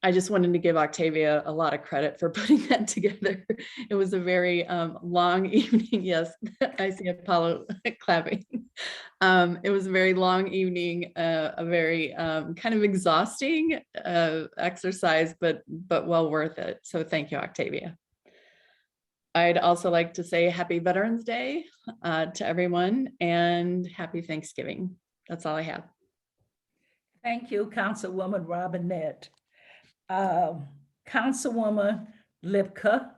I just wanted to give Octavia a lot of credit for putting that together. It was a very long evening. Yes, I see Apollo clapping. It was a very long evening, a very kind of exhausting exercise, but well worth it. So thank you, Octavia. I'd also like to say Happy Veterans Day to everyone, and Happy Thanksgiving. That's all I have. Thank you, Councilwoman Robinette. Councilwoman Lipka.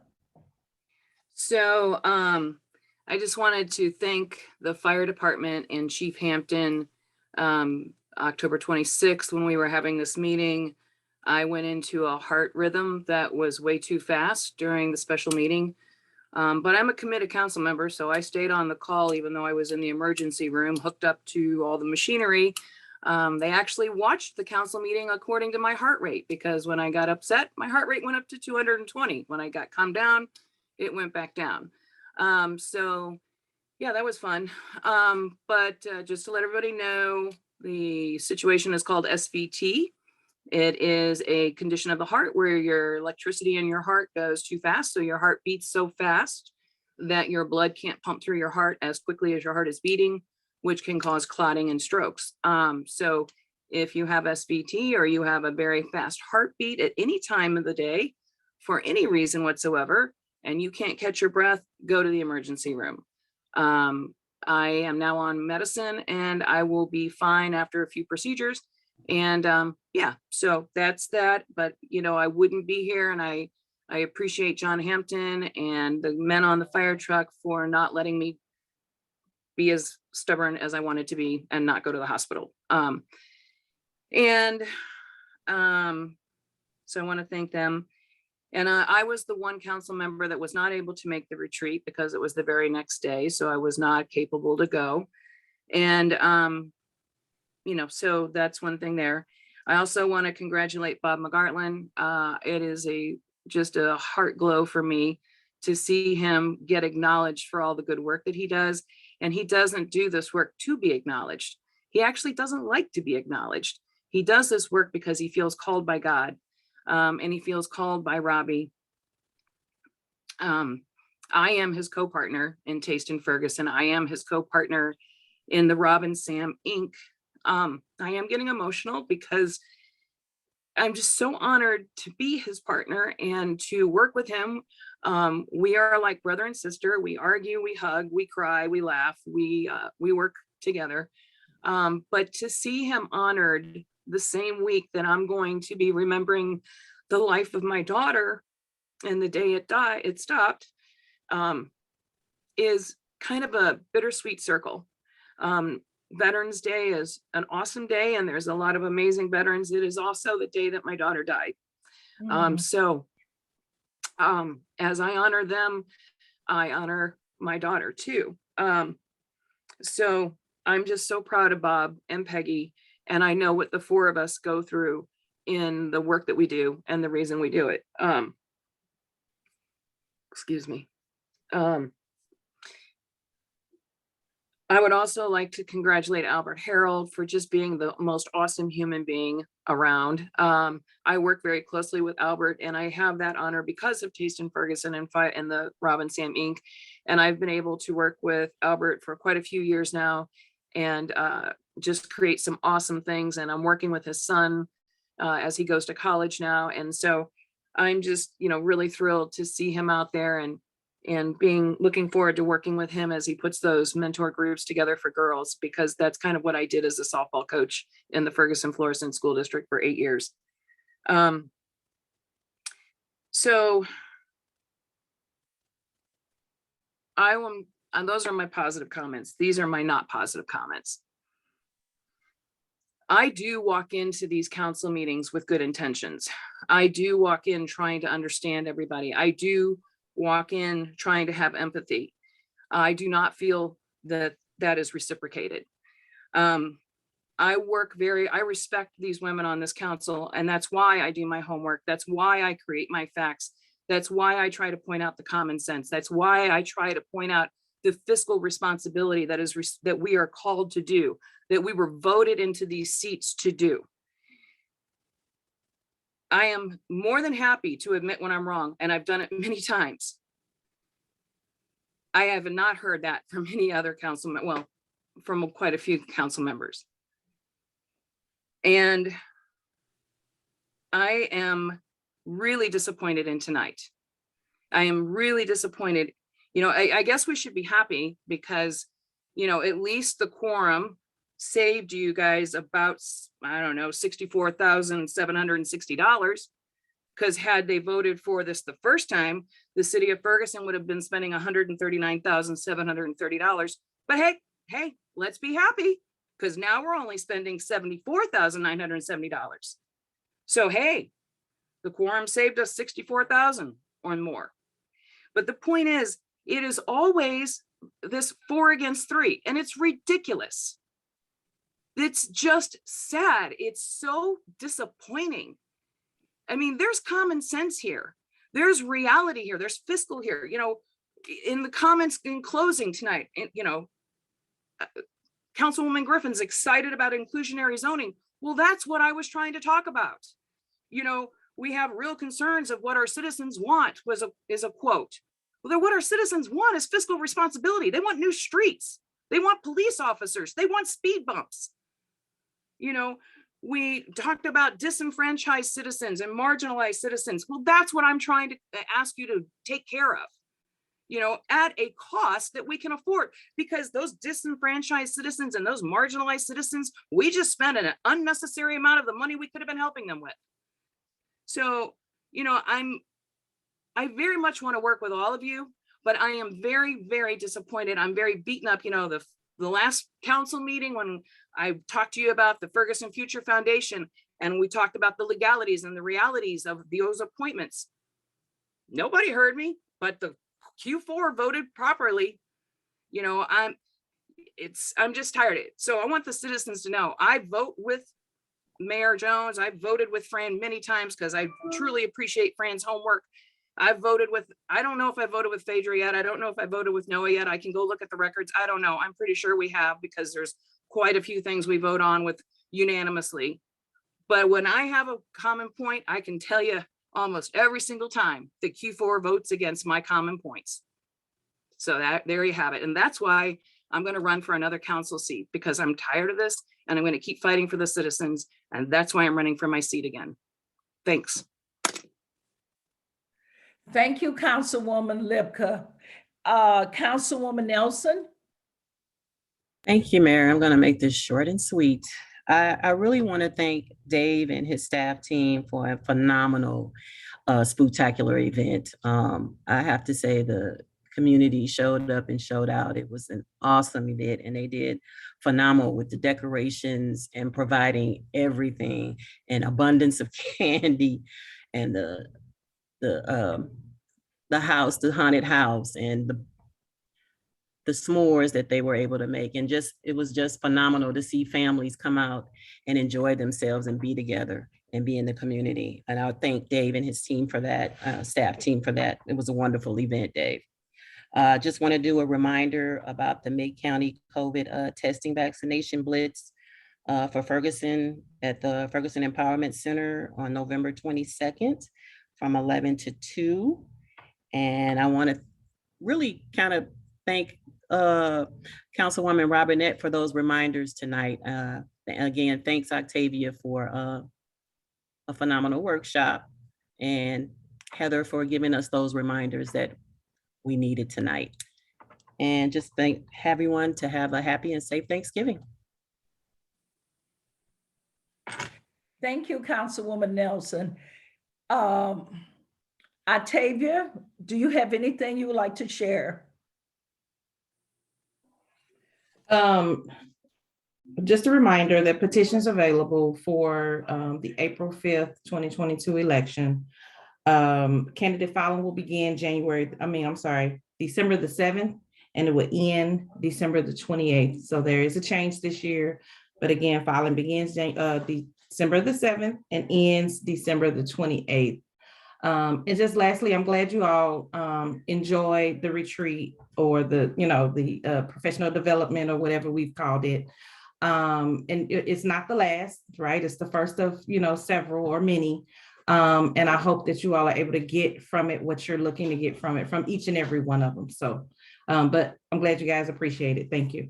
So I just wanted to thank the fire department and Chief Hampton. October 26th, when we were having this meeting, I went into a heart rhythm that was way too fast during the special meeting. But I'm a committed council member, so I stayed on the call even though I was in the emergency room hooked up to all the machinery. They actually watched the council meeting according to my heart rate, because when I got upset, my heart rate went up to 220. When I got calmed down, it went back down. So yeah, that was fun. But just to let everybody know, the situation is called SVT. It is a condition of the heart where your electricity in your heart goes too fast. So your heart beats so fast that your blood can't pump through your heart as quickly as your heart is beating, which can cause clotting and strokes. So if you have SVT, or you have a very fast heartbeat at any time of the day for any reason whatsoever, and you can't catch your breath, go to the emergency room. I am now on medicine, and I will be fine after a few procedures. And yeah, so that's that. But I wouldn't be here, and I appreciate John Hampton and the men on the fire truck for not letting me be as stubborn as I wanted to be and not go to the hospital. So I want to thank them. And I was the one council member that was not able to make the retreat because it was the very next day. So I was not capable to go. And, so that's one thing there. I also want to congratulate Bob McGartland. It is just a heart glow for me to see him get acknowledged for all the good work that he does. And he doesn't do this work to be acknowledged. He actually doesn't like to be acknowledged. He does this work because he feels called by God, and he feels called by Robbie. I am his co-partner in Taste in Ferguson. I am his co-partner in the Rob and Sam Inc. I am getting emotional because I'm just so honored to be his partner and to work with him. We are like brother and sister. We argue, we hug, we cry, we laugh, we work together. But to see him honored the same week that I'm going to be remembering the life of my daughter and the day it stopped, is kind of a bittersweet circle. Veterans Day is an awesome day, and there's a lot of amazing veterans. It is also the day that my daughter died. So as I honor them, I honor my daughter too. So I'm just so proud of Bob and Peggy, and I know what the four of us go through in the work that we do and the reason we do it. Excuse me. I would also like to congratulate Albert Harold for just being the most awesome human being around. I work very closely with Albert, and I have that honor because of Taste in Ferguson and the Rob and Sam Inc. And I've been able to work with Albert for quite a few years now, and just create some awesome things. And I'm working with his son as he goes to college now. And so I'm just, really thrilled to see him out there and looking forward to working with him as he puts those mentor groups together for girls, because that's kind of what I did as a softball coach in the Ferguson Florissant School District for 8 years. So and those are my positive comments. These are my not positive comments. I do walk into these council meetings with good intentions. I do walk in trying to understand everybody. I do walk in trying to have empathy. I do not feel that is reciprocated. I respect these women on this council, and that's why I do my homework. That's why I create my facts. That's why I try to point out the common sense. That's why I try to point out the fiscal responsibility that we are called to do, that we were voted into these seats to do. I am more than happy to admit when I'm wrong, and I've done it many times. I have not heard that from any other councilman, well, from quite a few council members. And I am really disappointed in tonight. I am really disappointed. I guess we should be happy because, at least the quorum saved you guys about, I don't know, $64,760, because had they voted for this the first time, the city of Ferguson would have been spending $139,730. But hey, let's be happy, because now we're only spending $74,970. So hey, the quorum saved us $64,000 or more. But the point is, it is always this 4 against 3, and it's ridiculous. It's just sad. It's so disappointing. I mean, there's common sense here. There's reality here. There's fiscal here. In the comments in closing tonight, Councilwoman Griffin's excited about inclusionary zoning. Well, that's what I was trying to talk about. We have real concerns of what our citizens want is a quote. Well, what our citizens want is fiscal responsibility. They want new streets. They want police officers. They want speed bumps. We talked about disenfranchised citizens and marginalized citizens. Well, that's what I'm trying to ask you to take care of, at a cost that we can afford, because those disenfranchised citizens and those marginalized citizens, we just spent an unnecessary amount of the money we could have been helping them with. So, I very much want to work with all of you, but I am very, very disappointed. I'm very beaten up. The last council meeting when I talked to you about the Ferguson Future Foundation, and we talked about the legalities and the realities of those appointments. nobody heard me, but the Q4 voted properly. You know, I'm just tired of it. So I want the citizens to know, I vote with Mayor Jones. I voted with Fran many times because I truly appreciate Fran's homework. I don't know if I voted with Phaedra yet. I don't know if I voted with Noah yet. I can go look at the records. I don't know. I'm pretty sure we have, because there's quite a few things we vote on with unanimously. But when I have a common point, I can tell you almost every single time the Q4 votes against my common points. So there you have it. And that's why I'm going to run for another council seat, because I'm tired of this and I'm going to keep fighting for the citizens. And that's why I'm running for my seat again. Thanks. Thank you, Councilwoman Lipka. Councilwoman Nelson. Thank you, Mayor. I'm going to make this short and sweet. I really want to thank Dave and his staff team for a phenomenal spooktacular event. I have to say the community showed up and showed out. It was an awesome event, and they did phenomenal with the decorations and providing everything, an abundance of candy, and the house, the haunted house, and the s'mores that they were able to make. And it was just phenomenal to see families come out and enjoy themselves and be together and be in the community. And I thank Dave and his team for that, staff team for that. It was a wonderful event, Dave. Just want to do a reminder about the Mid-County COVID testing vaccination blitz for Ferguson at the Ferguson Empowerment Center on November 22nd from 11 to 2. And I want to really kind of thank Councilwoman Robinette for those reminders tonight. Again, thanks Octavia for a phenomenal workshop, and Heather for giving us those reminders that we needed tonight. And just thank everyone to have a happy and safe Thanksgiving. Thank you, Councilwoman Nelson. Octavia, do you have anything you would like to share? Just a reminder that petitions available for the April 5th, 2022 election. Candidate filing will begin December the 7th, and it will end December the 28th. So there is a change this year, but again, filing begins December the 7th and ends December the 28th. And just lastly, I'm glad you all enjoyed the retreat, or the professional development, or whatever we've called it. And it's not the last, right? It's the first of, several or many. And I hope that you all are able to get from it what you're looking to get from it, from each and every one of them. So, but I'm glad you guys appreciate it. Thank you.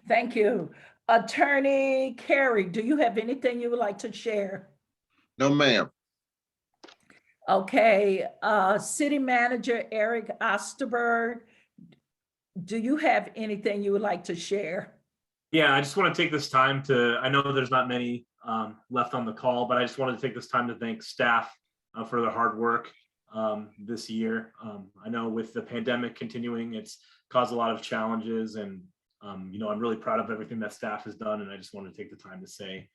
Thank you. Attorney Carey, do you have anything you would like to share? No, ma'am. Okay, City Manager Eric Osterberg, do you have anything you would like to share? Yeah, I just want to take this time I know there's not many left on the call, but I just wanted to take this time to thank staff for their hard work this year. I know with the pandemic continuing, it's caused a lot of challenges, and I'm really proud of everything that staff has done, and I just want to take the time to say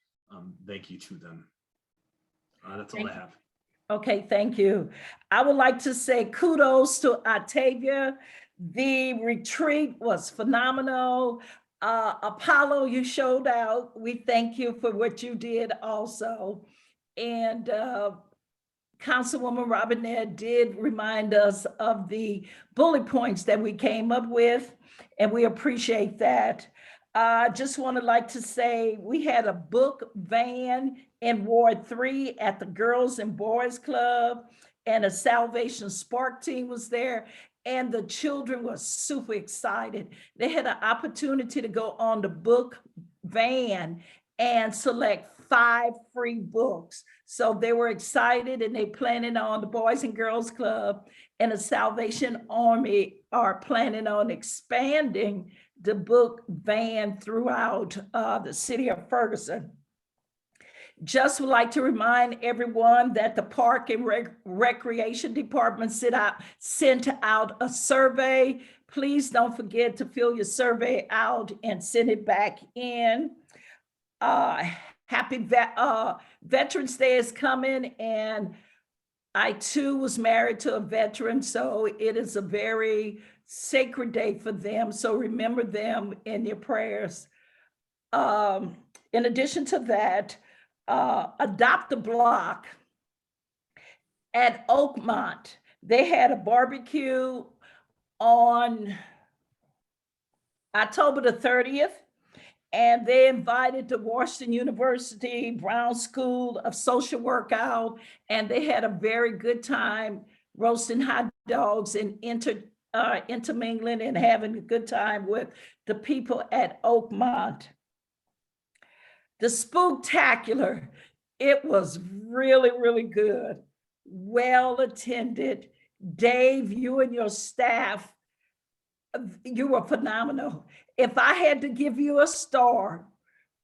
thank you to them. That's all I have. Okay, thank you. I would like to say kudos to Octavia. The retreat was phenomenal. Apollo, you showed out. We thank you for what you did also. And Councilwoman Robinette did remind us of the bullet points that we came up with, and we appreciate that. I just want to say we had a book van in Ward 3 at the Girls and Boys Club, and a Salvation Spark team was there, and the children were super excited. They had an opportunity to go on the book van and select 5 free books. So they were excited, and they planning on, the Boys and Girls Club and the Salvation Army are planning on expanding the book van throughout the city of Ferguson. Just would like to remind everyone that the Park and Recreation Department sent out a survey. Please don't forget to fill your survey out and send it back in. Happy Veterans Day is coming, and I too was married to a veteran, so it is a very sacred day for them. So remember them in your prayers. In addition to that, Adopt a Block at Oakmont, they had a barbecue on October the 30th, and they invited the Washington University Brown School of Social Work out, and they had a very good time roasting hot dogs and intermingling and having a good time with the people at Oakmont. The Spooktacular, it was really, really good, well attended. Dave, you and your staff, you were phenomenal. If I had to give you a star,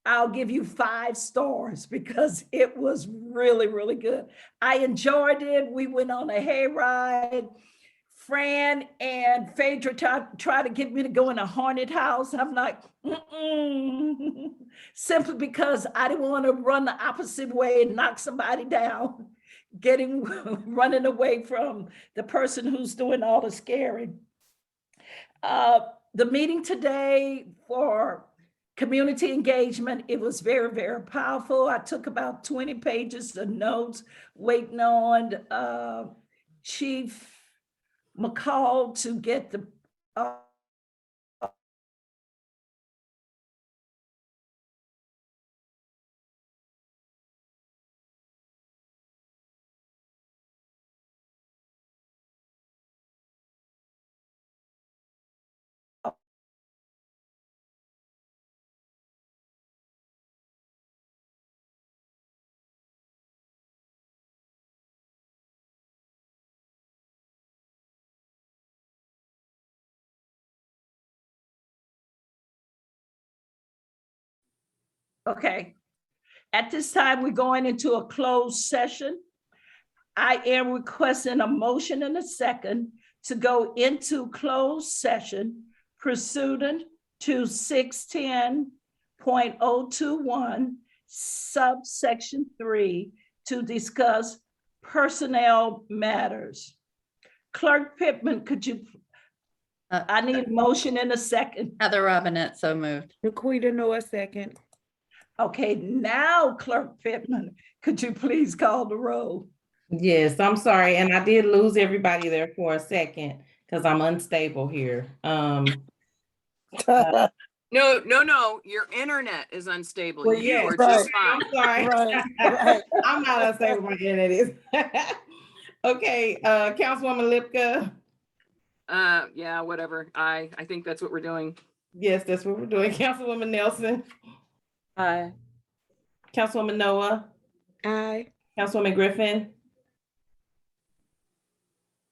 I'll give you 5 stars because it was really, really good. I enjoyed it. We went on a hayride. Fran and Phaedra tried to get me to go in a haunted house. I'm like, simply because I didn't want to run the opposite way and knock somebody down, running away from the person who's doing all the scaring. The meeting today for community engagement, it was very, very powerful. I took about 20 pages of notes, waiting on Chief McCall to get the okay. At this time, we're going into a closed session. I am requesting a motion and a second to go into closed session pursuant to 610.021 subsection 3 to discuss personnel matters. Clerk Pittman, could you, I need a motion and a second. Heather Robinette, so moved. Laquita Noah, second. Okay, now Clerk Pittman, could you please call the roll? Yes, I'm sorry. And I did lose everybody there for a second because I'm unstable here. No, your internet is unstable. Well, You yes, are just I'm fine. sorry. Right. I'm not unstable, my internet is. Okay, Councilwoman Lipka. Yeah, whatever. I think that's what we're doing. Yes, that's what we're doing. Councilwoman Nelson. Aye. Councilwoman Noah. Aye. Councilwoman Griffin.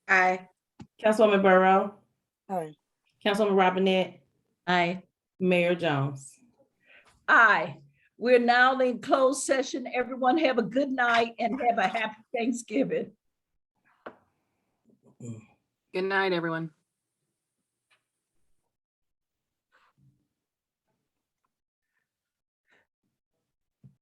Aye. Councilwoman Burrow. Aye. Councilwoman Robinette. Aye. Mayor Jones. Aye. We're now in closed session. Everyone have a good night and have a happy Thanksgiving. Good night, everyone.